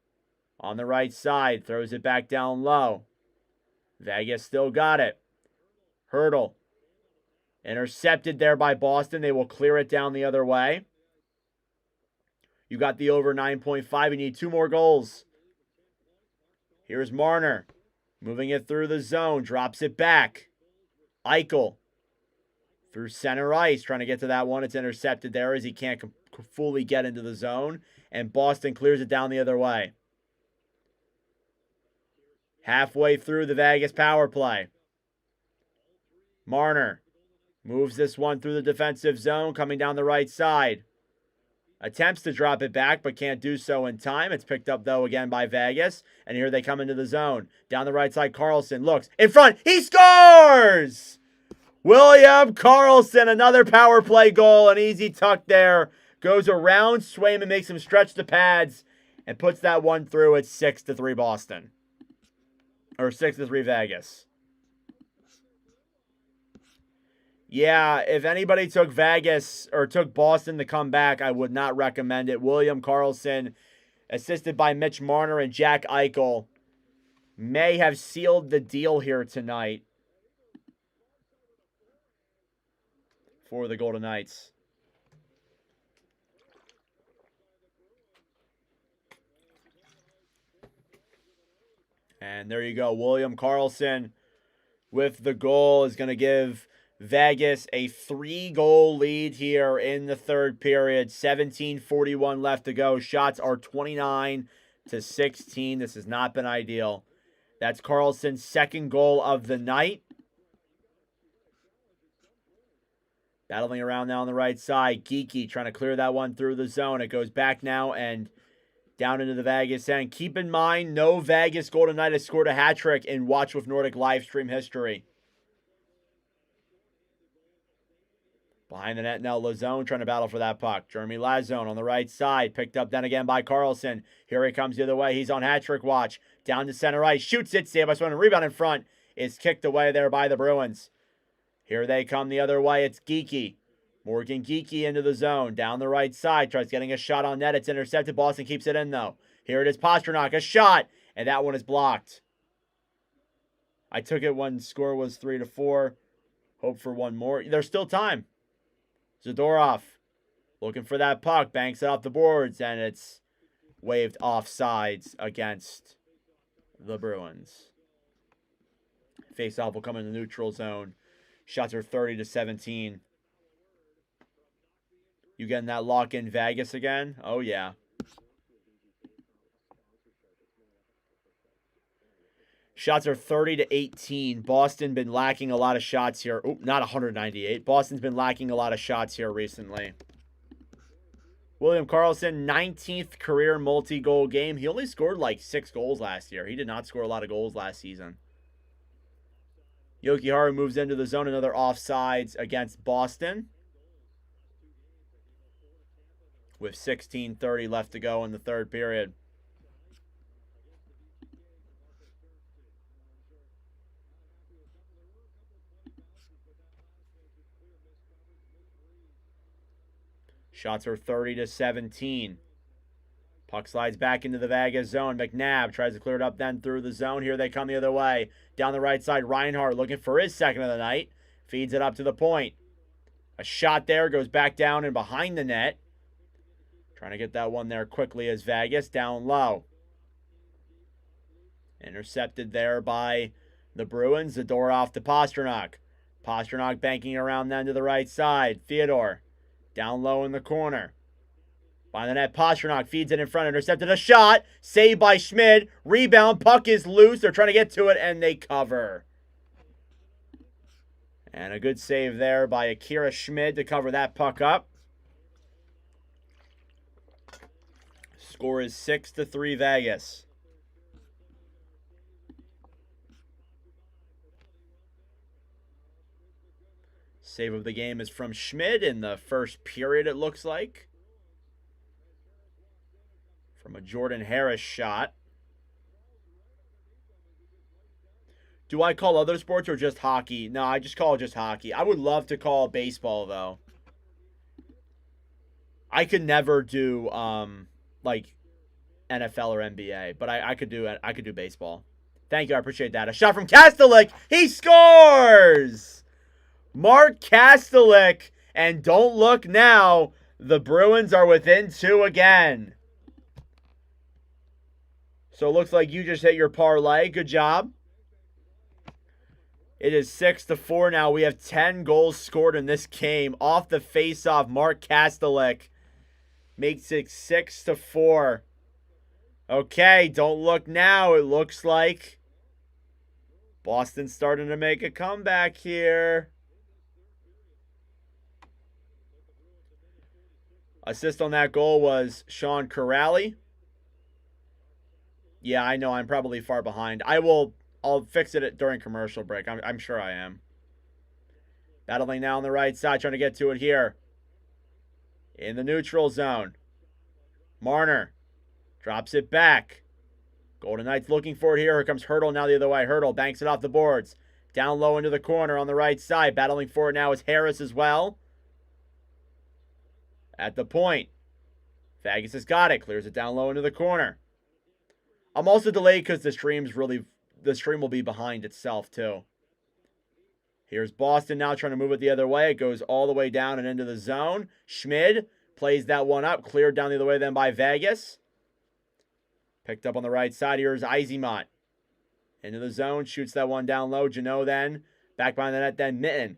on the right side. Throws it back down low. Vegas still got it. Hurdle. Intercepted there by Boston. They will clear it down the other way. You got the over 9.5. You need 2 more goals. Here's Marner. Moving it through the zone. Drops it back. Eichel. Through center ice. Trying to get to that one. It's intercepted there as he can't fully get into the zone. And Boston clears it down the other way. Halfway through the Vegas power play. Marner moves this one through the defensive zone. Coming down the right side. Attempts to drop it back, but can't do so in time. It's picked up, though, again by Vegas. And here they come into the zone. Down the right side, Karlsson looks. In front, he scores! William Karlsson, another power play goal. An easy tuck there. Goes around Swayman, makes him stretch the pads, and puts that one through. It's 6-3 Boston. Or 6-3 Vegas. Yeah, if anybody took Vegas or took Boston to come back, I would not recommend it. William Karlsson, assisted by Mitch Marner and Jack Eichel, may have sealed the deal here tonight for the Golden Knights. And there you go. William Karlsson with the goal is going to give Vegas a 3-goal lead here in the third period. 17:41 left to go. Shots are 29-16. This has not been ideal. That's Karlsson's second goal of the night. Battling around now on the right side. Geeky trying to clear that one through the zone. It goes back now and down into the Vegas end. Keep in mind, no Vegas Golden Knight has scored a hat trick in Watch with Nordic live stream history. Behind the net now, Lazone trying to battle for that puck. Jeremy Lazone on the right side. Picked up then again by Karlsson. Here he comes the other way. He's on hat-trick watch. Down to center ice. Shoots it. Saved by Swayman. Rebound in front. Is kicked away there by the Bruins. Here they come the other way. It's Geeky. Morgan Geeky into the zone. Down the right side. Tries getting a shot on net. It's intercepted. Boston keeps it in, though. Here it is. Pastrnak. A shot. And that one is blocked. I took it when score was 3-4. Hope for one more. There's still time. Zadorov looking for that puck. Banks it off the boards. And it's waved offsides against the Bruins. Face-off will come in the neutral zone. Shots are 30-17. You getting that lock in Vegas again? Oh, yeah. Shots are 30-18. Boston been lacking a lot of shots here. Oop, not 198. Boston's been lacking a lot of shots here recently. William Karlsson, 19th career multi-goal game. He only scored like 6 goals last year. He did not score a lot of goals last season. Jokiharju moves into the zone. Another offsides against Boston. With 16:30 left to go in the third period. Shots are 30-17. Puck slides back into the Vegas zone. McNabb tries to clear it up then through the zone. Here they come the other way. Down the right side, Reinhart looking for his second of the night. Feeds it up to the point. A shot there, goes back down and behind the net. Trying to get that one there quickly as Vegas down low. Intercepted there by the Bruins. Zadorov to Pastrnak. Pastrnak banking around then to the right side. Theodore down low in the corner. By the net, Pastrnak feeds it in front. Intercepted a shot. Saved by Schmid. Rebound. Puck is loose. They're trying to get to it, and they cover. And a good save there by Akira Schmid to cover that puck up. Score is 6-3 Vegas. Save of the game is from Schmid in the first period, it looks like. From a Jordan Harris shot. Do I call other sports or just hockey? No, I just call just hockey. I would love to call baseball, though. I could never do like NFL or NBA, but I could do baseball. Thank you, I appreciate that. A shot from Kastelik. He scores! Mark Kastelik, and don't look now. The Bruins are within 2 again. So it looks like you just hit your parlay. Good job. It is 6-4 now. We have 10 goals scored in this game. Off the face-off, Mark Kastelik makes it 6-4. Okay, don't look now. It looks like Boston's starting to make a comeback here. Assist on that goal was Sean Corrali. Yeah, I know I'm probably far behind. I'll fix it during commercial break. I'm sure I am. Battling now on the right side, trying to get to it here. In the neutral zone. Marner drops it back. Golden Knights looking for it here. Here comes Hertl now the other way. Hertl banks it off the boards. Down low into the corner on the right side. Battling for it now is Harris as well. At the point. Vegas has got it. Clears it down low into the corner. I'm also delayed because the stream will be behind itself too. Here's Boston now trying to move it the other way. It goes all the way down and into the zone. Schmid plays that one up. Cleared down the other way then by Vegas. Picked up on the right side. Here's Izemont. Into the zone. Shoots that one down low. Janot then. Back behind the net then. Mitten.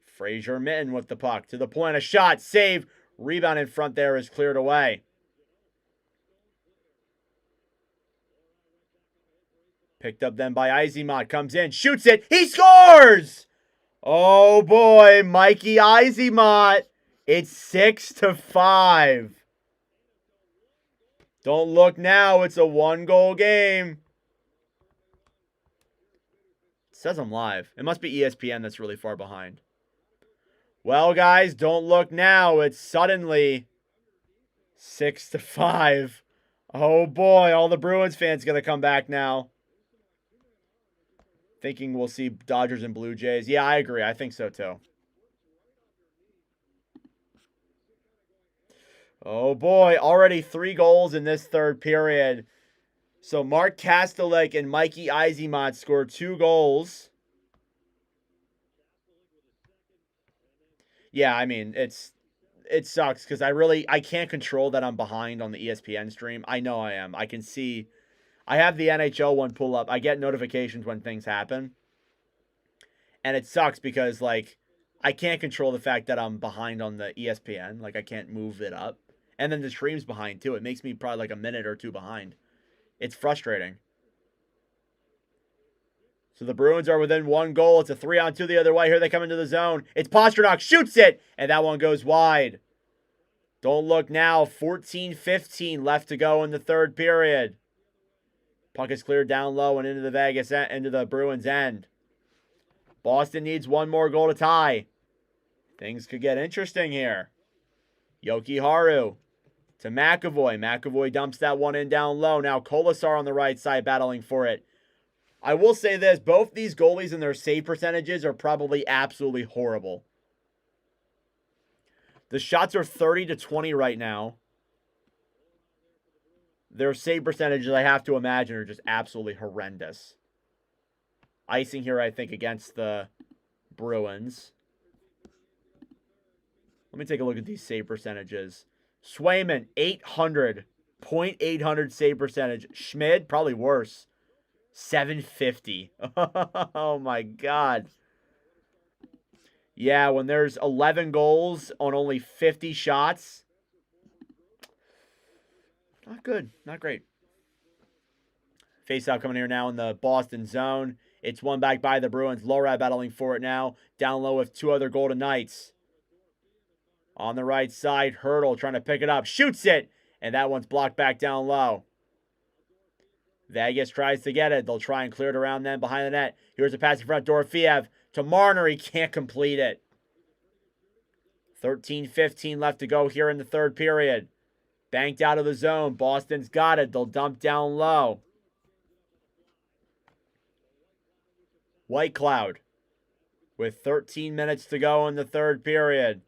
Fraser Mitten with the puck. To the point. A shot. Save. Rebound in front there is cleared away. Picked up then by Izemont. Comes in. Shoots it. He scores! Oh boy. Mikey Izemont. It's 6-5. Don't look now. It's a 1-goal game. It says I'm live. It must be ESPN that's really far behind. Well, guys, don't look now. It's suddenly 6-5. Oh boy. All the Bruins fans going to come back now. Thinking we'll see Dodgers and Blue Jays. Yeah, I agree. I think so too. Oh boy, already 3 goals in this third period. So Mark Kastelik and Mikey Izemont scored 2 goals. Yeah, I mean, it sucks because I can't control that I'm behind on the ESPN stream. I know I am. I can see. I have the NHL one pull up. I get notifications when things happen. And it sucks because, like, I can't control the fact that I'm behind on the ESPN. Like, I can't move it up. And then the stream's behind, too. It makes me probably like a minute or two behind. It's frustrating. So the Bruins are within 1 goal. It's a 3-on-2 the other way. Here they come into the zone. It's Pastrnak. Shoots it. And that one goes wide. Don't look now. 14-15 left to go in the third period. Puck is cleared down low and into the Bruins end. Boston needs 1 more goal to tie. Things could get interesting here. Yoki Haru to McAvoy. McAvoy dumps that one in down low. Now Kolasar on the right side battling for it. I will say this. Both these goalies and their save percentages are probably absolutely horrible. The shots are 30-20 right now. Their save percentages, I have to imagine, are just absolutely horrendous. Icing here, I think, against the Bruins. Let me take a look at these save percentages. Swayman, 800. .800 save percentage. Schmid, probably worse. 750. Oh, my God. Yeah, when there's 11 goals on only 50 shots. Not good. Not great. Face-off coming here now in the Boston zone. It's won back by the Bruins. Lorad battling for it now. Down low with 2 other Golden Knights. On the right side, Hurdle trying to pick it up. Shoots it. And that one's blocked back down low. Vegas tries to get it. They'll try and clear it around them behind the net. Here's a pass in front. Dorofiev to Marner. He can't complete it. 13-15 left to go here in the third period. Banked out of the zone. Boston's got it. They'll dump down low. White Cloud with 13 minutes to go in the third period.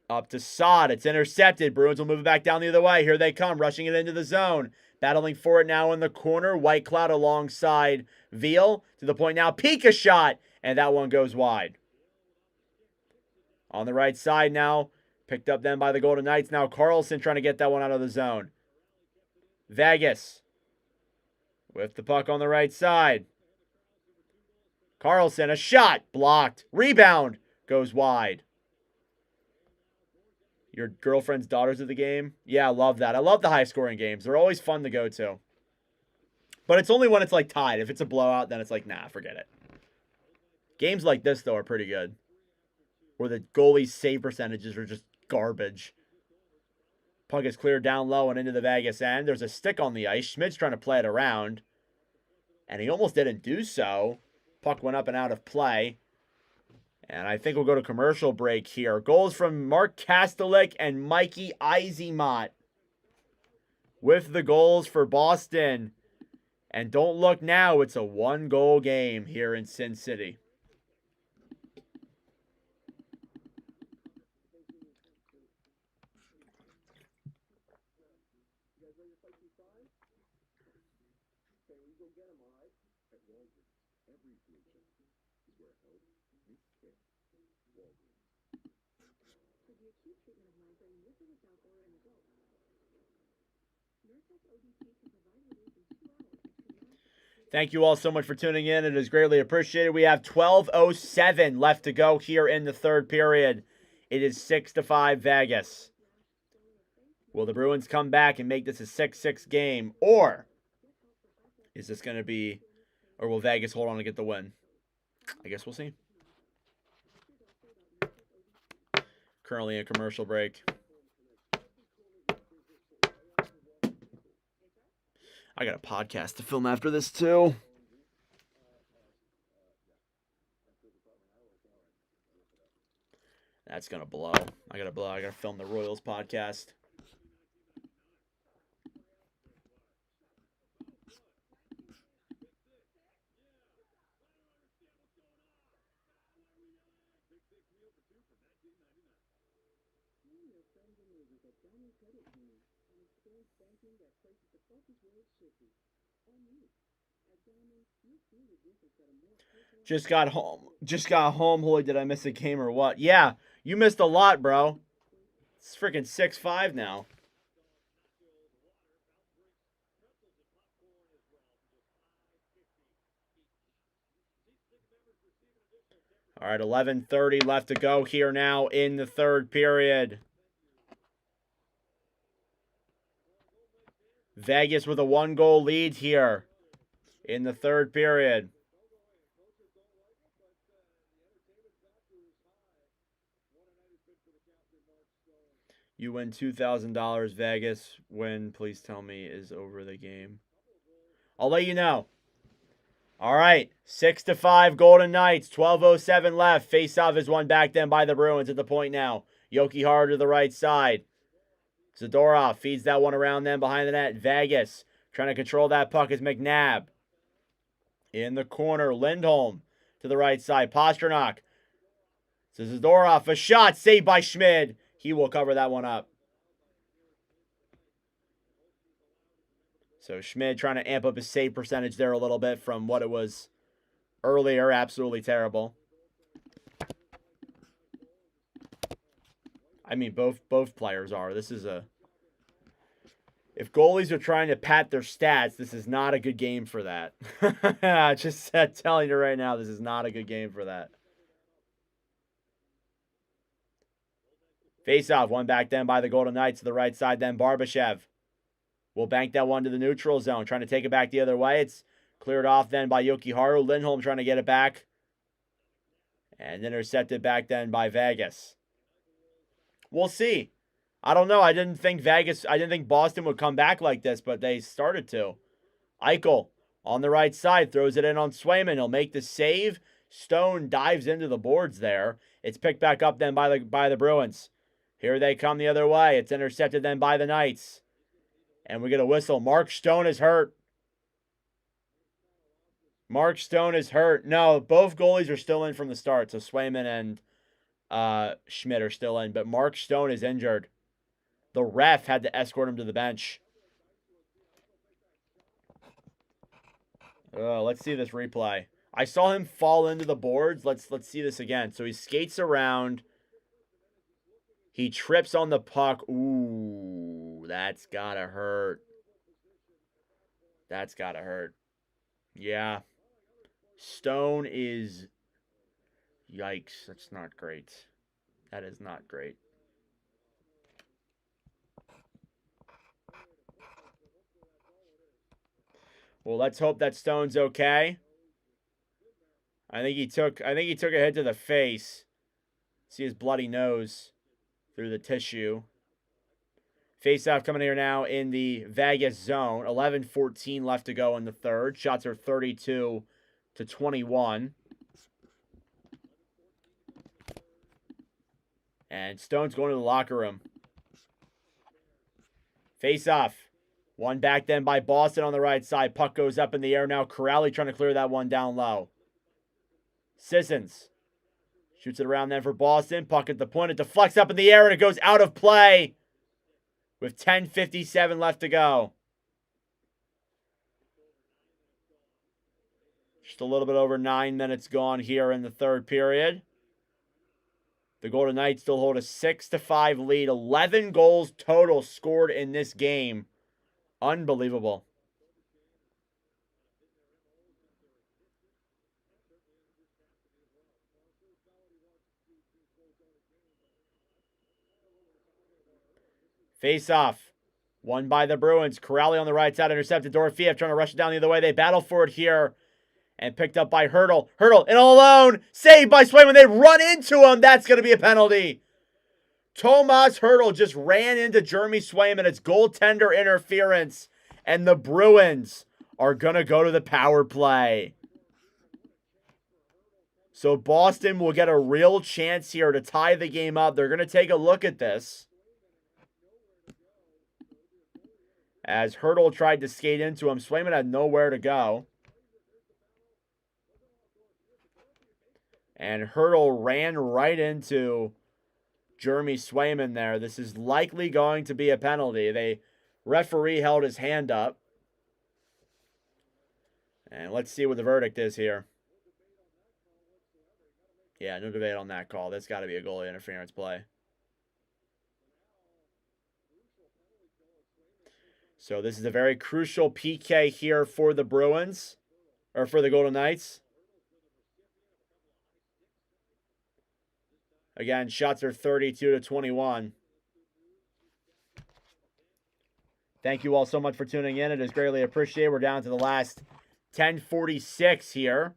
Up to Saad. It's intercepted. Bruins will move it back down the other way. Here they come, rushing it into the zone. Battling for it now in the corner. White Cloud alongside Veal. To the point now. Pika shot. And that one goes wide. On the right side now. Picked up then by the Golden Knights. Now Carlson trying to get that one out of the zone. Vegas. With the puck on the right side. Carlson, a shot. Blocked. Rebound. Goes wide. Your girlfriend's daughter's at the game? Yeah, I love that. I love the high-scoring games. They're always fun to go to. But it's only when it's, like, tied. If it's a blowout, then it's like, nah, forget it. Games like this, though, are pretty good. Where the goalie's save percentages are just garbage. Puck is cleared down low and into the Vegas end. There's a stick on the ice. Schmidt's trying to play it around. And he almost didn't do so. Puck went up and out of play. And I think we'll go to commercial break here. Goals from Mark Kastelik and Mikey Eisymot. With the goals for Boston. And don't look now, it's a 1-goal game here in Sin City. Thank you all so much for tuning in. It is greatly appreciated. We have 12:07 left to go here in the third period. It is 6-5 Vegas. Will the Bruins come back and make this a 6-6 game? Or is this going to be, or will Vegas hold on to get the win? I guess we'll see. Currently in commercial break. I got a podcast to film after this too. That's gonna blow. I gotta film the Royals podcast. Just got home. Holy, did I miss a game or what? Yeah, You missed a lot, bro. It's freaking 6-5 now. All right, 11:30 left to go here now in the third period. Vegas with a 1-goal lead here in the third period. You win $2,000, Vegas. When, please tell me, is over the game. I'll let you know. All right, 6-5 Golden Knights. 12:07 left. Face-off is won back then by the Bruins at the point now. Yoki Hara to the right side. Zadorov feeds that one around them behind the net. Vegas trying to control that puck is McNabb. In the corner, Lindholm to the right side. Pasternak. So Zadorov, a shot saved by Schmid. He will cover that one up. So Schmid trying to amp up his save percentage there a little bit from what it was earlier. Absolutely terrible. I mean, both players are. This is a... If goalies are trying to pat their stats, this is not a good game for that. Just telling you right now, this is not a good game for that. Face-off, one back then by the Golden Knights to the right side, then Barbashev will bank that one to the neutral zone, trying to take it back the other way. It's cleared off then by Yoki Hara. Lindholm trying to get it back. And intercepted back then by Vegas. We'll see. I don't know. I didn't think Boston would come back like this, but they started to. Eichel on the right side throws it in on Swayman. He'll make the save. Stone dives into the boards there. It's picked back up then by the Bruins. Here they come the other way. It's intercepted then by the Knights. And we get a whistle. Mark Stone is hurt. Mark Stone is hurt. No, both goalies are still in from the start. So Swayman and Schmidt are still in. But Mark Stone is injured. The ref had to escort him to the bench. Let's see this replay. I saw him fall into the boards. Let's see this again. So he skates around. He trips on the puck. Ooh, that's gotta hurt. That's gotta hurt. Yeah. Stone is... Yikes, that's not great. That is not great. Well, let's hope that Stone's okay. I think he took a hit to the face. See his bloody nose through the tissue. Face-off coming here now in the Vegas zone. 11:14 left to go in the third. Shots are 32-21. And Stone's going to the locker room. Face-off. One back then by Boston on the right side. Puck goes up in the air now. Corrali trying to clear that one down low. Sissons shoots it around then for Boston. Puck at the point. It deflects up in the air and it goes out of play with 10:57 left to go. Just a little bit over 9 minutes gone here in the third period. The Golden Knights still hold a 6-5 lead. 11 goals total scored in this game. Unbelievable. Face off. Won by the Bruins. Corrali on the right side. Intercepted. Dorofeev trying to rush it down the other way. They battle for it here. And picked up by Hurdle. Hurdle in all alone. Saved by Swayman. They run into him. That's going to be a penalty. Tomas Hurdle just ran into Jeremy Swayman. It's goaltender interference. And the Bruins are going to go to the power play. So Boston will get a real chance here to tie the game up. They're going to take a look at this. As Hurdle tried to skate into him, Swayman had nowhere to go. And Hurdle ran right into Jeremy Swayman there. This is likely going to be a penalty. The referee held his hand up. And let's see what the verdict is here. Yeah, no debate on that call. That's got to be a goalie interference play. So this is a very crucial PK here for the Bruins, or for the Golden Knights. Again, shots are 32-21. Thank you all so much for tuning in. It is greatly appreciated. We're down to the last 10:46 here.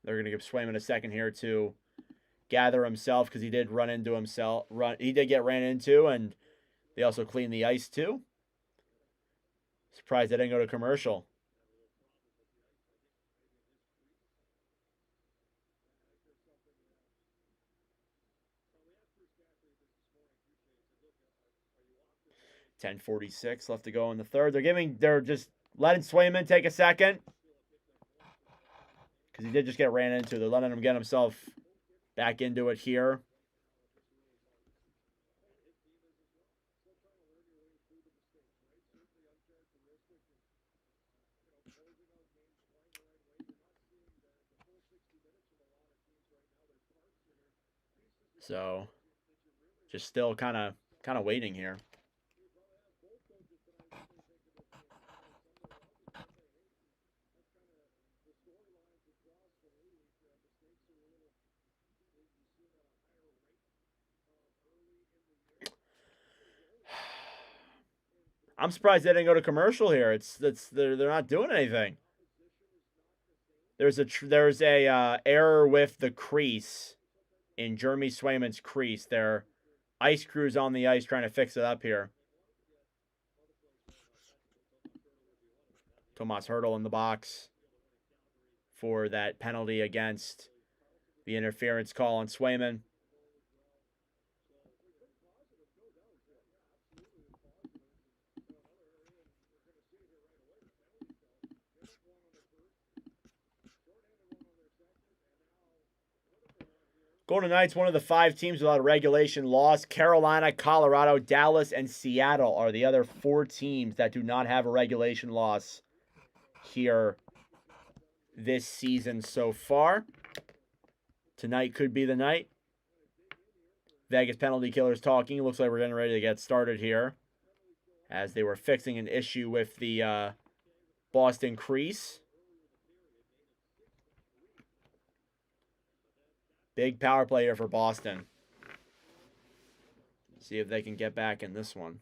They're going to give Swayman a second here to gather himself because he did run into himself. He did get ran into, and they also cleaned the ice too. Surprised they didn't go to commercial. .10:46 left to go in the third. They're just letting Swayman take a second. Because he did just get ran into. They're letting him get himself back into it here. So, just still kind of waiting here. I'm surprised they didn't go to commercial here. They're not doing anything. There's a error with the crease in Jeremy Swayman's crease. Their ice crew's on the ice trying to fix it up here. Tomas Hertl in the box for that penalty against the interference call on Swayman. Golden Knights, one of the 5 teams without a regulation loss. Carolina, Colorado, Dallas, and Seattle are the other 4 teams that do not have a regulation loss here this season so far. Tonight could be the night. Vegas penalty killers talking. Looks like we're getting ready to get started here, as they were fixing an issue with the Boston crease. Big power play here for Boston. See if they can get back in this one.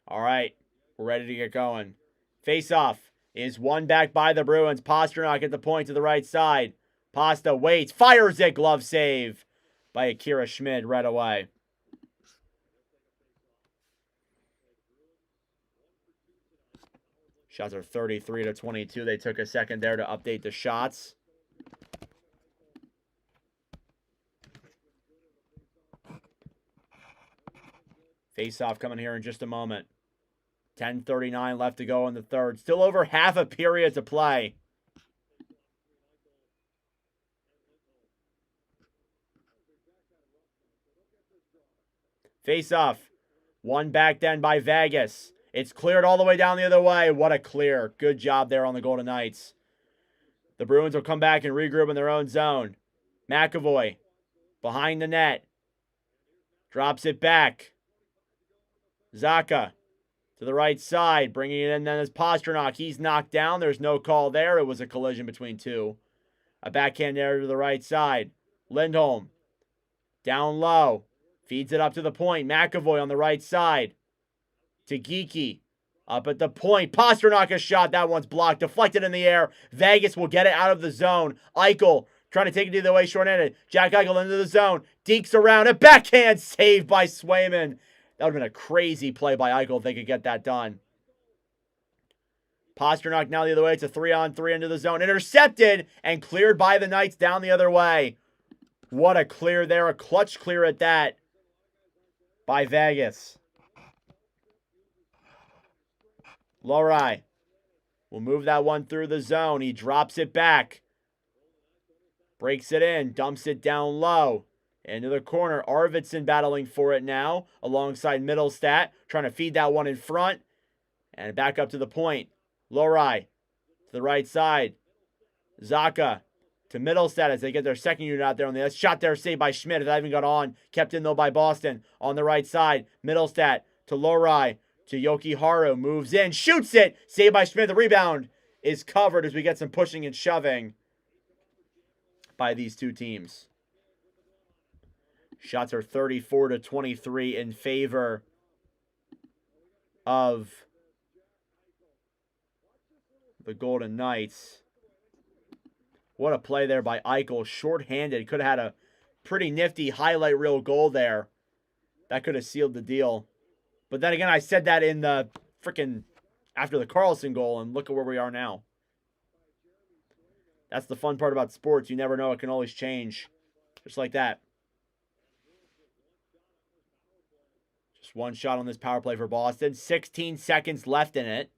All right, we're ready to get going. Face-off is won back by the Bruins. Pastrnak at the point to the right side. Pasta waits, fires it, glove save by Akira Schmid right away. Shots are 33-22. They took a second there to update the shots. Face-off coming here in just a moment. 10:39 left to go in the third. Still over half a period to play. Face-off. One back then by Vegas. It's cleared all the way down the other way. What a clear. Good job there on the Golden Knights. The Bruins will come back and regroup in their own zone. McAvoy behind the net. Drops it back. Zacha to the right side, bringing it in then as Pastrnak. He's knocked down. There's no call there. It was a collision between two. A backhand there to the right side. Lindholm down low. Feeds it up to the point. McAvoy on the right side. To Geeky. Up at the point. Pastrnak a shot. That one's blocked. Deflected in the air. Vegas will get it out of the zone. Eichel trying to take it the other way, short-handed. Jack Eichel into the zone. Dekes around. A backhand save by Swayman. That would have been a crazy play by Eichel if they could get that done. Pastrnak now the other way. It's a 3-on-3 into the zone. Intercepted and cleared by the Knights down the other way. What a clear there. A clutch clear at that by Vegas. Lohrei will move that one through the zone. He drops it back. Breaks it in. Dumps it down low. Into the corner. Arvidsson battling for it now alongside Middlestat. Trying to feed that one in front. And back up to the point. Lorai to the right side. Zaka to Middlestead as they get their second unit out there on the shot there, saved by Schmidt. If that even got on, kept in though by Boston. On the right side, Middlestead to Lorai to Yokiharu, moves in, shoots it, saved by Schmidt. The rebound is covered as we get some pushing and shoving by these two teams. Shots are 34-23 in favor of the Golden Knights. What a play there by Eichel. Short-handed. Could have had a pretty nifty highlight reel goal there. That could have sealed the deal. But then again, I said that in the freaking after the Carlson goal, and look at where we are now. That's the fun part about sports. You never know. It can always change. Just like that. Just one shot on this power play for Boston. 16 seconds left in it.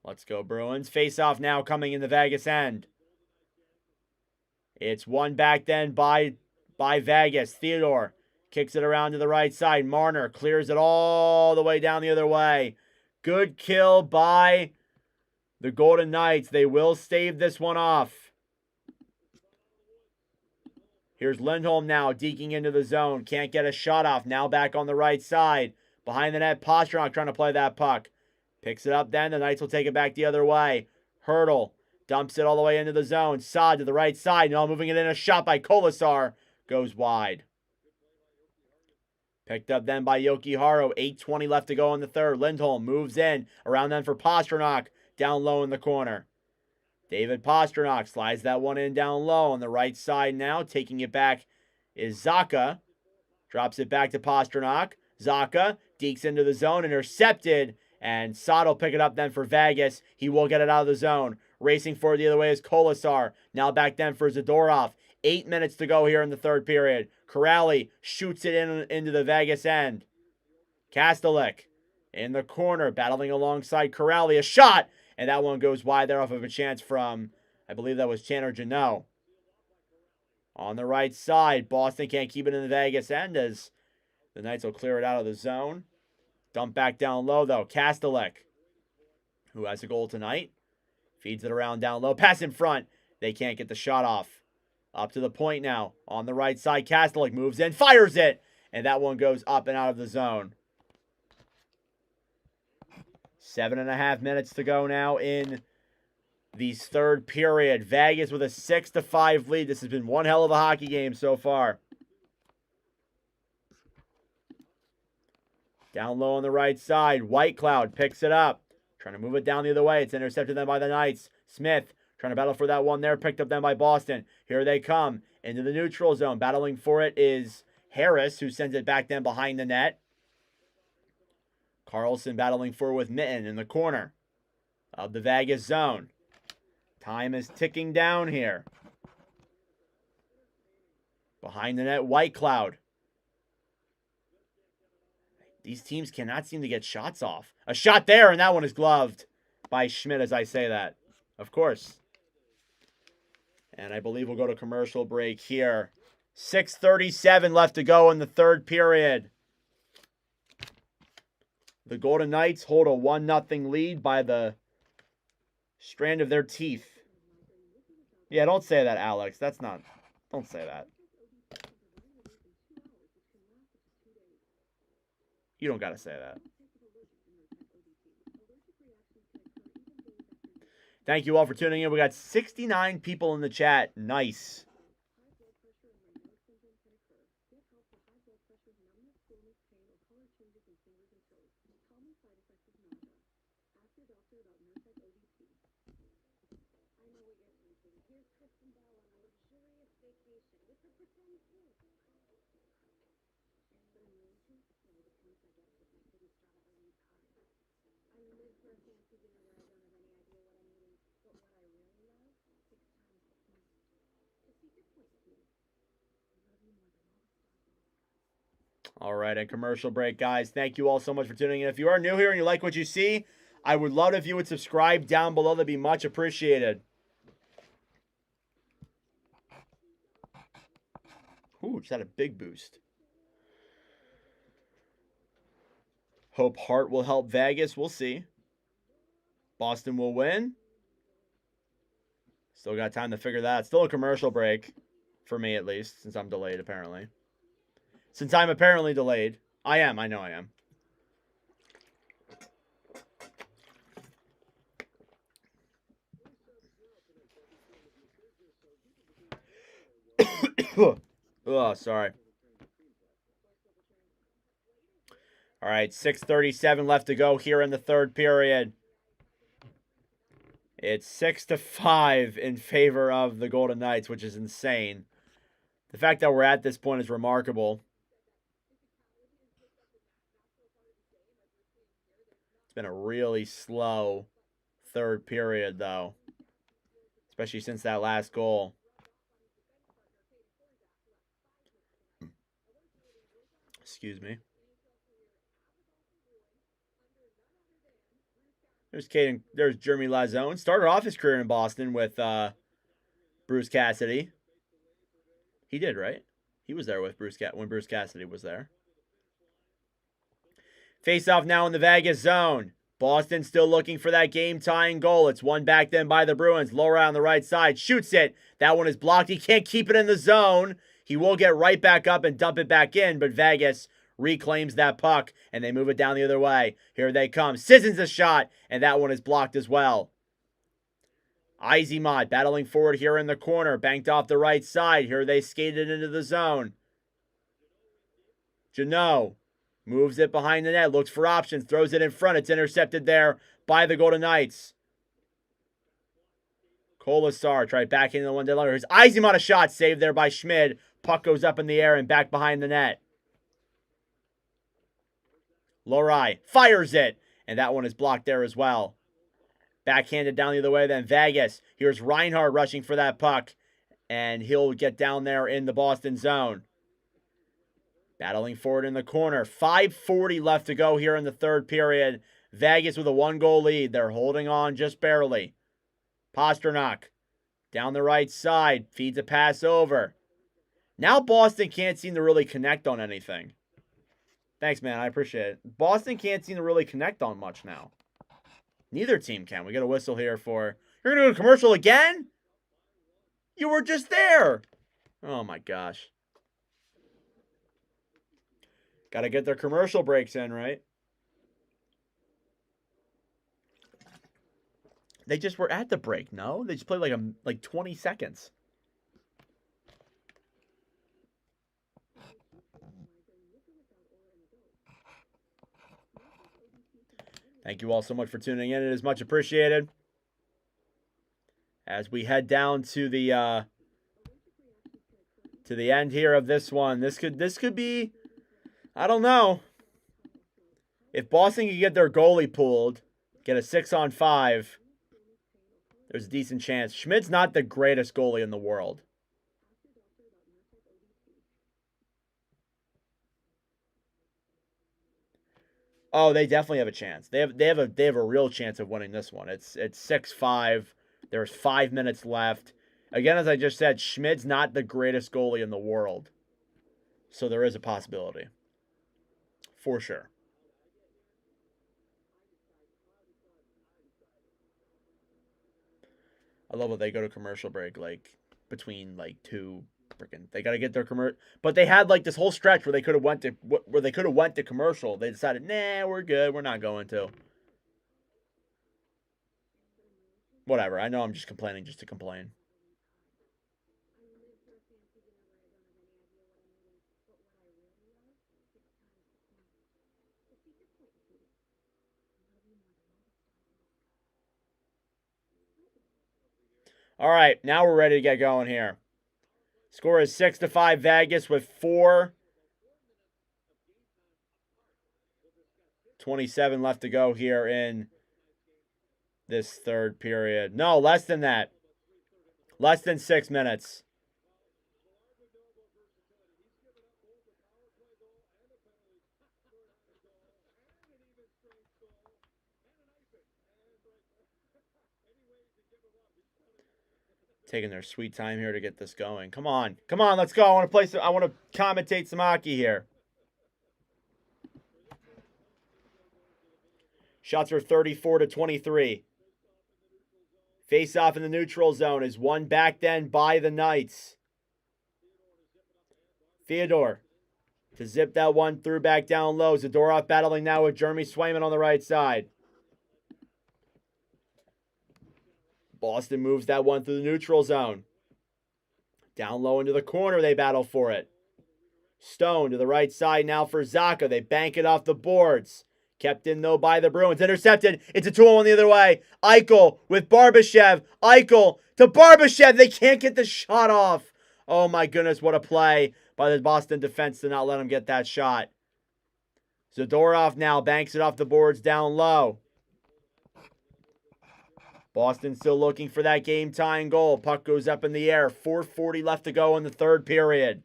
Let's go, Bruins. Face-off now coming in the Vegas end. It's one back then by Vegas. Theodore kicks it around to the right side. Marner clears it all the way down the other way. Good kill by the Golden Knights. They will stave this one off. Here's Lindholm now deking into the zone. Can't get a shot off. Now back on the right side. Behind the net, Pastrnak trying to play that puck. Picks it up then. The Knights will take it back the other way. Hurdle dumps it all the way into the zone. Saad to the right side. No, moving it in. A shot by Kolasar. Goes wide. Picked up then by Yokiharu. 8:20 left to go in the third. Lindholm moves in. Around then for Pastrnak. Down low in the corner. David Pastrnak slides that one in down low on the right side now. Taking it back is Zaka. Drops it back to Pastrnak. Zaka dekes into the zone. Intercepted. And Saad will pick it up then for Vegas. He will get it out of the zone. Racing for it the other way is Kolasar. Now back then for Zadorov. 8 minutes to go here in the third period. Corrali shoots it into the Vegas end. Kastelik in the corner, battling alongside Corrali. A shot! And that one goes wide there off of a chance from, I believe that was Tanner Janot. On the right side, Boston can't keep it in the Vegas end as the Knights will clear it out of the zone. Dump back down low, though. Kastelik, who has a goal tonight, feeds it around down low. Pass in front. They can't get the shot off. Up to the point now. On the right side, Kastelik moves in, fires it, and that one goes up and out of the zone. 7.5 minutes to go now in the third period. Vegas with a 6-5 lead. This has been one hell of a hockey game so far. Down low on the right side. Whitecloud picks it up. Trying to move it down the other way. It's intercepted then by the Knights. Smith trying to battle for that one there. Picked up then by Boston. Here they come into the neutral zone. Battling for it is Harris, who sends it back then behind the net. Carlson battling for it with Mitten in the corner of the Vegas zone. Time is ticking down here. Behind the net, Whitecloud. These teams cannot seem to get shots off. A shot there, and that one is gloved by Schmidt as I say that. Of course. And I believe we'll go to commercial break here. 6:37 left to go in the third period. The Golden Knights hold a 1-0 lead by the strand of their teeth. Yeah, don't say that, Alex. That's not... Don't say that. You don't got to say that. Thank you all for tuning in. We got 69 people in the chat. Nice. All right, and commercial break, guys. Thank you all so much for tuning in. If you are new here and you like what you see, I would love if you would subscribe down below. That'd be much appreciated. Ooh, just had a big boost. Hope Hart will help Vegas. We'll see. Boston will win. Still got time to figure that out. Still a commercial break. For me, at least. Since I'm delayed, apparently. Since I'm apparently delayed. I am. I know I am. Oh, sorry. All right, 6:37 left to go here in the third period. It's 6-5 in favor of the Golden Knights, which is insane. The fact that we're at this point is remarkable. It's been a really slow third period, though, especially since that last goal. Excuse me. There's Jeremy Lazone. Started off his career in Boston with Bruce Cassidy. He did, right? He was there with when Bruce Cassidy was there. Face off now in the Vegas zone. Boston still looking for that game-tying goal. It's one back then by the Bruins. Lowry on the right side. Shoots it. That one is blocked. He can't keep it in the zone. He will get right back up and dump it back in, but Vegas reclaims that puck, and they move it down the other way. Here they come. Sissons a shot, and that one is blocked as well. Izemont battling forward here in the corner. Banked off the right side. Here they skated into the zone. Janot moves it behind the net. Looks for options. Throws it in front. It's intercepted there by the Golden Knights. Kolasar tried back into the one deadline. Here's Izemont a shot. Saved there by Schmid. Puck goes up in the air and back behind the net. Lowry fires it, and that one is blocked there as well. Backhanded down the other way, then Vegas. Here's Reinhart rushing for that puck, and he'll get down there in the Boston zone. Battling forward in the corner. 5:40 left to go here in the third period. Vegas with a 1-goal lead. They're holding on just barely. Pastrnak down the right side. Feeds a pass over. Now Boston can't seem to really connect on anything. Thanks, man. I appreciate it. Boston can't seem to really connect on much now. Neither team can. We got a whistle here for... You're going to do a commercial again? You were just there. Oh, my gosh. Got to get their commercial breaks in, right? They just were at the break, no? They just played like 20 seconds. Thank you all so much for tuning in. It is much appreciated. As we head down to the end here of this one, this could be, I don't know. If Boston can get their goalie pulled, get a 6-on-5, there's a decent chance. Schmid's not the greatest goalie in the world. Oh, they definitely have a chance. They have a real chance of winning this one. It's 6-5. There's 5 minutes left. Again, as I just said, Schmid's not the greatest goalie in the world. So there is a possibility. For sure. I love when they go to commercial break between two freaking. They got to get their commercial, but they had this whole stretch where they could have went to commercial. They decided, nah, we're good. We're not going to. Whatever. I know I'm just complaining just to complain. All right, now we're ready to get going here. Score is 6-5 Vegas with 4:27 left to go here in this third period. No, less than that. Less than 6 minutes. Taking their sweet time here to get this going. Come on, let's go. I want to commentate some hockey here. Shots are 34-23. Face off in the neutral zone is won back then by the Knights. Theodore to zip that one through back down low. Zadorov battling now with Jeremy Swayman on the right side. Boston moves that one through the neutral zone. Down low into the corner, they battle for it. Stone to the right side now for Zacha. They bank it off the boards. Kept in, though, by the Bruins. Intercepted. It's a 2-on-1 the other way. Eichel with Barbashev. Eichel to Barbashev. They can't get the shot off. Oh, my goodness, what a play by the Boston defense to not let him get that shot. Zadorov now banks it off the boards down low. Boston still looking for that game-tying goal. Puck goes up in the air. 4:40 left to go in the third period.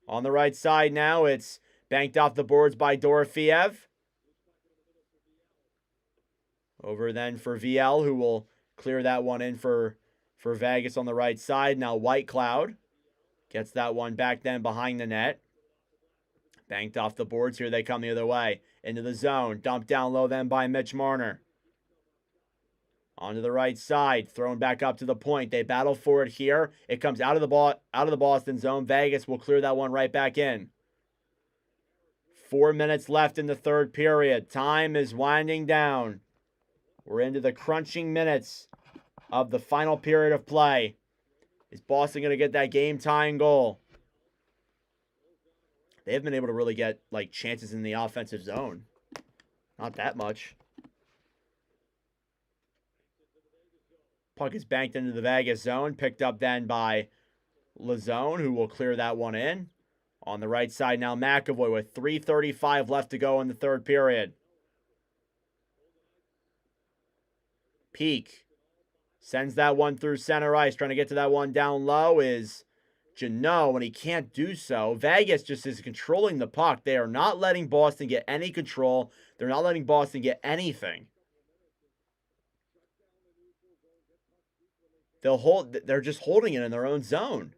On the right side now, it's banked off the boards by Dorofeev. Over then for VL, who will clear that one in for Vegas on the right side. Now White Cloud gets that one back then behind the net. Banked off the boards. Here they come the other way. Into the zone. Dumped down low then by Mitch Marner. Onto the right side. Thrown back up to the point. They battle for it here. It comes out of the Boston zone. Vegas will clear that one right back in. 4 minutes left in the third period. Time is winding down. We're into the crunching minutes of the final period of play. Is Boston going to get that game-tying goal? They haven't been able to really get chances in the offensive zone. Not that much. Puck is banked into the Vegas zone. Picked up then by Lazone, who will clear that one in. On the right side now, McAvoy with 3:35 left to go in the third period. Peak sends that one through center ice. Trying to get to that one down low is Janot, and he can't do so. Vegas just is controlling the puck. They are not letting Boston get any control. They're not letting Boston get anything. They're just holding it in their own zone.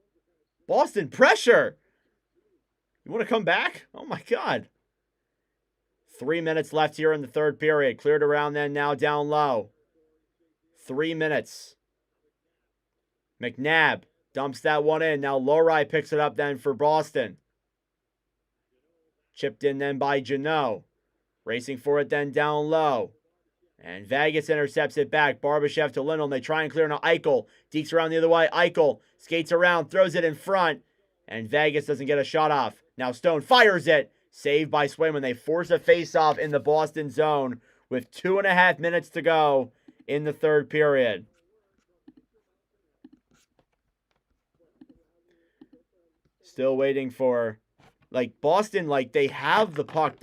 Boston, pressure! You want to come back? Oh my God. 3 minutes left here in the third period. Cleared around then, now down low. 3 minutes. McNabb dumps that one in. Now Lowry picks it up then for Boston. Chipped in then by Janot. Racing for it then down low. And Vegas intercepts it back. Barbashev to Lindholm. They try and clear now. Eichel dekes around the other way. Eichel skates around, throws it in front. And Vegas doesn't get a shot off. Now Stone fires it. Saved by Swayman. They force a face-off in the Boston zone with 2.5 minutes to go in the third period. Still waiting for, Boston, they have the puck.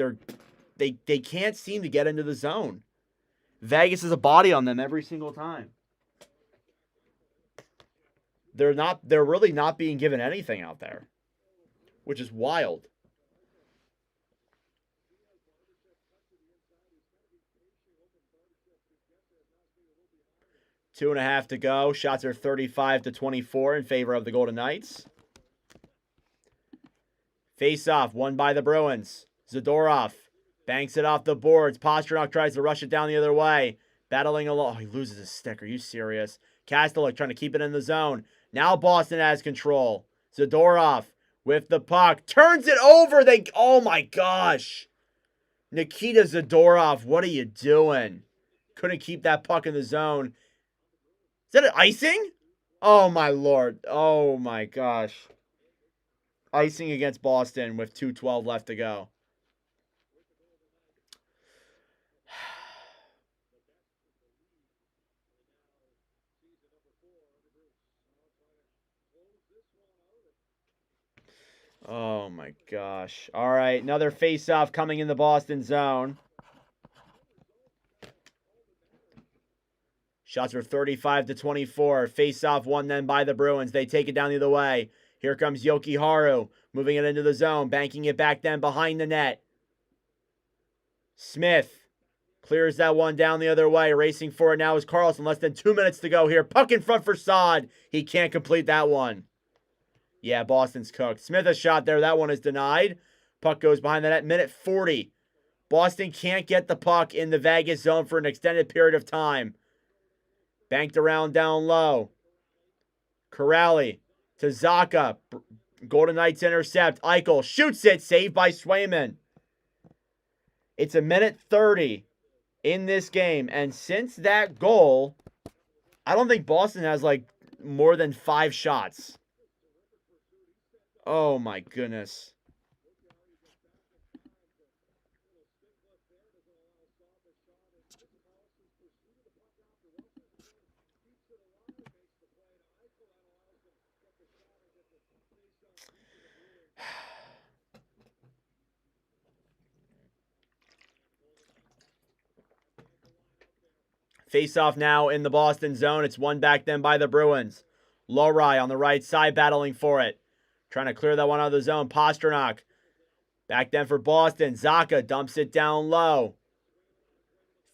They can't seem to get into the zone. Vegas is a body on them every single time. They're really not being given anything out there, which is wild. Two and a half to go. Shots are 35-24 in favor of the Golden Knights. Face-off, won by the Bruins. Zadorov banks it off the boards. Pasternak tries to rush it down the other way. Battling along. Oh, he loses his stick. Are you serious? Kastelik trying to keep it in the zone. Now Boston has control. Zadorov with the puck. Turns it over. Oh my gosh. Nikita Zadorov, what are you doing? Couldn't keep that puck in the zone. Is that an icing? Oh my lord. Oh my gosh. Icing against Boston with 2:12 left to go. Oh my gosh. All right, another face-off coming in the Boston zone. Shots are 35-24. Face-off won then by the Bruins. They take it down the other way. Here comes Yoki Haru, moving it into the zone, banking it back then behind the net. Smith clears that one down the other way. Racing for it now is Carlson. Less than 2 minutes to go here. Puck in front for Saad. He can't complete that one. Yeah, Boston's cooked. Smith a shot there. That one is denied. Puck goes behind the net. Minute 40 Boston can't get the puck in the Vegas zone for an extended period of time. Banked around down low. Corrali to Zacha. Golden Knights intercept. Eichel shoots it. Saved by Swayman. It's a minute 30 in this game. And since that goal, I don't think Boston has like more than 5 shots. Oh my goodness. Face-off now in the Boston zone. It's won back then by the Bruins. Lowry on the right side battling for it. Trying to clear that one out of the zone. Pastrnak. Back then for Boston. Zacha dumps it down low.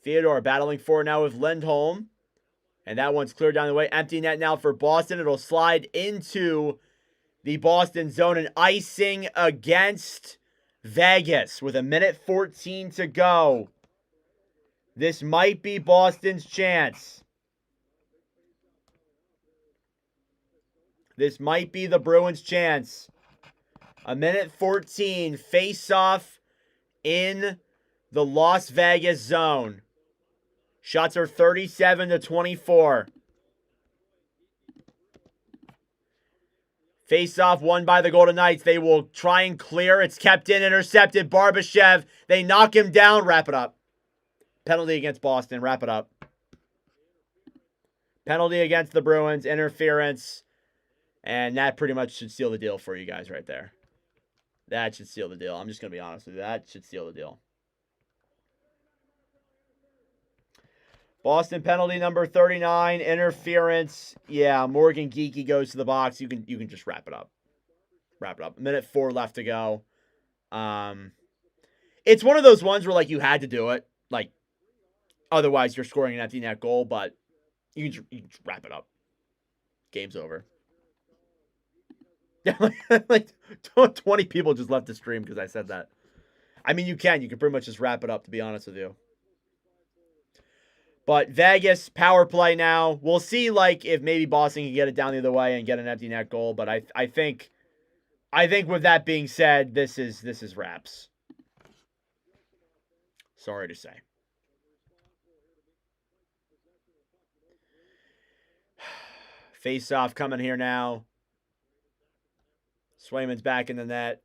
Theodore battling for it now with Lindholm. And that one's cleared down the way. Empty net now for Boston. It'll slide into the Boston zone. And icing against Vegas with a minute 14 to go. This might be Boston's chance. This might be the Bruins' chance. A minute 14, face-off in the Las Vegas zone. Shots are 37-24. Face-off won by the Golden Knights. They will try and clear. It's kept in, intercepted. Barbashev. They knock him down. Wrap it up. Penalty against Boston. Wrap it up. Penalty against the Bruins. Interference. And that pretty much should seal the deal for you guys right there. That should seal the deal. I'm just going to be honest with you. That should seal the deal. Boston penalty number 39. Interference. Yeah, Morgan Geekie goes to the box. You can just wrap it up. Wrap it up. Minute 4 left to go. It's one of those ones where like you had to do it. Like, otherwise, you're scoring an empty net goal, but you can just wrap it up. Game's over. Yeah, like 20 people just left the stream because I said that. I mean, you can pretty much just wrap it up, to be honest with you. But Vegas, power play now. We'll see, like, if maybe Boston can get it down the other way and get an empty net goal. But I think with that being said, this is wraps. Sorry to say. Face-off coming here now. Swayman's back in the net.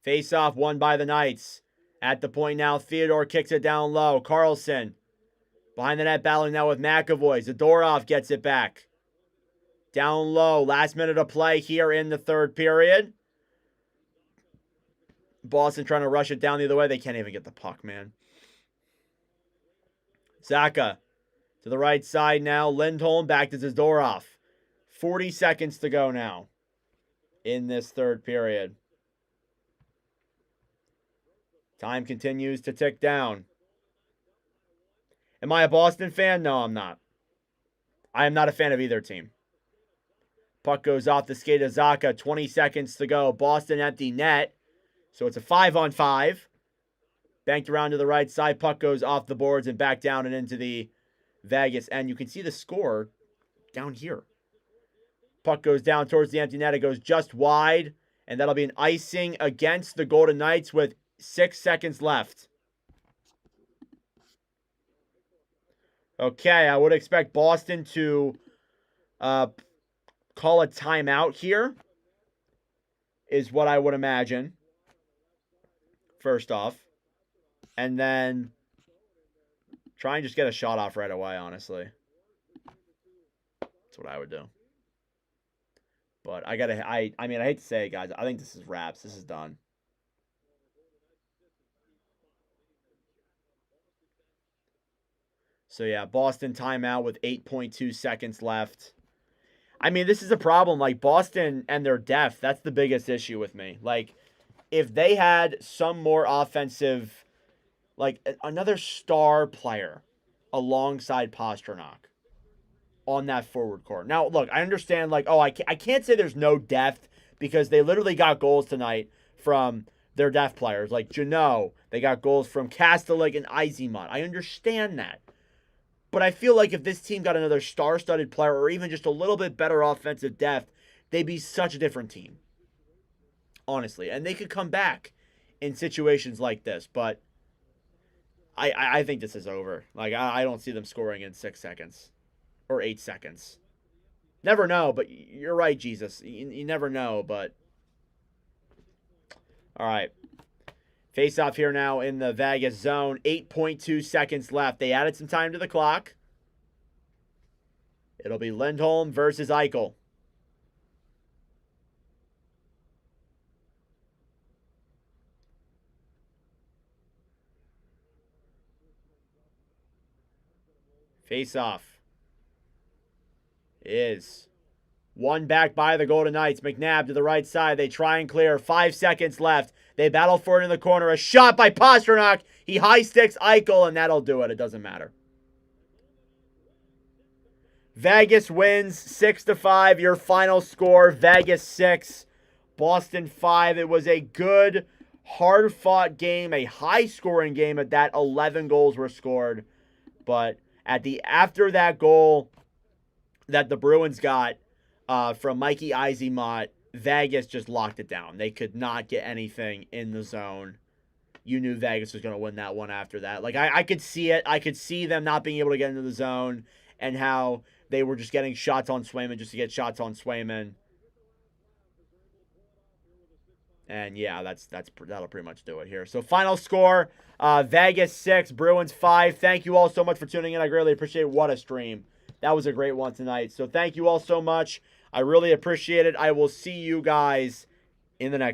Face-off won by the Knights. At the point now, Theodore kicks it down low. Carlson behind the net battling now with McAvoy. Zadorov gets it back. Down low. Last minute of play here in the third period. Boston trying to rush it down the other way. They can't even get the puck, man. Zacha to the right side now. Lindholm back to Zadorov. 40 seconds to go now in this third period. Time continues to tick down. Am I a Boston fan? No, I'm not. I am not a fan of either team. Puck goes off the skate of Zacha. 20 seconds to go. Boston empty net. So it's a 5-on-5. Banked around to the right side. Puck goes off the boards and back down and into the Vegas. And you can see the score down here. Puck goes down towards the empty net. It goes just wide. And that'll be an icing against the Golden Knights with 6 seconds left. Okay, I would expect Boston to call a timeout here. Is what I would imagine. First off. And then try and just get a shot off right away, honestly. That's what I would do. But I mean, I hate to say it, guys. I think this is wraps. This is done. So, yeah, Boston timeout with 8.2 seconds left. I mean, this is a problem. Like, Boston and their depth, that's the biggest issue with me. Like, if they had some more offensive, like, another star player alongside Pastrnak on that forward core. Now, look, I understand, like, I can't say there's no depth because they literally got goals tonight from their depth players like Janot. They got goals from Kastelik and Izemont. I understand that. But I feel like if this team got another star-studded player or even just a little bit better offensive depth, they'd be such a different team. Honestly. And they could come back in situations like this. But I think this is over. Like, I don't see them scoring in 6 seconds or 8 seconds. Never know, but you're right, Jesus. You never know, but... All right. Face off here now in the Vegas zone. 8.2 seconds left. They added some time to the clock. It'll be Lindholm versus Eichel. Face off is one back by the Golden Knights. McNabb to the right side. They try and clear. 5 seconds left. They battle for it in the corner. A shot by Pastrnak. He high sticks Eichel, and that'll do it. It doesn't matter. Vegas wins 6-5. Your final score, Vegas 6, Boston 5. It was a good, hard-fought game, a high-scoring game at that. 11 goals were scored. But after that goal that the Bruins got from Mikey Izemont, Vegas just locked it down. They could not get anything in the zone. You knew Vegas was going to win that one after that. Like, I could see it. I could see them not being able to get into the zone and how they were just getting shots on Swayman just to get shots on Swayman. And, yeah, that'll pretty much do it here. So, final score, Vegas 6, Bruins 5. Thank you all so much for tuning in. I greatly appreciate it. What a stream. That was a great one tonight. So, thank you all so much. I really appreciate it. I will see you guys in the next